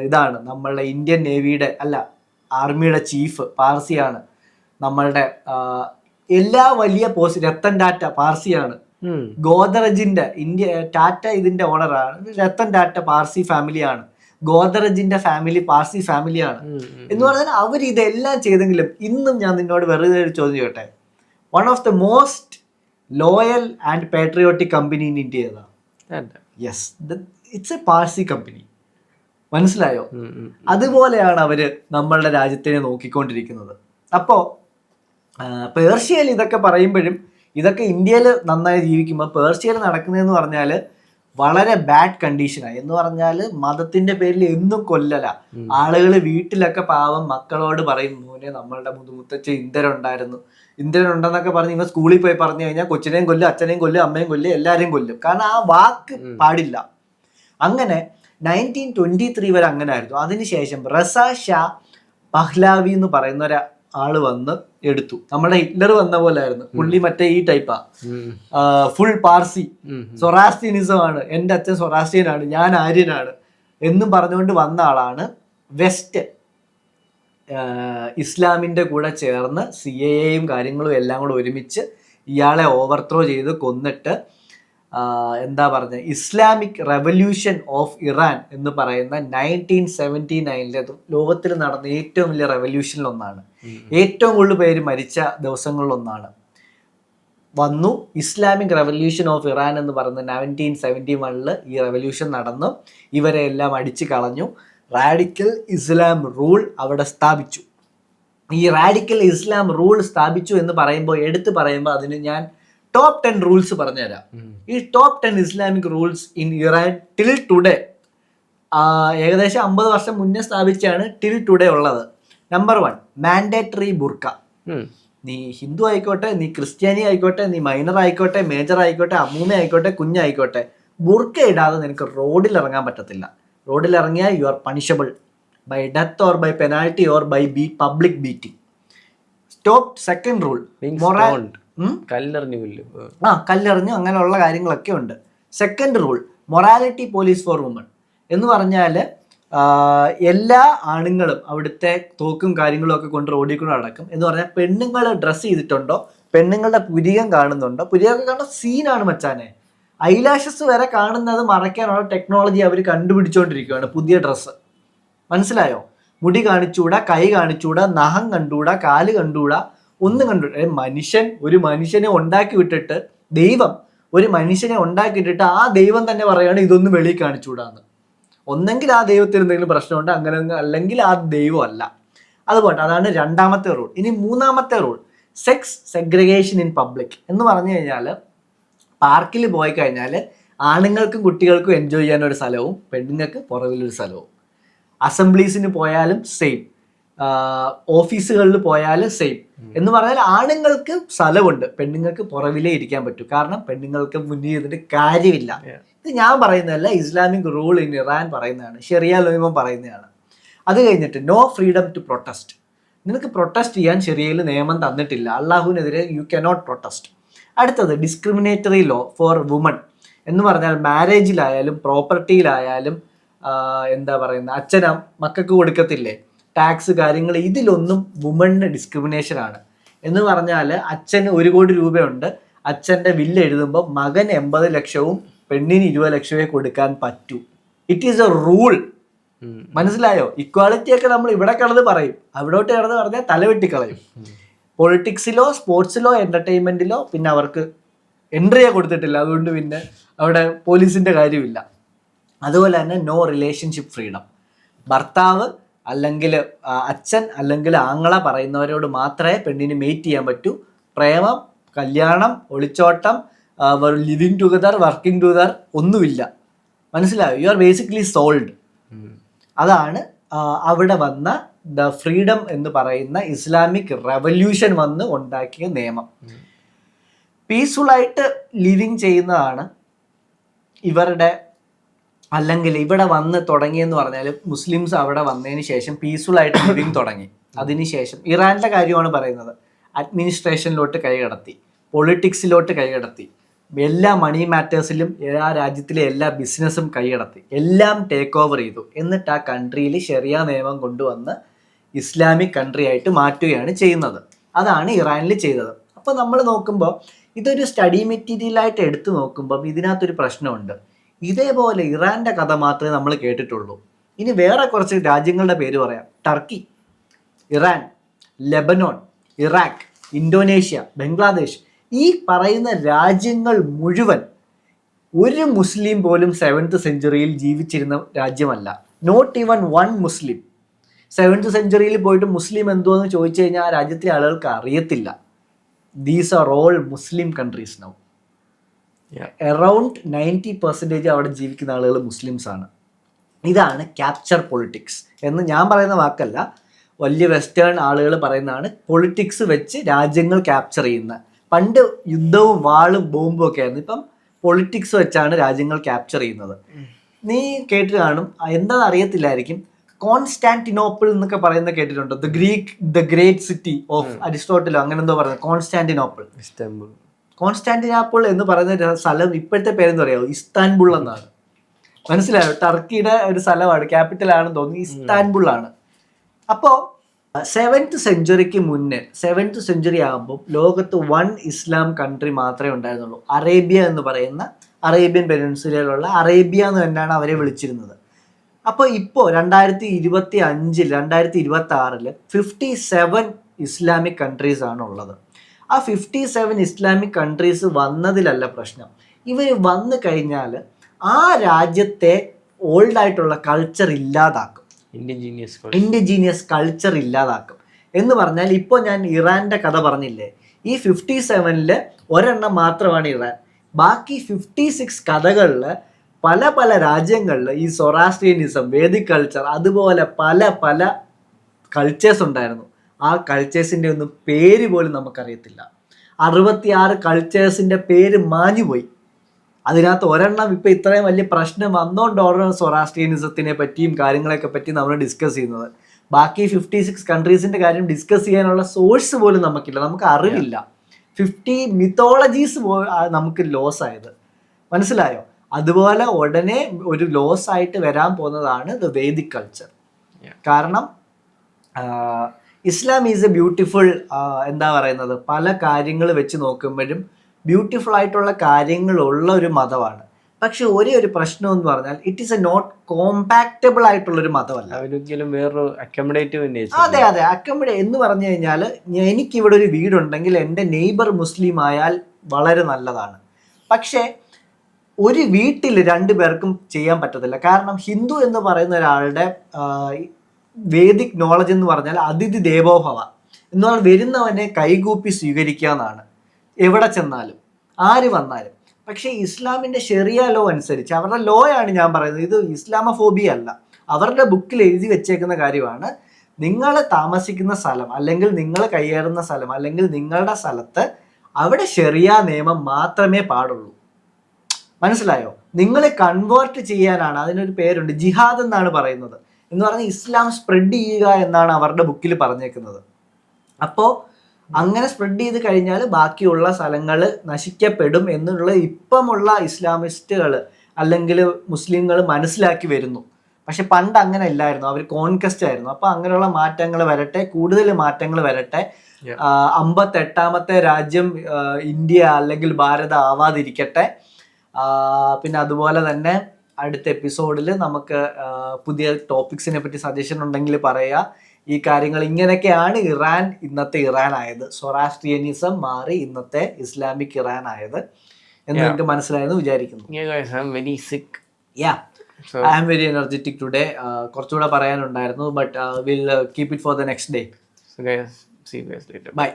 ഇതാണ് നമ്മളുടെ ഇന്ത്യൻ നേവിയുടെ ആർമിയുടെ ചീഫ് പാർസിയാണ്. നമ്മളുടെ എല്ലാ വലിയ പോസ്റ്റ് രത്തൻ ടാറ്റ പാർസിയാണ്. ഗോദറജിന്റെ ടാറ്റ ഇതിന്റെ ഓണറാണ്. രത്തൻ ടാറ്റ പാർസി ഫാമിലിയാണ്. ഗോദറജിന്റെ ഫാമിലി പാർസി ഫാമിലിയാണ്. എന്ന് പറഞ്ഞാൽ അവർ ഇതെല്ലാം ചെയ്തെങ്കിലും ഇന്നും ഞാൻ നിന്നോട് വെറുതെ ഒരു ചോദ്യം ചോട്ടെ, one of the most loyal and patriotic company in India ഏതാ? Yes, it's a Parsi company. മനസ്സിലായോ? അതുപോലെയാണ് അവര് നമ്മളുടെ രാജ്യത്തിനെ നോക്കിക്കൊണ്ടിരിക്കുന്നത്. അപ്പോ പേർഷ്യയിൽ ഇതൊക്കെ പറയുമ്പോഴും ഇതൊക്കെ ഇന്ത്യയിൽ നന്നായി ജീവിക്കുമ്പോൾ പേർഷ്യയിൽ നടക്കുന്നതെന്ന് പറഞ്ഞാൽ വളരെ ബാഡ് കണ്ടീഷനായി. എന്ന് പറഞ്ഞാൽ മതത്തിന്റെ പേരിൽ എന്നും കൊല്ലല. ആളുകൾ വീട്ടിലൊക്കെ പാവം മക്കളോട് പറയും, മോനെ നമ്മളുടെ മുതുമുത്തച്ഛ ഇന്ദ്രൻ ഉണ്ടെന്നൊക്കെ പറഞ്ഞ് ഇവ സ്കൂളിൽ പോയി പറഞ്ഞു കഴിഞ്ഞാൽ കൊച്ചിനെയും കൊല്ലും, അച്ഛനെയും കൊല്ലും, അമ്മയും കൊല്ലും, എല്ലാവരെയും കൊല്ലും. കാരണം ആ വാക്ക് പാടില്ല. അങ്ങനെ 1923 വരെ അങ്ങനെ ആയിരുന്നു. അതിനുശേഷം റസ ഷാ പഹ്ലാവി എന്ന് പറയുന്ന ഒരാള് വന്ന് എടുത്തു. നമ്മുടെ ഹിറ്റ്ലർ വന്ന പോലെ ആയിരുന്നു പുള്ളി. മറ്റേ ഈ ടൈപ്പാ, ഫുൾ പാർസി, സൊറാസ്ട്രിയനിസം ആണ്, എൻ്റെ അച്ഛൻ സൊറാസ്ട്രിയനാണ്, ഞാൻ ആര്യനാണ് എന്നും പറഞ്ഞുകൊണ്ട് വന്ന ആളാണ്. വെസ്റ്റ് ഇസ്ലാമിൻ്റെ കൂടെ ചേർന്ന് CIA കാര്യങ്ങളും എല്ലാം കൂടെ ഒരുമിച്ച് ഇയാളെ ഓവർത്രോ ചെയ്ത് കൊന്നിട്ട് ഇസ്ലാമിക് റെവല്യൂഷൻ ഓഫ് ഇറാൻ എന്ന് പറയുന്ന 1979 ലോകത്തിൽ നടന്ന ഏറ്റവും വലിയ റെവല്യൂഷനിലൊന്നാണ്. ഏറ്റവും കൂടുതൽ പേര് മരിച്ച ദിവസങ്ങളിലൊന്നാണ് വന്നു. ഇസ്ലാമിക് റെവല്യൂഷൻ ഓഫ് ഇറാൻ എന്ന് പറയുന്ന 1971 ഈ റെവല്യൂഷൻ നടന്നു. ഇവരെ എല്ലാം അടിച്ചു കളഞ്ഞു. റാഡിക്കൽ ഇസ്ലാം റൂൾ അവിടെ സ്ഥാപിച്ചു. ഈ റാഡിക്കൽ ഇസ്ലാം റൂൾ സ്ഥാപിച്ചു എന്ന് എടുത്തു പറയുമ്പോൾ അതിന് ഞാൻ ടോപ്പ് 10 റൂൾസ് പറഞ്ഞുതരാം. ഈ top 10 Islamic rules in Iran till today, ഏകദേശം 50 വർഷം മുന്നേ സ്ഥാപിച്ചാണ് ടിൽ ടുഡേ ഉള്ളത്. Number 1, mandatory burqa. നീ ഹിന്ദു ആയിക്കോട്ടെ, നീ ക്രിസ്ത്യാനി ആയിക്കോട്ടെ, നീ മൈനർ ആയിക്കോട്ടെ, മേജർ ആയിക്കോട്ടെ, അമ്മൂമ്മ ആയിക്കോട്ടെ, കുഞ്ഞായിക്കോട്ടെ, ബുർക്ക ഇടാതെ നിനക്ക് റോഡിൽ ഇറങ്ങാൻ പറ്റത്തില്ല. റോഡിൽ ഇറങ്ങിയാൽ you are punishable by death or by penalty or by public beating. Second rule, കല്ലെറിഞ്ഞു അങ്ങനെയുള്ള കാര്യങ്ങളൊക്കെ ഉണ്ട്. Second rule, morality police for woman എന്ന് പറഞ്ഞാൽ എല്ലാ ആണുങ്ങളും അവിടുത്തെ തോക്കും കാര്യങ്ങളും ഒക്കെ കൊണ്ട് റോഡിൽ കൂടെ നടക്കും. എന്ന് പറഞ്ഞാൽ പെണ്ണുങ്ങൾ ഡ്രസ്സ് ചെയ്തിട്ടുണ്ടോ, പെണ്ണുങ്ങളുടെ പുരികം കാണുന്നുണ്ടോ, പുരികമൊക്കെ കാണുന്ന സീനാണ് മച്ചാനെ. ഐലാഷസ് വരെ കാണുന്നത് മറയ്ക്കാനുള്ള ടെക്നോളജി അവർ കണ്ടുപിടിച്ചുകൊണ്ടിരിക്കുകയാണ്, പുതിയ ഡ്രസ്സ്. മനസ്സിലായോ? മുടി കാണിച്ചൂടാ, കൈ കാണിച്ചൂടാ, നഖം കണ്ടുകൂടാ, കാല് കണ്ടുകൂടാ, ഒന്നും ഒരു മനുഷ്യനെ ഉണ്ടാക്കി വിട്ടിട്ട് ദൈവം ഒരു മനുഷ്യനെ ഉണ്ടാക്കിയിട്ടിട്ട് ആ ദൈവം തന്നെ പറയാണ് ഇതൊന്നും വെളിയിൽ കാണിച്ചുകൂടാന്ന്. ഒന്നെങ്കിൽ ആ ദൈവത്തിന് എന്തെങ്കിലും പ്രശ്നമുണ്ട്, അങ്ങനെ അല്ലെങ്കിൽ ആ ദൈവം അല്ല. അതുപോലെ അതാണ് രണ്ടാമത്തെ റൂൾ. ഇനി മൂന്നാമത്തെ rule, sex segregation in public എന്ന് പറഞ്ഞു കഴിഞ്ഞാൽ പാർക്കിൽ പോയി കഴിഞ്ഞാൽ ആണുങ്ങൾക്കും കുട്ടികൾക്കും എൻജോയ് ചെയ്യാൻ ഒരു സ്ഥലവും പെണ്ണുങ്ങൾക്ക് പുറകിലൊരു സ്ഥലവും. അസംബ്ലീസിന് പോയാലും സെയിം, ഓഫീസുകളിൽ പോയാലും സെയിം. എന്ന് പറഞ്ഞാൽ ആണുങ്ങൾക്ക് സ്ഥലമുണ്ട്, പെണ്ണുങ്ങൾക്ക് പുറകിലേ ഇരിക്കാൻ പറ്റൂ. കാരണം പെണ്ണുങ്ങൾക്ക് മുന്നിൽ ഇരുന്നിട്ട് കാര്യമില്ല. ഇത് ഞാൻ പറയുന്നതല്ല, ഇസ്ലാമിക് റൂൾ ഇൻ ഇറാൻ പറയുന്നതാണ്, ഷെറിയ ലോയിമം പറയുന്നതാണ്. അത് കഴിഞ്ഞിട്ട് നോ ഫ്രീഡം ടു പ്രൊട്ടസ്റ്റ്. നിനക്ക് പ്രൊട്ടസ്റ്റ് ചെയ്യാൻ ഷെറിയയിൽ നിയമം തന്നിട്ടില്ല. അള്ളാഹുവിനെതിരെ യു കനോട്ട് പ്രൊട്ടസ്റ്റ്. അടുത്തത് ഡിസ്ക്രിമിനേറ്ററി ലോ ഫോർ വുമൺ എന്ന് പറഞ്ഞാൽ മാരേജിലായാലും പ്രോപ്പർട്ടിയിലായാലും അച്ഛന മക്കൾക്ക് കൊടുക്കത്തില്ലേ ടാക്സ് കാര്യങ്ങൾ, ഇതിലൊന്നും വുമണിന് ഡിസ്ക്രിമിനേഷൻ ആണ്. എന്ന് പറഞ്ഞാൽ അച്ഛന് 1 കോടി രൂപയുണ്ട്, അച്ഛൻ്റെ ബില്ല് എഴുതുമ്പോൾ മകൻ 80 ലക്ഷവും പെണ്ണിന് 20 ലക്ഷമേ കൊടുക്കാൻ പറ്റൂ. It is A rule. മനസ്സിലായോ? ഇക്വാളിറ്റി ഒക്കെ നമ്മൾ ഇവിടെ കിടന്ന് പറയും, അവിടോട്ട് കിടന്ന് പറഞ്ഞാൽ തലവെട്ടിക്കളയും. പൊളിറ്റിക്സിലോ സ്പോർട്സിലോ എന്റർടൈൻമെന്റിലോ പിന്നെ അവർക്ക് എൻട്രിയെ കൊടുത്തിട്ടില്ല, അതുകൊണ്ട് പിന്നെ അവിടെ പോലീസിന്റെ കാര്യമില്ല. അതുപോലെ തന്നെ നോ റിലേഷൻഷിപ്പ് ഫ്രീഡം. ഭർത്താവ് അല്ലെങ്കിൽ അച്ഛൻ അല്ലെങ്കിൽ ആങ്ങള പറയുന്നവരോട് മാത്രമേ പെണ്ണിന് മേറ്റ് ചെയ്യാൻ പറ്റൂ. പ്രേമം, കല്യാണം, ഒളിച്ചോട്ടം, ലിവിങ് ടുഗദർ, വർക്കിംഗ് ടുഗദർ ഒന്നുമില്ല. മനസ്സിലായോ? You are basically sold. അതാണ് അവിടെ വന്ന ദ ഫ്രീഡം എന്ന് പറയുന്ന ഇസ്ലാമിക് റെവല്യൂഷൻ വന്ന് ഉണ്ടാക്കിയ നിയമം. പീസ്ഫുൾ ആയിട്ട് ലിവിങ് ചെയ്യുന്നതാണ് ഇവരുടെ അല്ലെങ്കിൽ ഇവിടെ വന്ന് തുടങ്ങിയെന്ന് പറഞ്ഞാൽ മുസ്ലിംസ് അവിടെ വന്നതിന് ശേഷം പീസ്ഫുൾ ആയിട്ട് ലിവിങ് തുടങ്ങി. അതിനുശേഷം ഇറാനിലെ കാര്യമാണ് പറയുന്നത്. അഡ്മിനിസ്ട്രേഷനിലോട്ട് കൈകടത്തി, പൊളിറ്റിക്സിലോട്ട് കൈകടത്തി, എല്ലാ മണി മാറ്റേഴ്സിലും ആ രാജ്യത്തിലെ എല്ലാ ബിസിനസ്സും കൈയടത്തി, എല്ലാം ടേക്ക് ഓവർ ചെയ്തു. എന്നിട്ട് ആ കൺട്രിയിൽ ശരിയ നിയമം കൊണ്ടുവന്ന് ഇസ്ലാമിക് കൺട്രി ആയിട്ട് മാറ്റുകയാണ് ചെയ്യുന്നത്. അതാണ് ഇറാനിൽ ചെയ്തത്. അപ്പോൾ നമ്മൾ നോക്കുമ്പോൾ ഇതൊരു സ്റ്റഡി മെറ്റീരിയലായിട്ട് എടുത്തു നോക്കുമ്പം ഇതിനകത്തൊരു പ്രശ്നമുണ്ട്. ഇതേപോലെ ഇറാൻ്റെ കഥ മാത്രമേ നമ്മൾ കേട്ടിട്ടുള്ളൂ. ഇനി വേറെ കുറച്ച് രാജ്യങ്ങളുടെ പേര് പറയാം. Turkey, Iran, Lebanon, Iraq, Indonesia, Bangladesh. ഈ പറയുന്ന രാജ്യങ്ങൾ മുഴുവൻ ഒരു മുസ്ലിം പോലും 7th സെഞ്ച്വറിയിൽ ജീവിച്ചിരുന്ന രാജ്യമല്ല. Not even one Muslim. 7th സെഞ്ച്വറിയിൽ പോയിട്ട് മുസ്ലിം എന്തോന്ന് ചോദിച്ചു കഴിഞ്ഞാൽ ആ രാജ്യത്തിലെ ആളുകൾക്ക് അറിയത്തില്ല. These are all Muslim countries now. Around 90% അവിടെ ജീവിക്കുന്ന ആളുകൾ മുസ്ലിംസ് ആണ്. ഇതാണ് ക്യാപ്ചർ പൊളിറ്റിക്സ് എന്ന് ഞാൻ പറയുന്ന വാക്കല്ല, വലിയ വെസ്റ്റേൺ ആളുകൾ പറയുന്നതാണ്. പൊളിറ്റിക്സ് വെച്ച് രാജ്യങ്ങൾ ക്യാപ്ചർ ചെയ്യുന്ന. പണ്ട് യുദ്ധവും വാളും ബോംബും ഒക്കെ ആയിരുന്നു. ഇപ്പം പൊളിറ്റിക്സ് വെച്ചാണ് രാജ്യങ്ങൾ ക്യാപ്ചർ ചെയ്യുന്നത്. നീ കേട്ട് കാണും, എന്താണെന്ന് അറിയത്തില്ലായിരിക്കും. കോൺസ്റ്റാന്റിനോപ്പിൾ എന്നൊക്കെ പറയുന്നത് കേട്ടിട്ടുണ്ടോ? ദ ഗ്രേറ്റ് സിറ്റി ഓഫ് അരിസ്റ്റോട്ടിലോ അങ്ങനെ എന്തോ പറയുന്നത്. കോൺസ്റ്റാന്റിനോപ്പിൾ എന്ന് പറയുന്ന സ്ഥലം ഇപ്പോഴത്തെ പേരെന്ന് പറയാമോ? ഇസ്താൻബുൾ എന്നാണ്. മനസ്സിലായോ? ടർക്കിയുടെ ഒരു സ്ഥലമാണ്, ക്യാപിറ്റൽ ആണെന്ന് തോന്നുന്നു, ഇസ്താൻബുൾ ആണ്. അപ്പോൾ 7th സെഞ്ച്വറിക്ക് മുന്നേ, 7th സെഞ്ച്വറി ആകുമ്പോൾ ലോകത്ത് 1 ഇസ്ലാം കൺട്രി മാത്രമേ ഉണ്ടായിരുന്നുള്ളൂ. അറേബ്യ എന്ന് പറയുന്ന അറേബ്യൻ പെനിൻസുലയിലുള്ള അറേബ്യ എന്ന് തന്നെയാണ് അവരെ വിളിച്ചിരുന്നത്. അപ്പോൾ ഇപ്പോൾ 2025 2026 57 ഇസ്ലാമിക് കൺട്രീസ് ആണ് ഉള്ളത്. ആ 57 ഇസ്ലാമിക് കൺട്രീസ് വന്നതിലല്ല പ്രശ്നം. ഇവർ വന്നു കഴിഞ്ഞാൽ ആ രാജ്യത്തെ ഓൾഡായിട്ടുള്ള കൾച്ചർ ഇല്ലാതാക്കും. ഇൻഡിജീനിയസ് കൾച്ചർ ഇല്ലാതാക്കും എന്ന് പറഞ്ഞാൽ, ഇപ്പോൾ ഞാൻ ഇറാൻ്റെ കഥ പറഞ്ഞില്ലേ, ഈ 57 ഒരെണ്ണം മാത്രമാണ് ഇറാൻ. ബാക്കി 56 കഥകളിൽ പല പല രാജ്യങ്ങളിൽ ഈ സൊറാസ്ട്രിയനിസം, വേദിക് കൾച്ചർ, അതുപോലെ പല പല കൾച്ചേഴ്സ് ഉണ്ടായിരുന്നു. ആ കൾച്ചേഴ്സിൻ്റെ ഒന്നും പേര് പോലും നമുക്കറിയത്തില്ല. 66 കൾച്ചേഴ്സിൻ്റെ പേര് മാഞ്ഞുപോയി. അതിനകത്ത് ഒരെണ്ണം ഇപ്പം ഇത്രയും വലിയ പ്രശ്നം വന്നുകൊണ്ടാണ് സൊറാസ്ട്രിയനിസത്തിനെ പറ്റിയും കാര്യങ്ങളൊക്കെ പറ്റി നമ്മൾ ഡിസ്കസ് ചെയ്യുന്നത്. ബാക്കി 56 കൺട്രീസിൻ്റെ കാര്യം ഡിസ്കസ് ചെയ്യാനുള്ള സോഴ്സ് പോലും നമുക്കില്ല, നമുക്ക് അറിവില്ല. 50 മിത്തോളജീസ് നമുക്ക് ലോസ് ആയത്, മനസ്സിലായോ? അതുപോലെ ഉടനെ ഒരു ലോസ് ആയിട്ട് വരാൻ പോകുന്നതാണ് ദ വേദിക് കൾച്ചർ. കാരണം ഇസ്ലാം ഈസ് എ ബ്യൂട്ടിഫുൾ, എന്താ പറയുന്നത്, പല കാര്യങ്ങൾ വെച്ച് നോക്കുമ്പോഴും ബ്യൂട്ടിഫുൾ ആയിട്ടുള്ള കാര്യങ്ങളുള്ള ഒരു മതമാണ്. പക്ഷെ ഒരേ ഒരു പ്രശ്നം എന്ന് പറഞ്ഞാൽ it is a not compatible ആയിട്ടുള്ളൊരു മതമല്ല. ഒരിക്കലും വേറൊരു അക്കോമഡേറ്റീവ്. അതെ, അക്കോമഡേറ്റ് എന്ന് പറഞ്ഞു കഴിഞ്ഞാൽ, എനിക്കിവിടെ ഒരു വീടുണ്ടെങ്കിൽ എൻ്റെ നെയ്ബർ മുസ്ലിം ആയാൽ വളരെ നല്ലതാണ്. പക്ഷേ ഒരു വീട്ടിൽ 2 പേർക്കും ചെയ്യാൻ പറ്റത്തില്ല. കാരണം ഹിന്ദു എന്ന് പറയുന്ന ഒരാളുടെ വേദിക് നോളജ് എന്ന് പറഞ്ഞാൽ അതിഥി ദേവോഭവ എന്ന് പറഞ്ഞാൽ വരുന്നവനെ കൈകൂപ്പി സ്വീകരിക്കുക എന്നാണ് എവിടെ ചെന്നാലും, ആര് വന്നാലും. പക്ഷേ ഇസ്ലാമിൻ്റെ ശരിയ ലോ അനുസരിച്ച്, അവരുടെ ലോ ആണ് ഞാൻ പറയുന്നത്, ഇത് ഇസ്ലാമോഫോബിയ അല്ല, അവരുടെ ബുക്കിൽ എഴുതി വെച്ചേക്കുന്ന കാര്യമാണ്. നിങ്ങൾ താമസിക്കുന്ന സ്ഥലം അല്ലെങ്കിൽ നിങ്ങൾ കയ്യേറുന്ന സ്ഥലം അല്ലെങ്കിൽ നിങ്ങളുടെ സ്ഥലത്ത് അവിടെ ശരിയ നിയമം മാത്രമേ പാടുള്ളൂ. മനസ്സിലായോ? നിങ്ങളെ കൺവേർട്ട് ചെയ്യാനാണ്, അതിനൊരു പേരുണ്ട്, ജിഹാദ് എന്നാണ് പറയുന്നത്. എന്ന് പറഞ്ഞാൽ ഇസ്ലാം സ്പ്രെഡ് ചെയ്യുക എന്നാണ് അവരുടെ ബുക്കിൽ പറഞ്ഞേക്കുന്നത്. അപ്പോൾ അങ്ങനെ സ്പ്രെഡ് ചെയ്ത് കഴിഞ്ഞാൽ ബാക്കിയുള്ള സ്ഥലങ്ങൾ നശിക്കപ്പെടും എന്നുള്ള ഇപ്പമുള്ള ഇസ്ലാമിസ്റ്റുകൾ അല്ലെങ്കിൽ മുസ്ലിങ്ങൾ മനസ്സിലാക്കി വരുന്നു. പക്ഷെ പണ്ട് അങ്ങനെ അല്ലായിരുന്നു, അവർ കോൺകസ്റ്റ് ആയിരുന്നു. അപ്പോൾ അങ്ങനെയുള്ള മാറ്റങ്ങൾ വരട്ടെ, കൂടുതൽ മാറ്റങ്ങൾ വരട്ടെ. 58ാമത്തെ രാജ്യം ഇന്ത്യ അല്ലെങ്കിൽ ഭാരതം ആവാതിരിക്കട്ടെ. പിന്നെ അതുപോലെ തന്നെ അടുത്ത എപ്പിസോഡിൽ നമുക്ക് പുതിയ ടോപ്പിക്സിനെ പറ്റി സജഷൻ ഉണ്ടെങ്കിൽ പറയുക. ഈ കാര്യങ്ങൾ ഇങ്ങനെയൊക്കെയാണ് ഇന്നത്തെ ഇറാൻ ആയത്. സൊറാസ്ട്രിയനിസം മാറി ഇന്നത്തെ ഇസ്ലാമിക് ഇറാൻ ആയത് എന്ന് എനിക്ക് മനസ്സിലായെന്ന് വിചാരിക്കുന്നു. I am very energetic today. കുറച്ചുകൂടെ പറയാനുണ്ടായിരുന്നു, but will keep it for the next day. So guys, see you guys later. Bye.